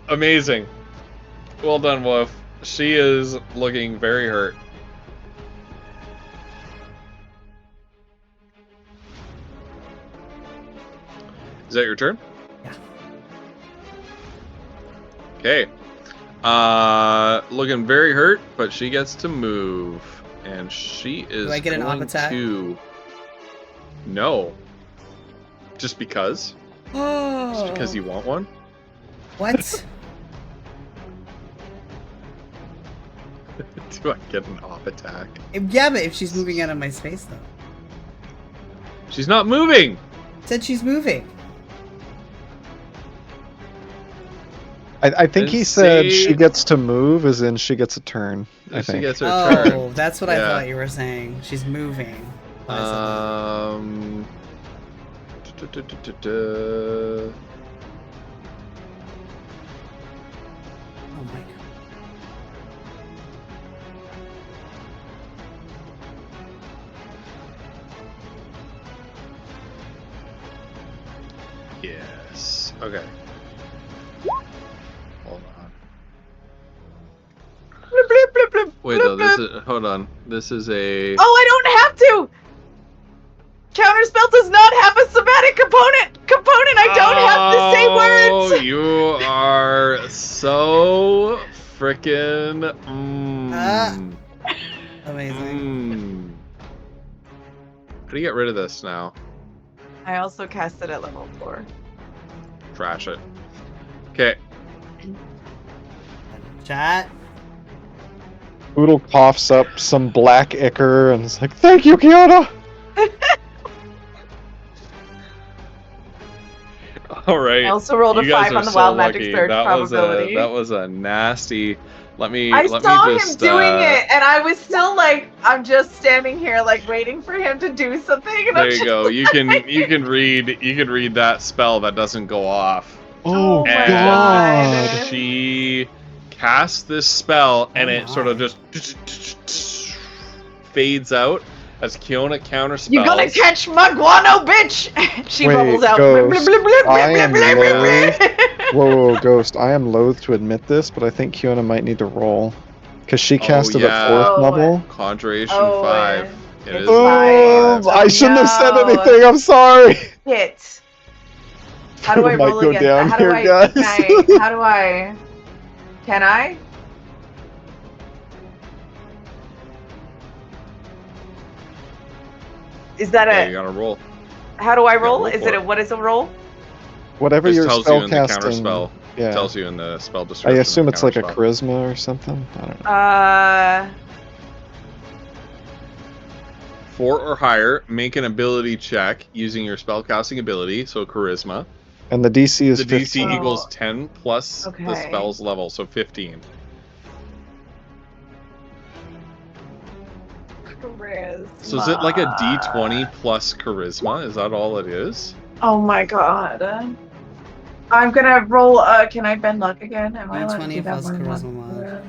Amazing. Well done, Wolf. She is looking very hurt. Is that your turn? Yeah. Okay. Looking very hurt, but she gets to move, and she is. Do I get an op going attack? to... No. Just because? Oh. Just because you want one? What? Do I get an op attack? Yeah, but if she's moving out of my space, though. She's not moving. Said she's moving. I think he Let's said see. she gets to move, as in she gets a turn. I She think. gets her Oh, turn. that's what I Yeah. thought you were saying. She's moving. when I said that. Oh my god. Yes. Okay. Hold on. Wait, though. This is. Hold on. This is a. Oh, I don't have to. Counterspell does not have a somatic component. I don't have to say Oh, words. you are so freaking. Amazing. How do you get rid of this now? I also cast it at level 4. Trash it. Okay. Chat. Poodle coughs up some black ichor and is like, "Thank you, Kiona." All right. I also rolled a You guys 5 are on the so wild magic lucky. surge probability. That was a nasty. Let me I saw him just doing it, and I was still like, I'm just standing here, like waiting for him to do something. And There I'm you just go. You can like- read that spell that doesn't go off. Oh, my And God. she casts this spell, and Oh it sort of my. just fades out as Kiona counterspells. You gonna catch my guano, bitch? She Wait, bubbles out. Ghost, I am loath- Whoa, Ghost! I am loath to admit this, but I think Kiona might need to roll, because she casted yeah. at 4th Oh. level. Conjuration Oh, 5. It it's is five. I shouldn't have said No. anything. I'm sorry. Hit. How do I It might roll go against down that? here, guys. Can I? Is that Yeah, a? you gotta roll. How do I gotta roll? roll Is for it a? it. What is a roll? Whatever It your tells you spell in the casting. counterspell. Yeah. It tells you in the spell I description. assume of it's the like a counterspell. charisma or something. I don't know. 4 or higher, make an ability check using your spellcasting ability, so charisma. And the DC is The DC 15. equals 10 plus the Okay. spell's level, so 15. So is it like a D20 plus charisma? Is that all it is? Oh my god. I'm gonna roll. Can I bend luck again? Am I allowed to 120 do that plus more than charisma once? mod.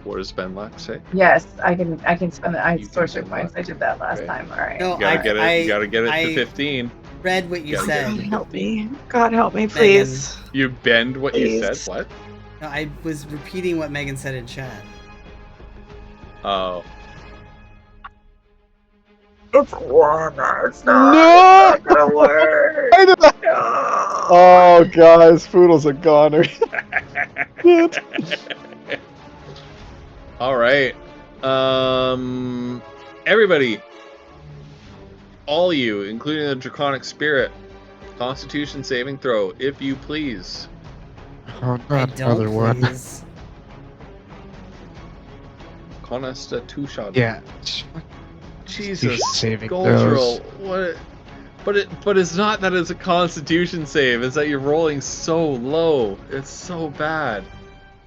What does Ben Luck say? Yes, I can. I can spend. I You can sorcery bend points. luck. I did that last Okay. time. All right. No, You gotta get it. You gotta get it I to 15. read what you Gotta get said. it. God help me. God help me, please. You bend what you said. Please. What? No, I was repeating what Megan said in chat. Oh. It's one. It's No! not gonna work. I did not- Oh, guys, Foodle's a goner. Shit. All right. Everybody, all you, including the draconic spirit, Constitution saving throw, if you please. Oh, I not another don't one. please. Constitution. Yeah. Jesus. Saving Goldrill, throws. what? But it's not that it's a Constitution save. It's that you're rolling so low. It's so bad.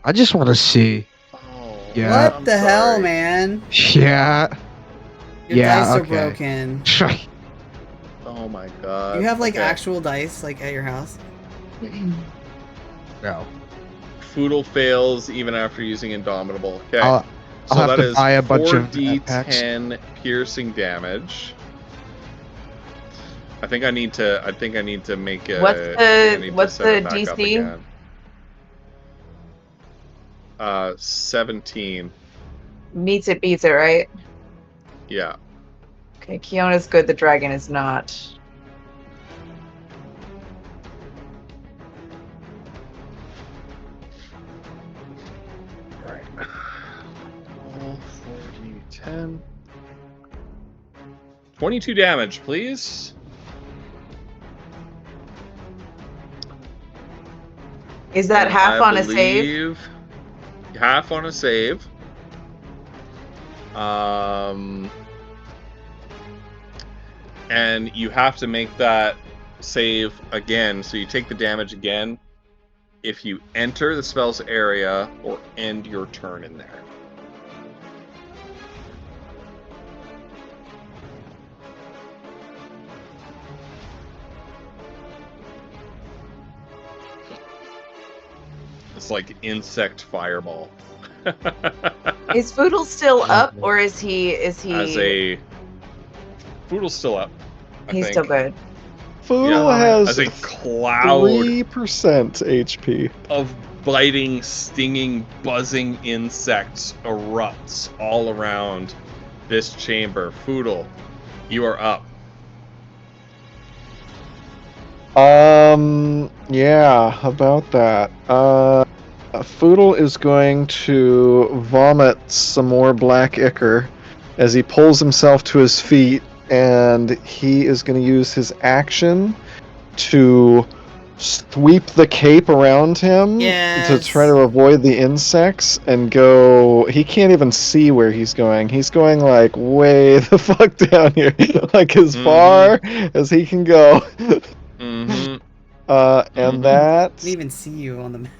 I just want to see. Oh. Yeah. What I'm the hell, sorry. man? Yeah. Your Yeah, dice are okay. broken. Oh my god. You have like Okay. actual dice like at your house? No. Foodle fails even after using Indomitable. Okay. I'll So have that to is buy a bunch of packs. 4d10 piercing damage. I think I need to make a. What's the DC? 17. Meets it, beats it, right? Yeah. Okay, Kiona's good. The dragon is not. Alright. All 4d10. 22 damage, please. Is that And half I on a save? believe half on a save. And you have to make that save again, so you take the damage again if you enter the spell's area or end your turn in there. It's like insect fireball. Is Foodle still up, or is he? As a Foodle's still up. I He's think. still good. Foodle Yeah, has as a cloud 3% HP. of biting, stinging, buzzing insects erupts all around this chamber. Foodle, you are up. Yeah, about that. Foodle is going to vomit some more black ichor as he pulls himself to his feet, and he is going to use his action to sweep the cape around him to try to avoid the insects and go. He can't even see where he's going. He's going like way the fuck down here, like as far as he can go. And that. I didn't even see you on the map.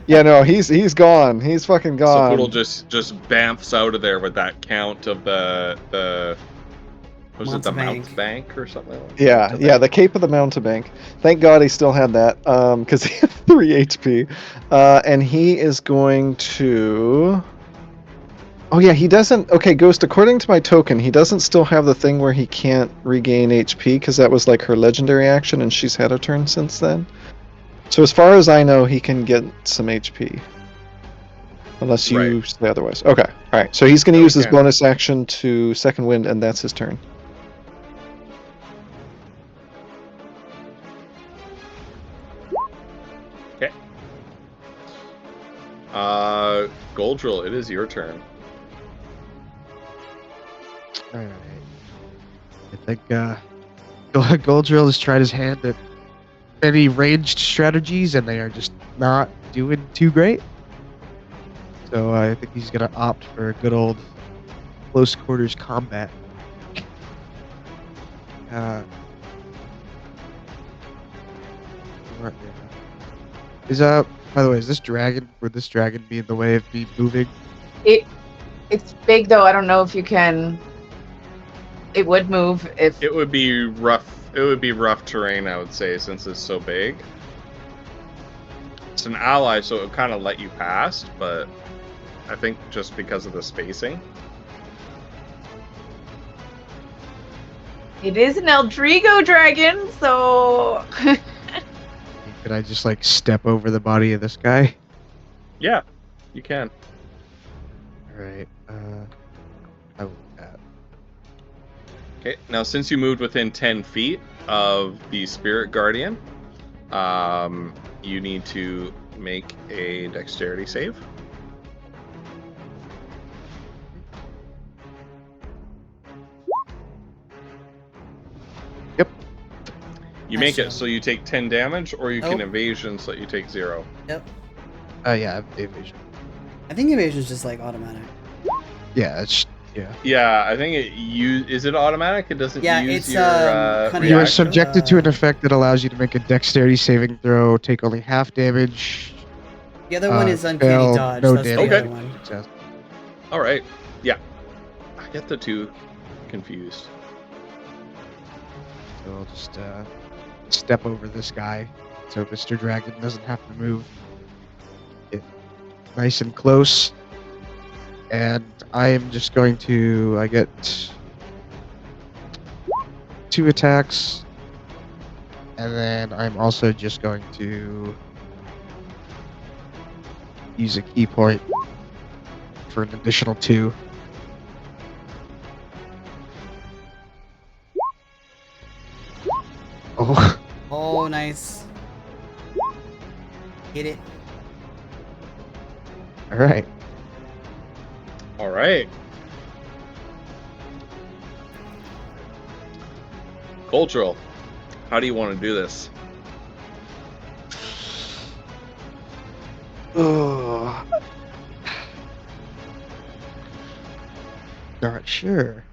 Yeah, no, he's gone. He's fucking So gone. Poodle just bamfs out of there with that count of the was it the mountebank or something like that? Yeah, the Cape of the Mountebank. Thank God he still had that, because he had 3 HP. And he is going to. Oh yeah, he doesn't. Okay, Ghost. According to my token, he doesn't still have the thing where he can't regain HP because that was like her legendary action, and she's had a turn since then. So as far as I know, he can get some HP. Unless you say otherwise. Okay. Alright. So he's going to use his bonus action to second wind, and that's his turn. Okay. Goldrill, it is your turn. Alright. I think Goldrill has tried his hand at many ranged strategies, and they are just not doing too great. So I think he's gonna opt for a good old close quarters combat. By the way, is this dragon? Would this dragon be in the way of me moving? It's big though. I don't know if you can. It would move if. It would be rough. It would be rough terrain, I would say, since it's so big. It's an ally, so it would kind of let you past, but I think just because of the spacing. It is an Eldrigo dragon, so. Could I just like step over the body of this guy? Yeah, you can. All right. I will do that. Okay, now since you moved within 10 feet of the Spirit Guardian, you need to make a dexterity save. Yep. You Nice make it job. so you take 10 damage, or you can Nope. evasion so that you take 0. Yep. Yeah, evasion. I think evasion is just like automatic. Yeah, it's yeah. Yeah, I think is it automatic? It doesn't Yeah, use it's, your kinda- You are reaction? subjected to an effect that allows you to make a dexterity saving throw, take only half damage. The other one is uncanny fail, dodge. no That's damage. the Okay. other one. Success. All right. Yeah. I get the two confused. So I'll just step over this guy so Mr. Dragon doesn't have to move. Get nice and close. And I am just going to... I get 2 attacks. And then I'm also just going to use a key point for an additional 2. Oh, Oh, nice. Hit it. all right. All right. Cultural. How do you want to do this? Oh. Not sure.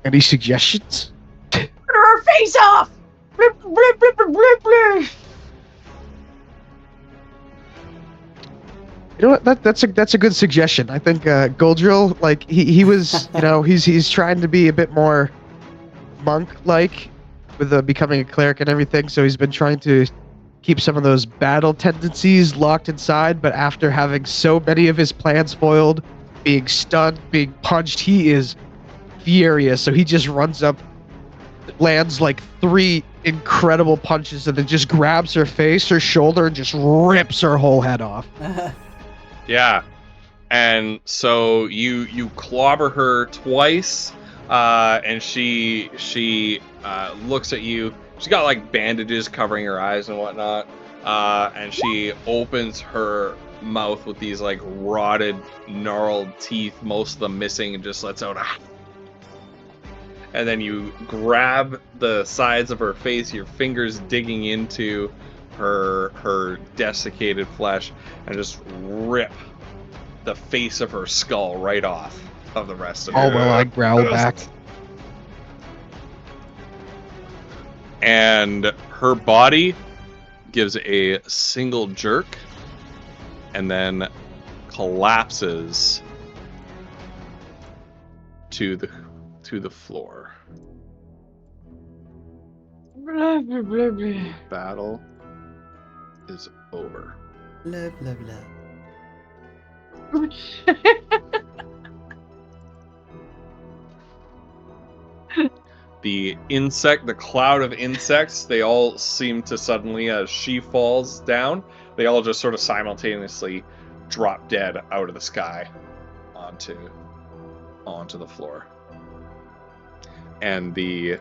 Any suggestions? Cut her face off! Blip, blip, blip, blip, blip, blip. You know what? That's a good suggestion. I think Goldrill, like he was, he's trying to be a bit more monk-like with becoming a cleric and everything. So he's been trying to keep some of those battle tendencies locked inside. But after having so many of his plans foiled, being stunned, being punched, he is furious. So he just runs up, lands like 3 incredible punches, and then just grabs her face, her shoulder, and just rips her whole head off. Yeah. And so you clobber her twice, and she looks at you. She's got like bandages covering her eyes and whatnot, and she opens her mouth with these like rotted, gnarled teeth, most of them missing, and just lets out a. And then you grab the sides of her face, your fingers digging into her desiccated flesh, and just rip the face of her skull right off of the rest of her. Oh, well, I growl back. And her body gives a single jerk and then collapses to the floor. Blah, blah, blah, blah. Battle is over. Blah, blah, blah. The cloud of insects, they all seem to suddenly, as she falls down, they all just sort of simultaneously drop dead out of the sky onto the floor. And the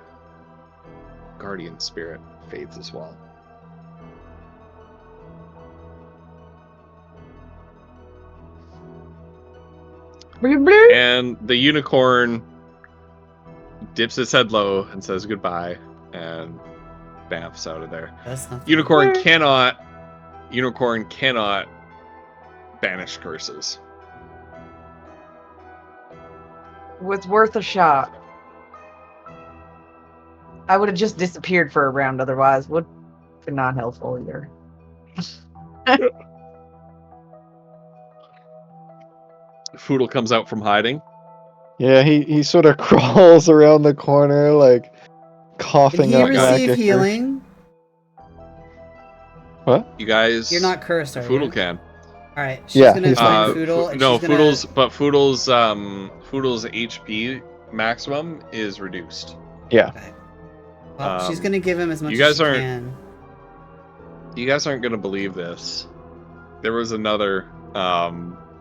guardian spirit fades as well. Blah, blah. And the unicorn dips its head low and says goodbye and bamfs out of there. That's not Unicorn cannot banish curses. Was worth a shot. I would have just disappeared for a round otherwise. Would not helpful either. Foodle comes out from hiding. Yeah, he sort of crawls around the corner, like Did coughing he up receive black ichor. healing? What? You guys. You're not cursed, are Foodle you? can. All right, she's Yeah, gonna he's find fine. Foodle. And No, she's gonna... Foodle's HP maximum is reduced. Yeah. Okay. Well, she's gonna give him as much you guys as she aren't- can. You guys aren't gonna believe this. There was another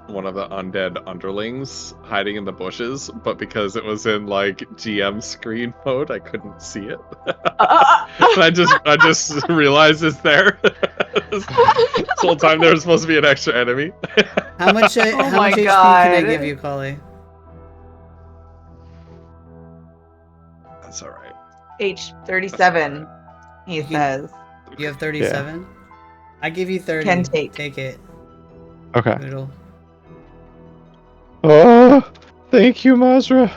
one of the undead underlings hiding in the bushes, but because it was in like GM screen mode, I couldn't see it. And I just realized it's there. This whole time there was supposed to be an extra enemy. How much Oh how my much HP can I God. give you, Kali? That's all right. H37, he You can- says. You have 37? I give you 30. Can take. Take it. Okay. Noodle. Oh, thank you, Mazra.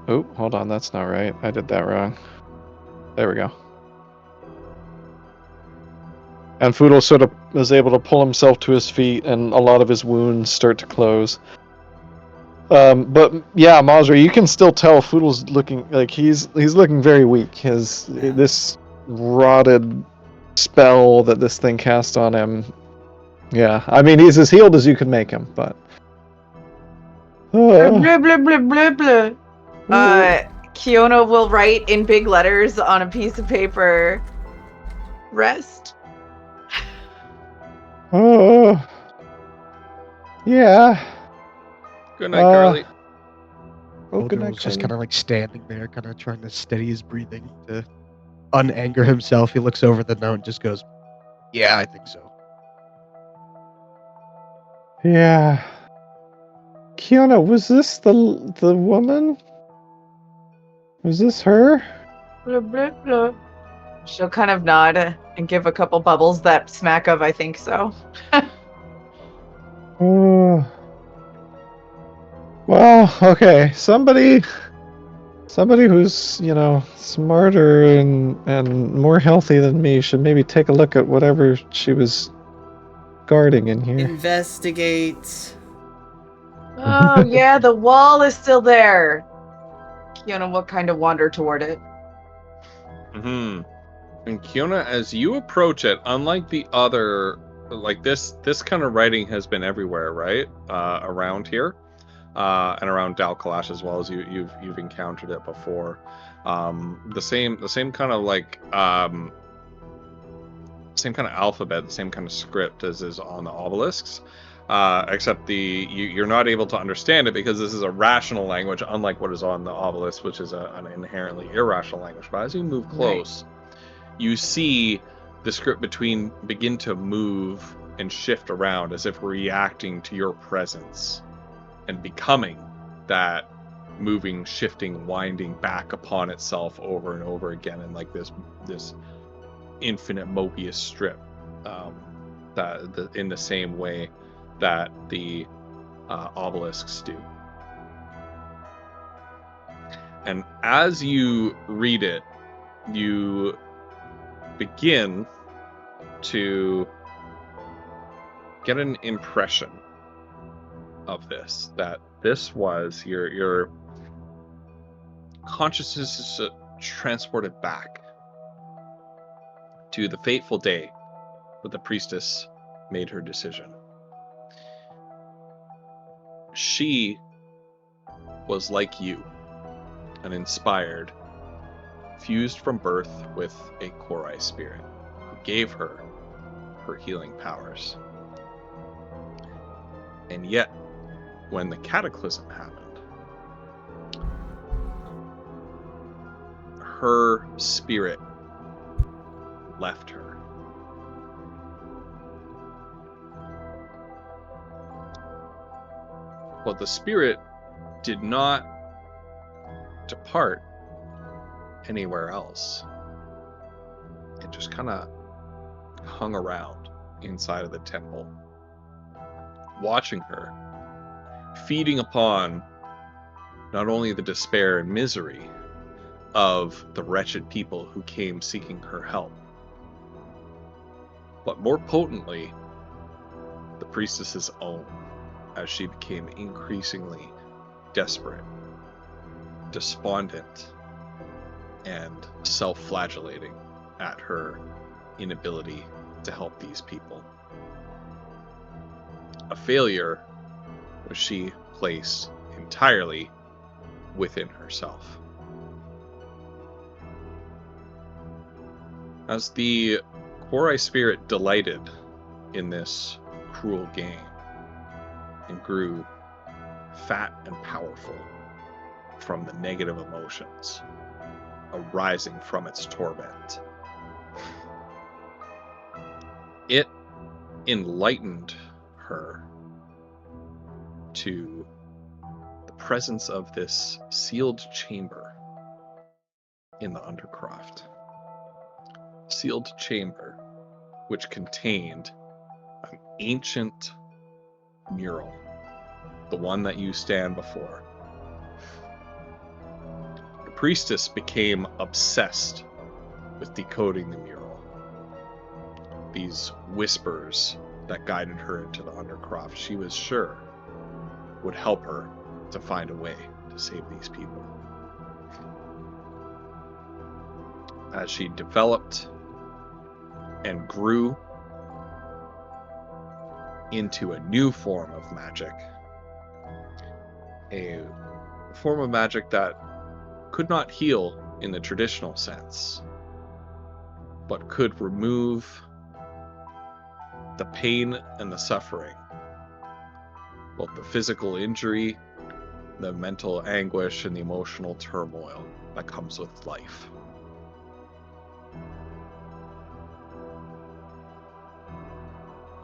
Oh, hold on, that's not right. I did that wrong. There we go. And Foodle sort of is able to pull himself to his feet, and a lot of his wounds start to close. But yeah, Mazra, you can still tell Foodle's looking like he's looking very weak. This rotted spell that this thing cast on him. Yeah, I mean he's as healed as you can make him, but. Blah, blah, blah, blah, blah. Kiona will write in big letters on a piece of paper, rest. Oh. Yeah. Good night, Carly. Oh, good night, Odor's just Carly. kind of like standing there, kind of trying to steady his breathing to unanger himself. He looks over the note and just goes, "Yeah, I think so." Yeah. Kiona, was this the woman? Was this her? Blah, blah, blah. She'll kind of nod and give a couple bubbles that smack of I think so. Oh. Well, okay. Somebody who's, smarter and more healthy than me should maybe take a look at whatever she was guarding in here. Investigate. Oh yeah, the wall is still there. Kiona will kind of wander toward it. And Kiona, as you approach it, unlike the other, like this kind of writing has been everywhere, right? Around here, and around Dalkalash as well, as you've encountered it before. The same kind of like same kind of alphabet, the same kind of script as is on the obelisks. Except you're not able to understand it because this is a rational language, unlike what is on the obelisk, which is an inherently irrational language. But as you move close, you see the script begin to move and shift around as if reacting to your presence and becoming that moving, shifting, winding back upon itself over and over again in like this infinite Mobius strip, in the same way that the obelisks do. And as you read it, you begin to get an impression of this, that this was your consciousness is transported back to the fateful day that the priestess made her decision. She was like you, an inspired, fused from birth with a Korai spirit, who gave her her healing powers. And yet, when the cataclysm happened, her spirit left her. But the spirit did not depart anywhere else. It just kind of hung around inside of the temple, watching her, feeding upon not only the despair and misery of the wretched people who came seeking her help, but more potently, the priestess's own, as she became increasingly desperate, despondent, and self-flagellating at her inability to help these people. A failure which she placed entirely within herself. As the Korai spirit delighted in this cruel game, and grew fat and powerful from the negative emotions arising from its torment. It enlightened her to the presence of this sealed chamber in the Undercroft. Sealed chamber which contained an ancient mural, the one that you stand before. The priestess became obsessed with decoding the mural. These whispers that guided her into the Undercroft, she was sure would help her to find a way to save these people. As she developed and grew into a new form of magic, a form of magic that could not heal in the traditional sense, but could remove the pain and the suffering, both the physical injury, the mental anguish, and the emotional turmoil that comes with life.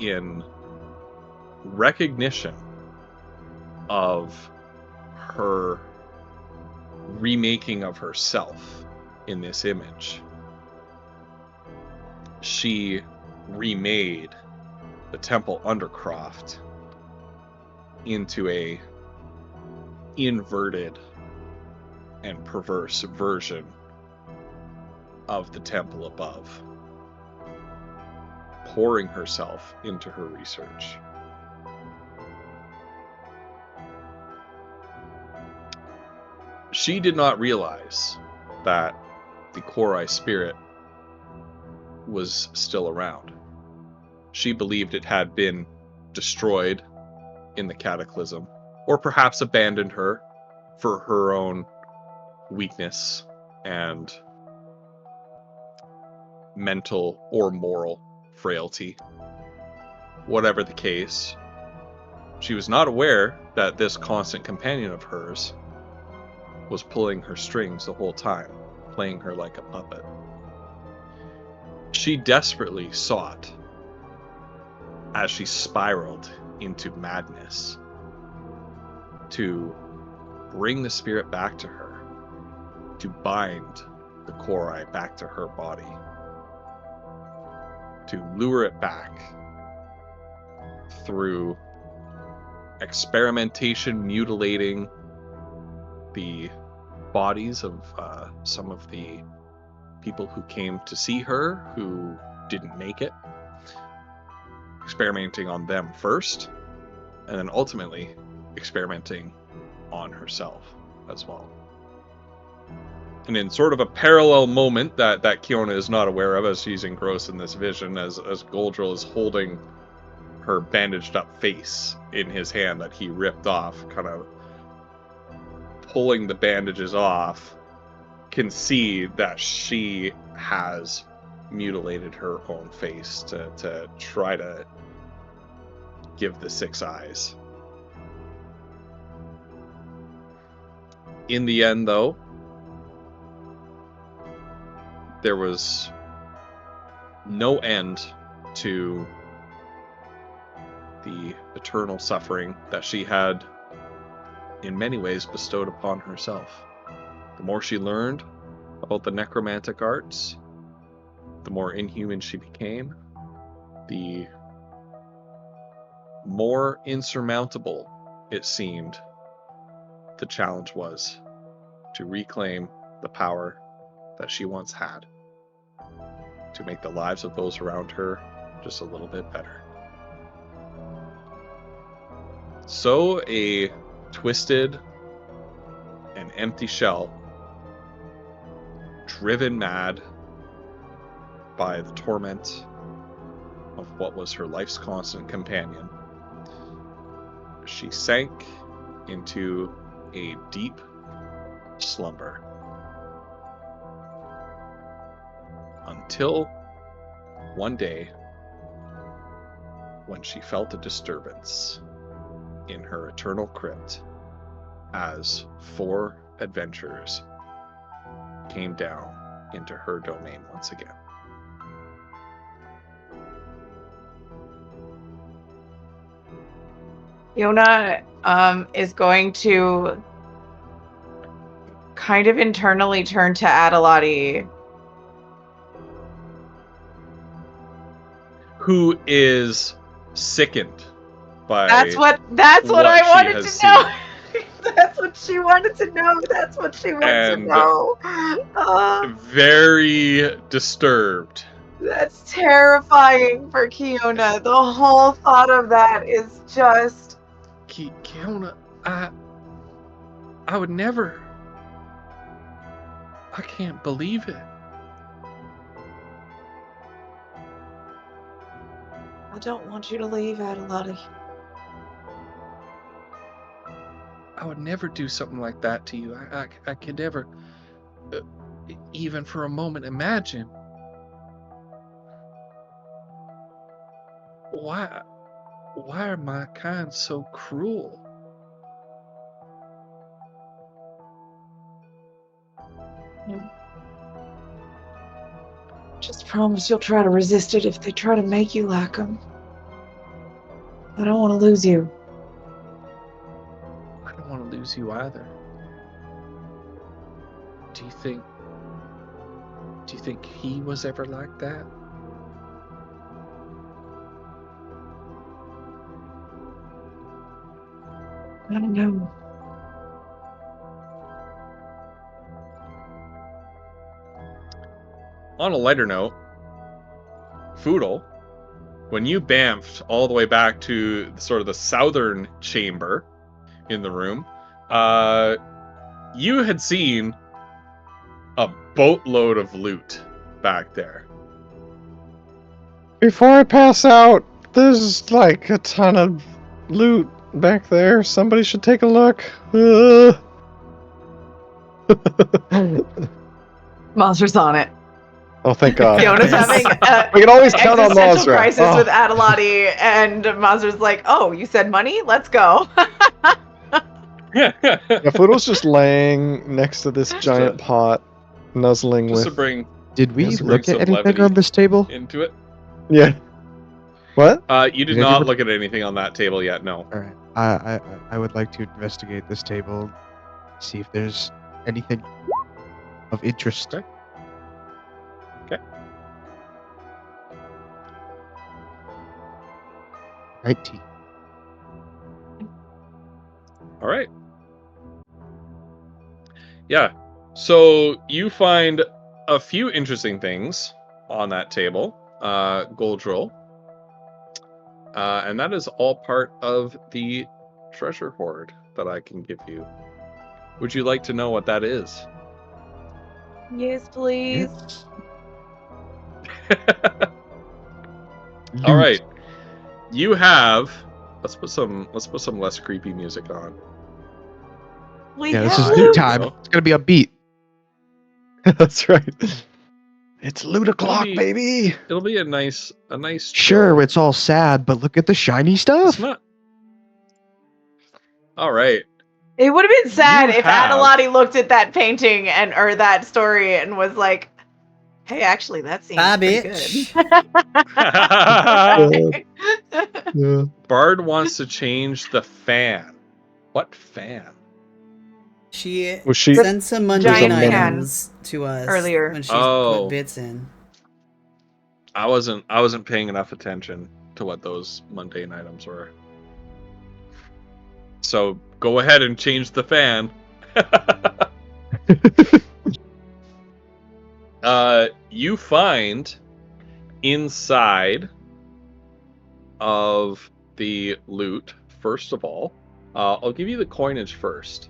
In recognition of her remaking of herself in this image, she remade the Temple Undercroft into a inverted and perverse version of the temple above, pouring herself into her research. She did not realize that the Korai spirit was still around. She believed it had been destroyed in the cataclysm, or perhaps abandoned her for her own weakness and mental or moral frailty. Whatever the case, she was not aware that this constant companion of hers was pulling her strings the whole time, playing her like a puppet. She desperately sought, as she spiraled into madness, to bring the spirit back to her, to bind the Korai back to her body, to lure it back through experimentation, mutilating the bodies of some of the people who came to see her who didn't make it, experimenting on them first, and then ultimately experimenting on herself as well. And in sort of a parallel moment that Kiona is not aware of as she's engrossed in this vision, as Goldrill is holding her bandaged up face in his hand that he ripped off, kind of pulling the bandages off, can see that she has mutilated her own face to try to give the 6 eyes. In the end, though, there was no end to the eternal suffering that she had in many ways bestowed upon herself. The more she learned about the necromantic arts, the more inhuman she became, the more insurmountable it seemed the challenge was to reclaim the power that she once had, to make the lives of those around her just a little bit better. So a twisted and empty shell, driven mad by the torment of what was her life's constant companion, she sank into a deep slumber until one day when she felt a disturbance in her eternal crypt as 4 adventurers came down into her domain once again. Yona is going to kind of internally turn to Adelotti. Who is sickened by That's what what I she wanted has to know. That's what she wanted to know. That's what she wants to And know. Very disturbed. That's terrifying for Kiona. The whole thought of that is just... Kiona, I would never. I can't believe it. I don't want you to leave, Adelotti. I would never do something like that to you. I could never, even for a moment, imagine. Why are my kind so cruel? Just promise you'll try to resist it if they try to make you like them. I don't want to lose you. I don't want to lose you either. Do you think he was ever like that? I don't know. On a lighter note, Foodle, when you bamfed all the way back to sort of the southern chamber in the room, you had seen a boatload of loot back there. Before I pass out, there's like a ton of loot back there. Somebody should take a look. Monster's on it. Oh, thank God. Fiona's having We can always count on existential Mazra. crisis Oh. with Adelotti, and Monster's like, "Oh, you said money? Let's go." Yeah, Foodle's just laying next to this giant pot, nuzzling Just to with. bring Did we Just bring look at some anything levity on this table? into it. Yeah. What? You did Did not anyone- look at anything on that table yet, no. All right. I would like to investigate this table, see if there's anything of interest. Okay. Okay. 19. All right. Yeah. So you find a few interesting things on that table, Goldrill. And that is all part of the treasure hoard that I can give you. Would you like to know what that is? Yes, please. Yes. All right. You have. Let's put some less creepy music on. We Yeah, this have is There new we loot. time. go. It's gonna be a beat. That's right. It's loot o'clock, be- baby. It'll be a nice. Sure, chill. it's all sad, but look at the shiny It's stuff. not. All right. It would have been sad You if have- Adelotti looked at that painting or that story and was like, "Hey, actually, that seems Bye, pretty bitch." good." Yeah. Bard wants to change the fan. What fan? She Was she? sent some mundane Giant items to us earlier. when she Oh. put bits in. I wasn't paying enough attention to what those mundane items were. So go ahead and change the fan. You find inside of the loot, first of all, I'll give you the coinage first.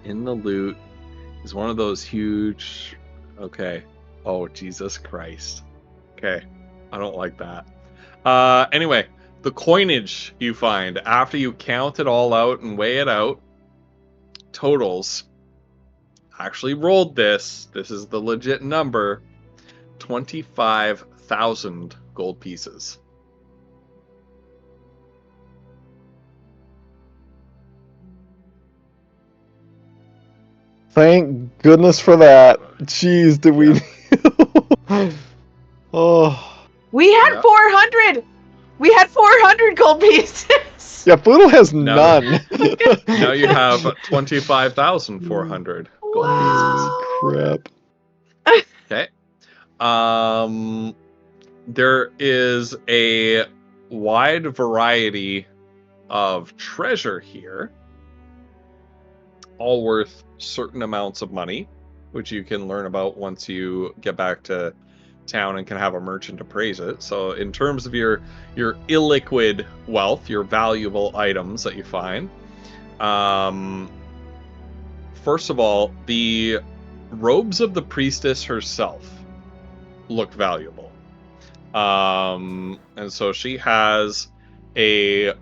In the loot is one of those huge. Okay. Oh, Jesus Christ. Okay. I don't like that. Anyway, the coinage you find after you count it all out and weigh it out totals. Actually rolled this. This is the legit number. 25 1,000 gold pieces. Thank goodness for that. Jeez, did we? Oh. We had Yeah. 400. We had 400 gold pieces. Yeah, Boodle has No. none. Now you have 25,400 gold pieces. Wow. Crap. Okay. There is a wide variety of treasure here, all worth certain amounts of money, which you can learn about once you get back to town and can have a merchant appraise it. So in terms of your illiquid wealth, your valuable items that you find, first of all, the robes of the priestess herself look valuable. And so she has a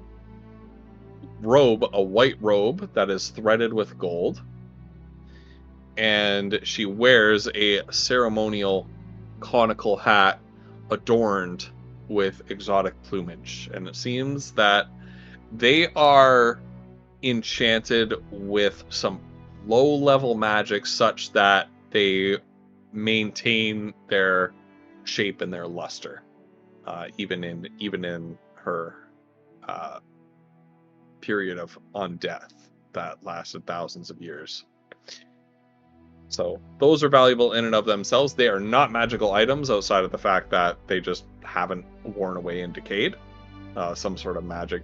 robe, a white robe that is threaded with gold, and she wears a ceremonial conical hat adorned with exotic plumage. And it seems that they are enchanted with some low-level magic such that they maintain their shape and their luster, even in her period of undeath that lasted thousands of years. So those are valuable in and of themselves. They are not magical items outside of the fact that they just haven't worn away and decayed. Some sort of magic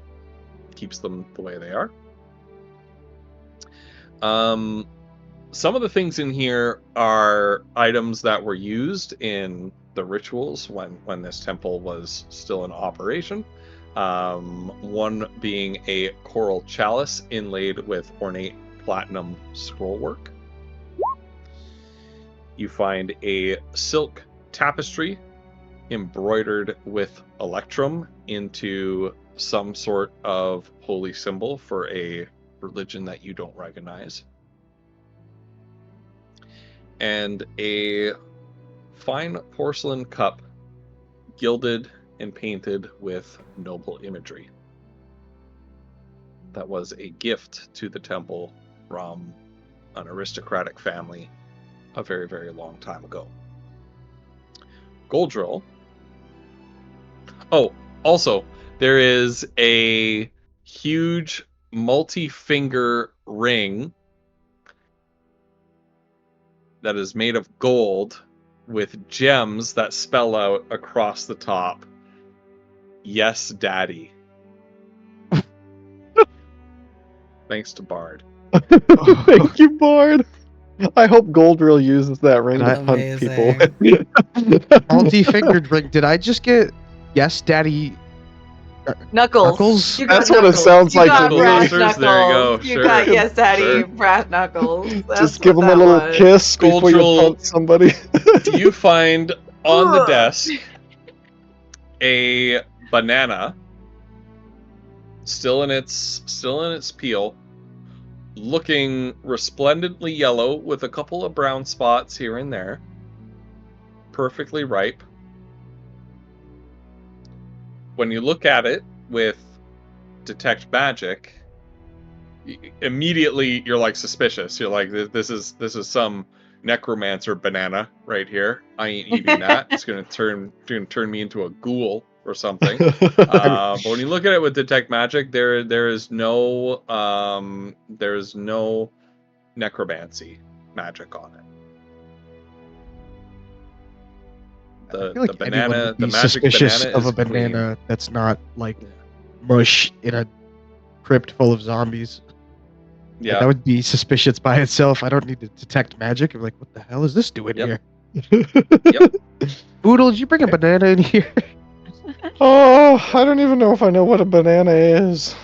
keeps them the way they are. Some of the things in here are items that were used in the rituals when this temple was still in operation. One being a coral chalice inlaid with ornate platinum scrollwork. You find a silk tapestry embroidered with electrum into some sort of holy symbol for a religion that you don't recognize. And a fine porcelain cup gilded and painted with noble imagery. That was a gift to the temple from an aristocratic family a very, very long time ago. Gold drill. Oh, also, there is a huge multi-finger ring that is made of gold with gems that spell out across the top, "Yes, Daddy." Thanks to Bard. Thank you, Bard. I hope Goldrill uses that ring to hunt Amazing. people. Multi-fingered ring. Did I just get yes, Daddy? Knuckles. Knuckles? You got That's what it knuckles. sounds You like got to me. brass There you go, knuckles. You sure, got yes, daddy, sure. brass knuckles. That's Just give what him a that little was. kiss before you Goldrill- hunt somebody. You find on the Ugh. desk a banana, still in its peel, looking resplendently yellow with a couple of brown spots here and there. Perfectly ripe. When you look at it with detect magic, immediately you're like suspicious. You're like, this is some necromancer banana right here. I ain't eating that. It's gonna turn me into a ghoul or something. But when you look at it with detect magic, there is no necromancy magic on it. I feel like the anyone banana, would be the magic suspicious banana of is a banana clean. that's not like mush in a crypt full of zombies. Like, Yeah. that would be suspicious by itself. I don't need to detect magic. I'm like, what the hell is this doing Yep. here? Yep. Boodle, did you bring a banana in here? Oh, I don't even know if I know what a banana is.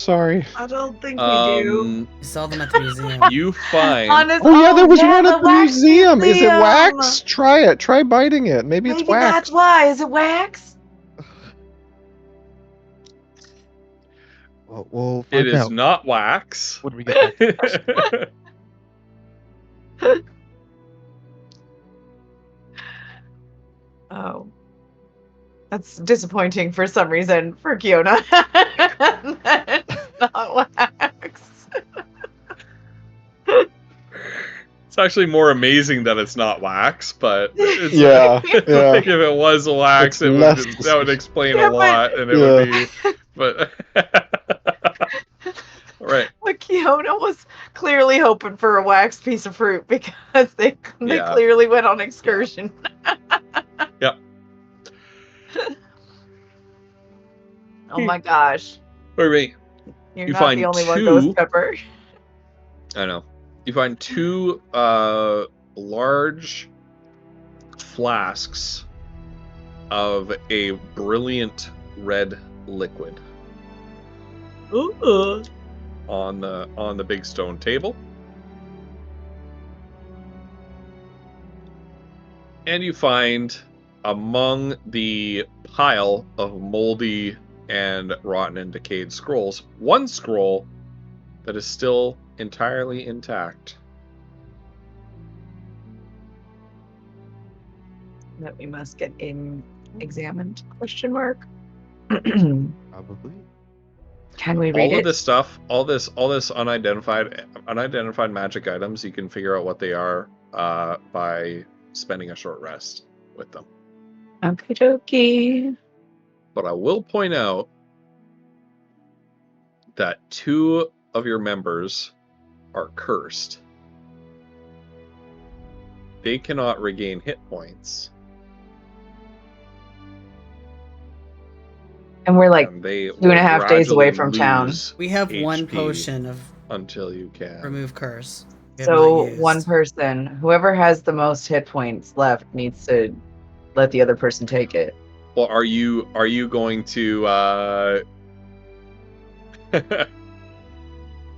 Sorry. I don't think we do. You saw them at the museum. You find Honest, Oh yeah, there was yeah, one at the wax museum. Is it museum. wax? Try it. Try biting it. Maybe it's Maybe wax. that's why. Is it wax? Well, we'll it find is out not wax. when we get back. Oh. That's disappointing for some reason for Kiona. It's not wax. It's actually more amazing that it's not wax, but it's Yeah, yeah. like if it was wax, It's less that would explain Yeah, a lot, and it yeah. would be. But right, But Kiona was clearly hoping for a wax piece of fruit because they Yeah. clearly went on excursion. Yep. Oh my gosh. wait. You're You not find the only one, two- Ghost Pepper. I know. You find two large flasks of a brilliant red liquid Ooh. on the big stone table. And you find among the pile of moldy and rotten and decayed scrolls, one scroll that is still entirely intact. That we must get examined? Question mark. Can Probably. we read All it? of this stuff, all this unidentified magic items, you can figure out what they are by spending a short rest with them. Okie dokie. But I will point out that two of your members are cursed. They cannot regain hit points. And we're like And they 2.5 days away gradually from town. lose We have one HP potion of until you can. remove curse. We have So not used. one person, whoever has the most hit points left, needs to let the other person take it. Well, are you going to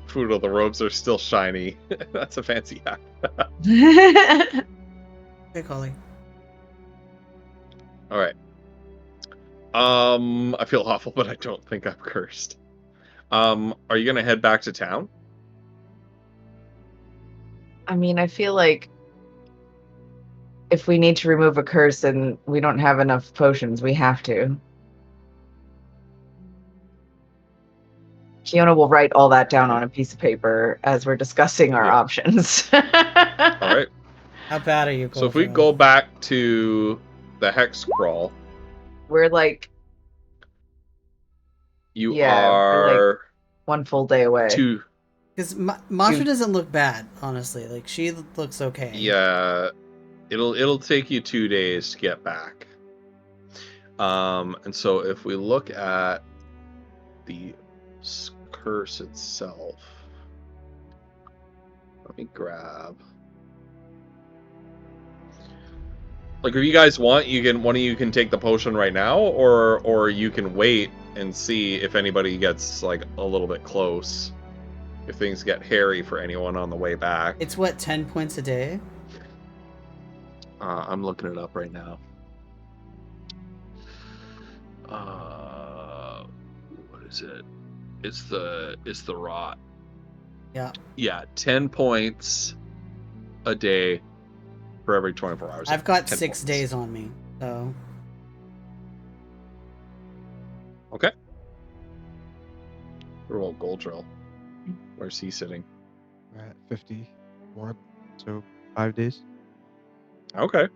Poodle, the robes are still shiny. That's a fancy hat. Okay, Collie. All right. I feel awful, but I don't think I'm cursed. Are you gonna head back to town? I mean, I feel like if we need to remove a curse and we don't have enough potions, we have to. Kiona will write all that down on a piece of paper as we're discussing our Yeah. options. All right. How bad are you, So if we Goldro? go back to the hex crawl, We're like you Yeah, we're are one full day away. two. Because Masha doesn't look bad, honestly. Like, she looks okay. Yeah, it'll take you 2 days to get back. And so if we look at the curse itself, let me grab. Like, if you guys want, one of you can take the potion right now, or you can wait and see if anybody gets like a little bit close. If things get hairy for anyone on the way back. It's what, 10 points a day? I'm looking it up right now. What is it? It's the rot. Yeah. Yeah, 10 points a day for every 24 hours. I've got 10 6 points. days on me, so. Okay. Roll gold drill. Where's he sitting? We're at 51, so 5 days. Okay.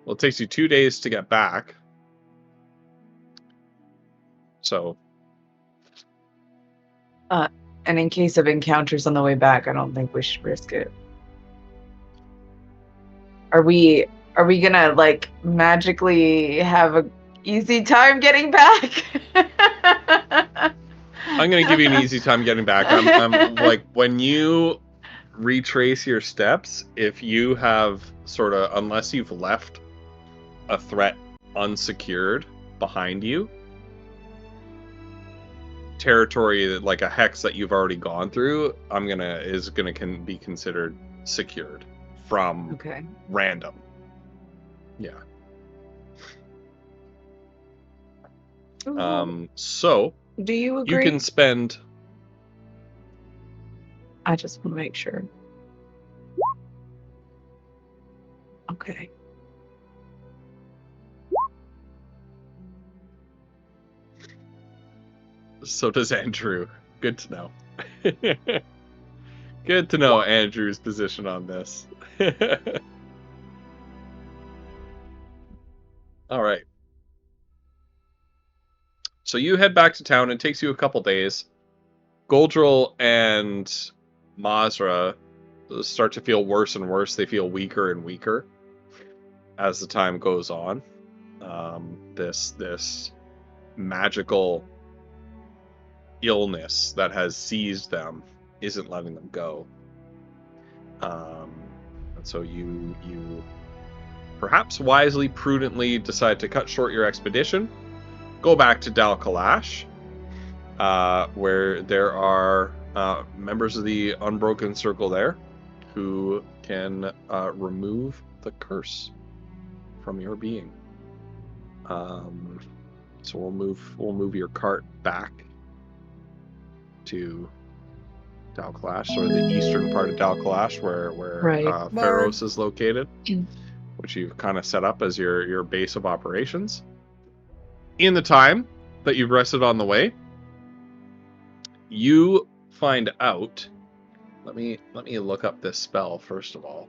Well, it takes you 2 days to get back. So. And in case of encounters on the way back, I don't think we should risk it. Are we gonna like magically have a easy time getting back? I'm gonna give you an easy time getting back. I'm like, when you retrace your steps, if you have sort of, unless you've left a threat unsecured behind you, territory that, like a hex that you've already gone through, can be considered secured from Okay. random. Yeah. So Do you you agree? can spend. I just want to make sure. Okay. So does Andrew. Good to know. Good to know Andrew's position on this. All right. So you head back to town. It takes you a couple days. Goldril and Mazra start to feel worse and worse. They feel weaker and weaker as the time goes on. This magical illness that has seized them isn't letting them go. And so you perhaps wisely, prudently decide to cut short your expedition, go back to Dal Kalash, where there are members of the Unbroken Circle there who can remove the curse from your being. So we'll move your cart back to Dal Kalash, or the eastern part of Dal Kalash, where Right. Pharos is located, which you've kind of set up as your base of operations. In the time that you've rested on the way, you find out. Let me look up this spell first of all.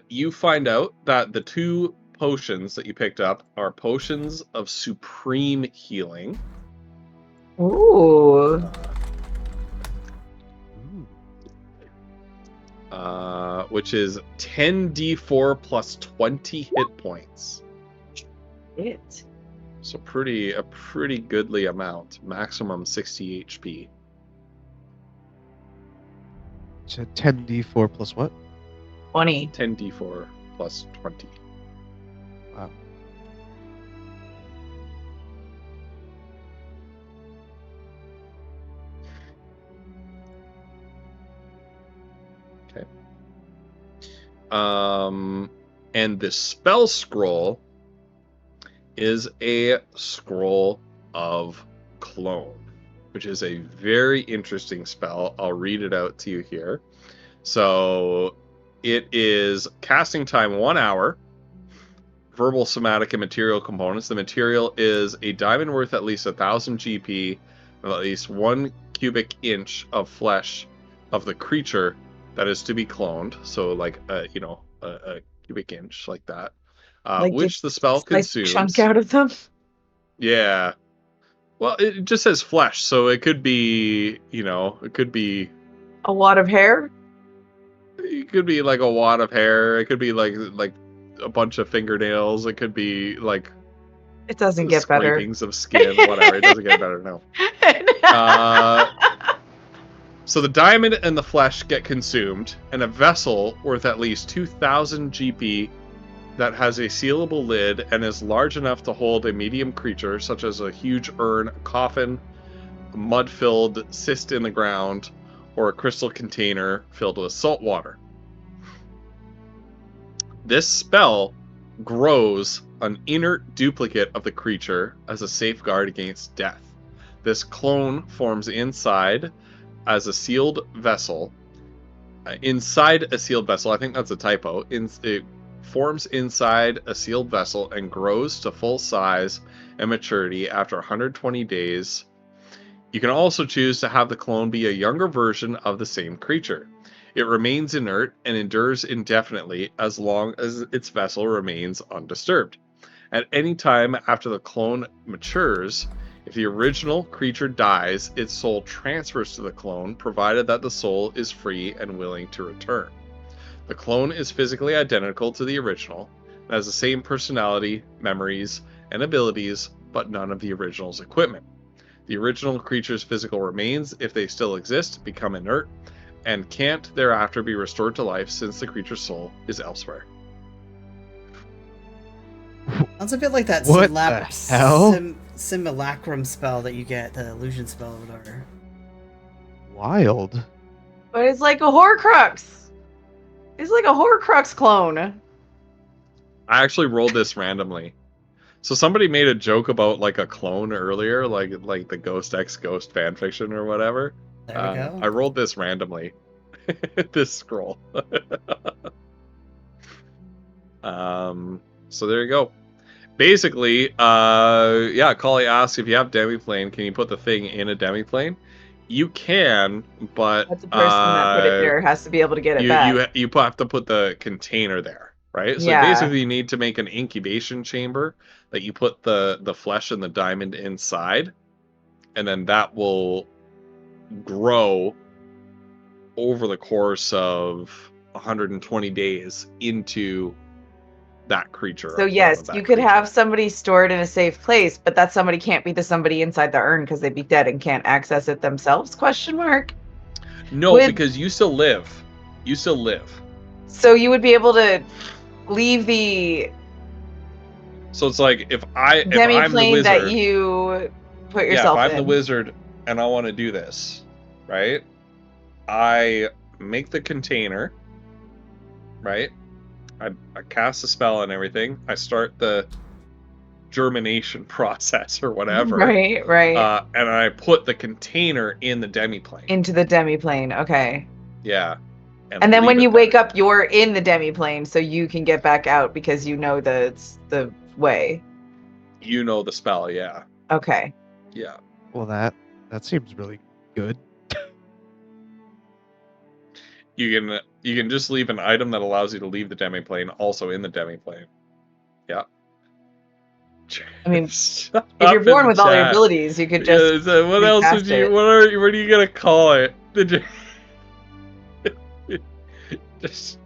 You find out that the 2 potions that you picked up are potions of supreme healing. Ooh. Which is 10d4 plus 20 hit points. It. So a pretty goodly amount. Maximum 60 HP. So 10d4 plus what? 20. 10d4 plus 20. Wow. Okay. And the spell scroll is a scroll of clone, which is a very interesting spell. I'll read it out to you here. So it is casting time 1 hour, verbal, somatic, and material components. The material is a diamond worth at least 1,000 GP, and at least 1 cubic inch of flesh of the creature that is to be cloned. So like a cubic inch like that. Like Which the spell slice a consumes. chunk out of them. Yeah. Well, it just says flesh, so it could be, it could be A wad of hair. it could be like a wad of hair. It could be like a bunch of fingernails. It could be like It doesn't get better. scrapings of skin. Whatever. It doesn't get better. No. So the diamond and the flesh get consumed, and a vessel worth at least 2,000 GP that has a sealable lid and is large enough to hold a medium creature, such as a huge urn, a coffin, a mud-filled cyst in the ground, or a crystal container filled with salt water. This spell grows an inert duplicate of the creature as a safeguard against death. This clone forms inside as a sealed vessel. Inside a sealed vessel, I think that's a typo. It forms inside a sealed vessel and grows to full size and maturity after 120 days. You can also choose to have the clone be a younger version of the same creature. It remains inert and endures indefinitely as long as its vessel remains undisturbed. At any time after the clone matures, if the original creature dies, its soul transfers to the clone, provided that the soul is free and willing to return. The clone is physically identical to the original, and has the same personality, memories, and abilities, but none of the original's equipment. The original creature's physical remains, if they still exist, become inert, and can't thereafter be restored to life since the creature's soul is elsewhere. Sounds a bit like that What the hell? simulacrum spell that you get, the illusion spell or whatever. Wild. But it's like a Horcrux. It's like a Horcrux clone. I actually rolled this randomly. So somebody made a joke about like a clone earlier, like the Ghost X Ghost fanfiction or whatever. There we go. I rolled this randomly. This scroll. So there you go. basically, Kali asks if you have demiplane, can you put the thing in a demiplane? You can, but That's the person that put it there has to be able to get it back. you have to put the container there, right? So Yeah. basically, you need to make an incubation chamber that you put the flesh and the diamond inside, and then that will grow over the course of 120 days into that creature. So yes, you could have somebody stored in a safe place, but that somebody can't be the somebody inside the urn because they'd be dead and can't access it themselves? Question mark. No, because you still live. You still live. So you would be able to leave the So it's like if I'm the demi-plane wizard that you put yourself if I'm in. the wizard and I want to do this, right? I make the container, right? I cast a spell and everything. I start the germination process or whatever. Right. And I put the container in the demiplane. Into the demi-plane, okay. Yeah. And then when you wake up, you're in the demi-plane, so you can get back out because you know the way. You know the spell, yeah. Okay. Yeah. Well, that seems really good. You can just leave an item that allows you to leave the demiplane also in the demiplane. Yeah. I mean, if you're born with all your abilities, you could just. So what else would you? What are you gonna call it? Just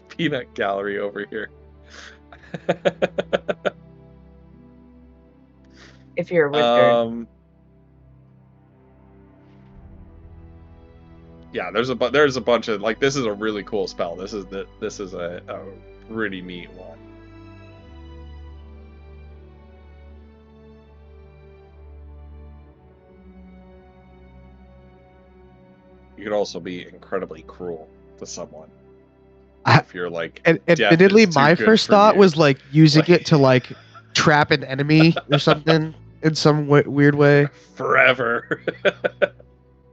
peanut gallery over here. If you're a wizard. Yeah, there's a bunch of like this is a really cool spell. This is a pretty neat one. You could also be incredibly cruel to someone if you're like. And admittedly, my first thought was like using it to like trap an enemy or something in some weird way. Forever.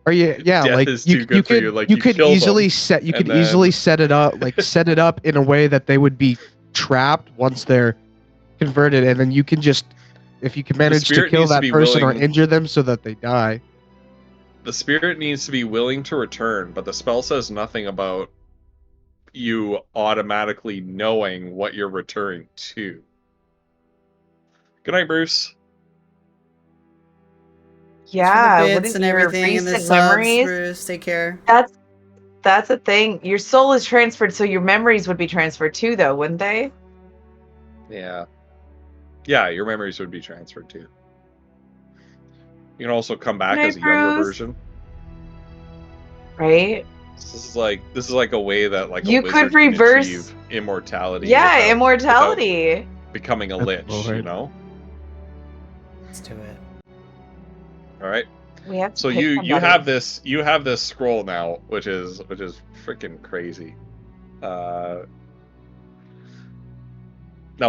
Or yeah, like you could easily set it up set it up in a way that they would be trapped once they're converted, and then you can just if you can manage to kill that person or injure them so that they die. The spirit needs to be willing to return, but the spell says nothing about you automatically knowing what you're returning to. Good night, Bruce. Yeah, bits and everything and the subs, memories. Bruce, take care. That's a thing. Your soul is transferred, so your memories would be transferred too, though, wouldn't they? Yeah. Yeah, your memories would be transferred too. You can also come back as a younger version. Right? This is like a way that like you a wizard could reverse can achieve immortality. Yeah, immortality. Becoming a lich, you know? Let's do it. All right. We have to so you have this scroll now, which is freaking crazy. Now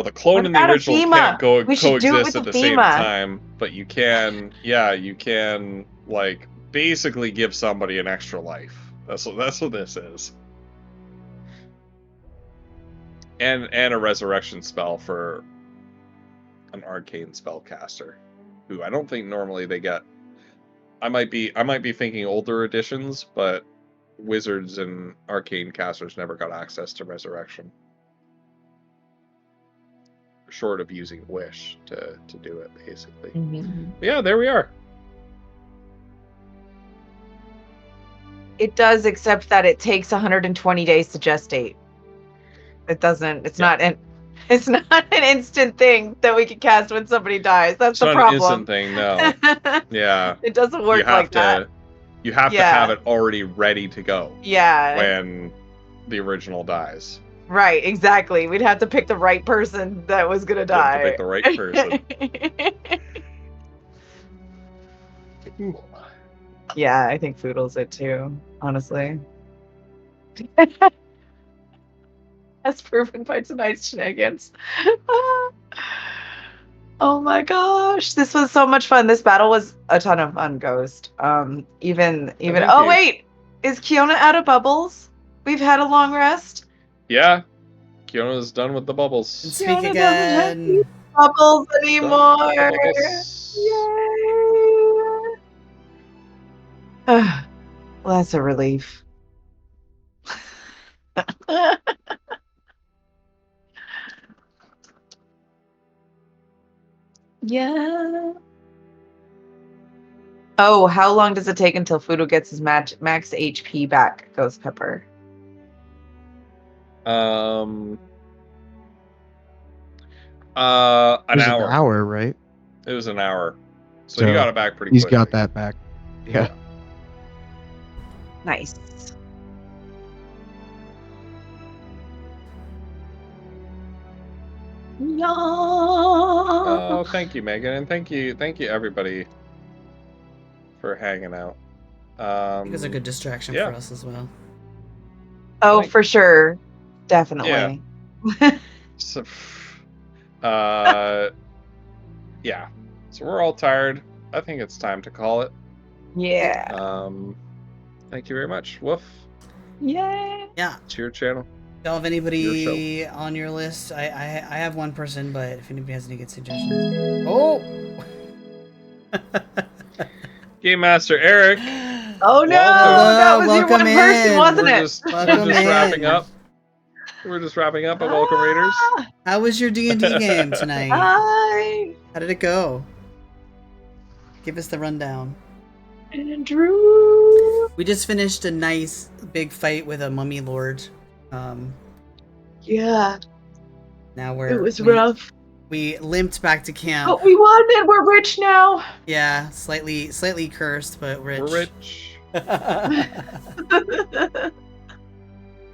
the clone and the original can't coexist at the same time, but you can like basically give somebody an extra life. That's what this is. And a resurrection spell for an arcane spellcaster, who I don't think normally they get. I might be thinking older editions, but wizards and arcane casters never got access to resurrection. Short of using Wish to do it, basically. Mm-hmm. Yeah, there we are. It does, except that it takes 120 days to gestate. It doesn't. It's not an instant thing that we can cast when somebody dies. That's the problem. It's not an instant thing, no. Yeah. It doesn't work like that. You have to have it already ready to go. Yeah. When the original dies. Right, exactly. We'd have to pick the right person that was gonna die. Pick the right person. Yeah, I think Foodle's it too, honestly. As proven by tonight's shenanigans. Oh my gosh, this was so much fun. This battle was a ton of fun, Ghost. Even oh wait, is Kiona out of bubbles? We've had a long rest. Yeah, Kiona's done with the bubbles. Speak again. bubbles anymore. Bubbles. Yay! Well, that's a relief. Yeah. Oh, how long does it take until Fudo gets his max HP back, Ghost Pepper? An It was hour. an hour, right? It was an hour. So So he got it back pretty He's quickly. got that back. Yeah. Nice. Yeah. Oh, thank you, Megan, and thank you everybody for hanging out. I think it was a good distraction yeah. for us as well. Oh, Thank- for sure. Definitely. So, yeah. So we're all tired. I think it's time to call it. Yeah. Thank you very much. Woof. Yay. Yeah. It's your channel. Y'all have Your anybody on your list? I have one person, but if anybody has any good suggestions. Oh! Game Master Eric. Oh no, Welcome. that was your Welcome one person, in. wasn't We're it? just Welcome wrapping in. up. We're just wrapping up at Welcome Raiders. How was your D&D game tonight? Hi, How did it go? Give us the rundown. Andrew. We just finished a nice big fight with a mummy lord. Yeah, Now it was rough, We limped back to camp. but we won and we're rich now. Yeah, slightly cursed, but rich. We're rich.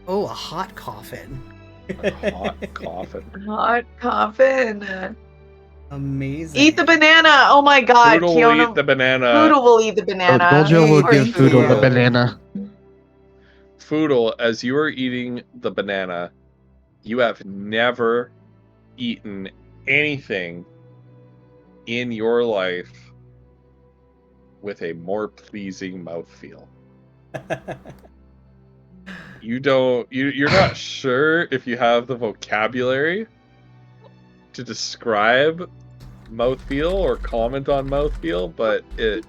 Oh, a hot coffin. Hot coffin. Hot coffin. Amazing. Eat the banana. Oh my god, Poodle will Kiona. eat the banana. Poodle will eat the banana. Dojo will Hey, give thank Foodle the you. banana. Foodle, as you are eating the banana, you have never eaten anything in your life with a more pleasing mouthfeel. You're not sure if you have the vocabulary to describe mouthfeel or comment on mouthfeel, but it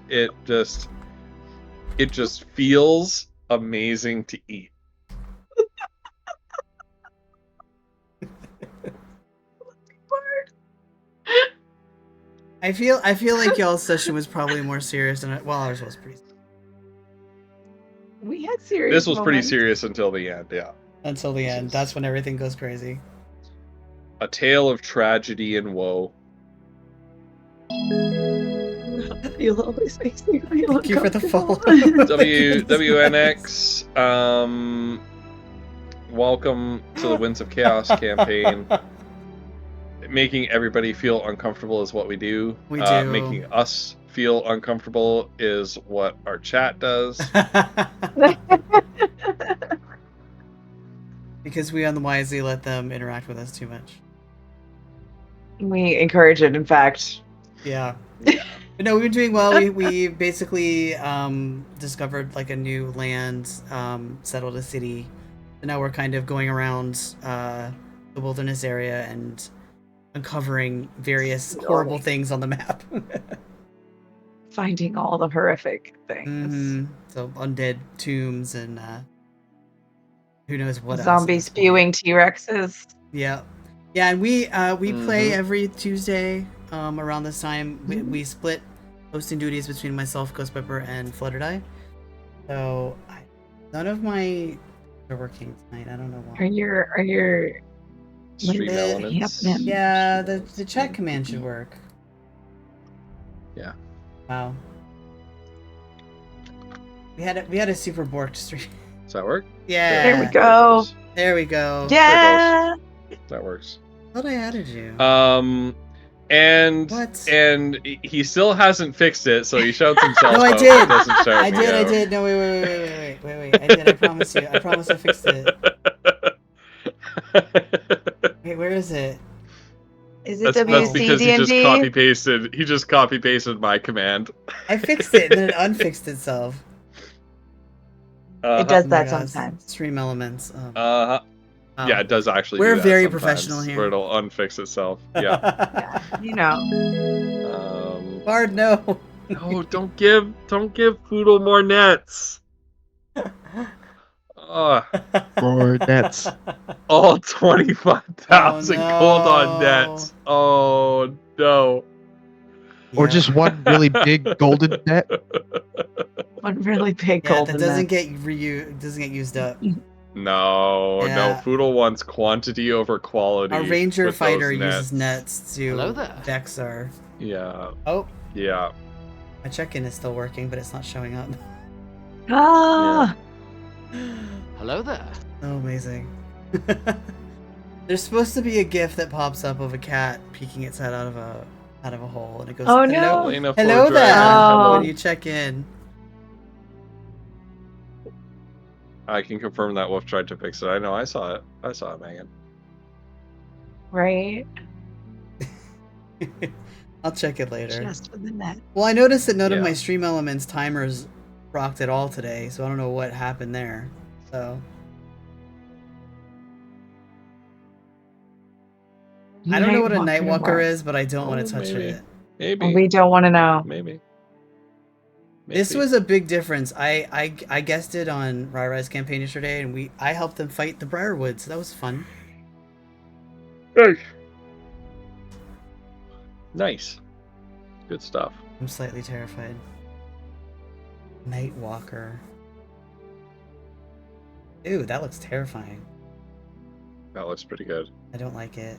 just feels amazing to eat. I feel like y'all's session was probably more serious than well, ours was pretty. We had serious. This was pretty moments. serious until the end, yeah. Until the end, that's when everything goes crazy. A tale of tragedy and woe. You'll always make me feel Thank you for the follow. WNX, welcome to the Winds of Chaos campaign. Making everybody feel uncomfortable is what we do. We do. Making us feel uncomfortable is what our chat does. Because we unwisely let them interact with us too much. We encourage it, in fact. Yeah. But no, we've been doing well. We basically discovered like a new land, settled a city. And now we're kind of going around the wilderness area and uncovering various horrible things on the map. Finding all the horrific things. Mm-hmm. So undead tombs and who knows what else. Zombie spewing T-Rexes. Yeah. Yeah, and we play Mhm. every Tuesday around this time. We split hosting duties between myself, Ghost Pepper, and Fluttered. So none of my are working tonight. I don't know why. Are your Stream Yep, elements. man. Yeah, the chat command should work. Yeah. Wow. We had a super borked stream. Does that work? Yeah. There we go. There we go. Yeah. That works. I thought I added you. And What? and he still hasn't fixed it, so he shouts himself. No, I out, did. but doesn't shout I me did. I out. did. No, wait. I did. I promise you. I promise I fixed it. Wait, where is it? Is it That's because he just WCD&D? copy pasted. He just copy pasted my command. I fixed it, and then it unfixed itself. It does Oh my that gosh. sometimes. Stream elements. Uh-huh. Yeah, it does actually. We're do that very sometimes, professional here. Where it'll unfix itself. Yeah. Yeah, you know. Bard, no. No, don't give Poodle more nets. More nets. All 25,000 Oh, gold on no. nets. Oh no. Or Yeah. just one really big golden net. One really big Yeah, golden that doesn't net. doesn't get used up. No, Yeah. Poodle wants quantity over quality. Our ranger with fighter those uses nets to Hello there. vex our. Yeah. Oh, Yeah. my check-in is still working, but it's not showing up. Ah, Hello there. Oh, amazing. There's supposed to be a GIF that pops up of a cat peeking its head out of a hole, and it goes, Oh, "Hello, no. Elena hello for there." Dragon. Oh. When you check in. I can confirm that Wolf tried to fix it. I know. I saw it. I saw it, Megan. right. I'll check it later. Just for the net. Well, I noticed that none of Yeah. my Stream Elements timers rocked at all today, so I don't know what happened there. So I don't know what a Nightwalker is, but I don't want to touch maybe. it. Maybe. We don't want to know. Maybe. This was a big difference. I guested on Rai's campaign yesterday, and I helped them fight the Briarwood, so that was fun. Nice. Good stuff. I'm slightly terrified. Nightwalker. Ew, that looks terrifying. That looks pretty good. I don't like it.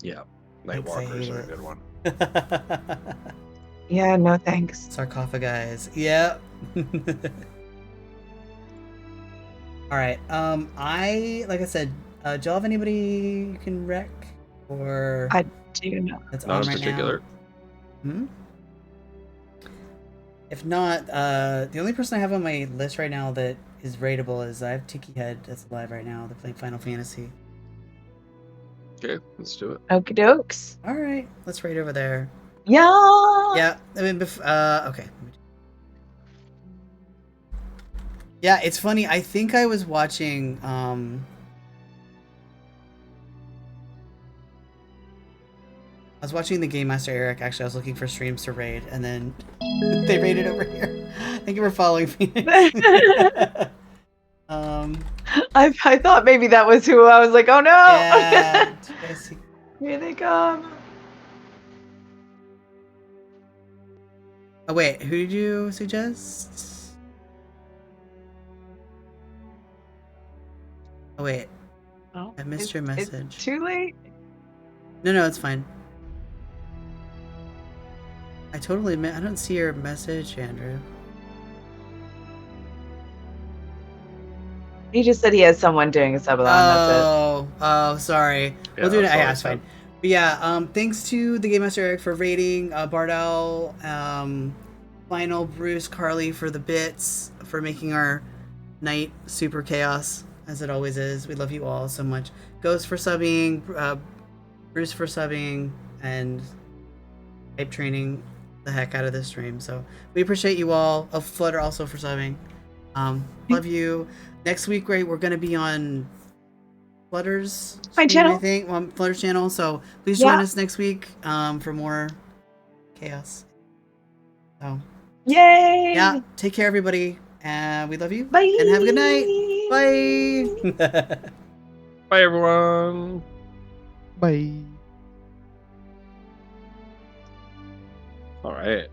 Yeah. Thanks, I Nightwalkers hate are a it. good one. Yeah, no thanks. Sarcophagi. Yep. Alright, like I said, do y'all have anybody you can wreck? Or I do know. that's Not on in right particular. now? Hmm? If not, the only person I have on my list right now that is rateable is I have Tiki Head that's alive right now. They're playing Final Fantasy. Okay, let's do it. Okie dokes. Alright, let's raid over there. Yeah. Yeah, I mean, okay. Yeah, it's funny. I think I was watching, I was watching the Game Master Eric. Actually, I was looking for streams to raid, and then they raided over here. Thank you for following me. I thought maybe that was who. I was like, oh no. Yeah. Do you guys see- Here they come. Oh wait, who did you suggest? Oh wait, Oh, I missed your it's message. too late. No, it's fine. I totally I don't see your message, Andrew. He just said he has someone doing a subathon. That's Oh, sorry. Yeah, We'll do it. that's all Yeah, I it's fine. said. But yeah, thanks to the Game Master Eric for rating, Bardell, Final, Bruce, Carly for the bits, for making our night super chaos, as it always is. We love you all so much. Ghost for subbing, Bruce for subbing, and hype training the heck out of this stream. So we appreciate you all. Flutter also for subbing. Love you. Next week, right, we're gonna be on Flutter's My stream, channel. I think, on Flutter's channel. So please join Yeah. us next week for more chaos. So Yay! yeah, take care, everybody. We love you. Bye. And have a good night. Bye. Bye, everyone. Bye. All right.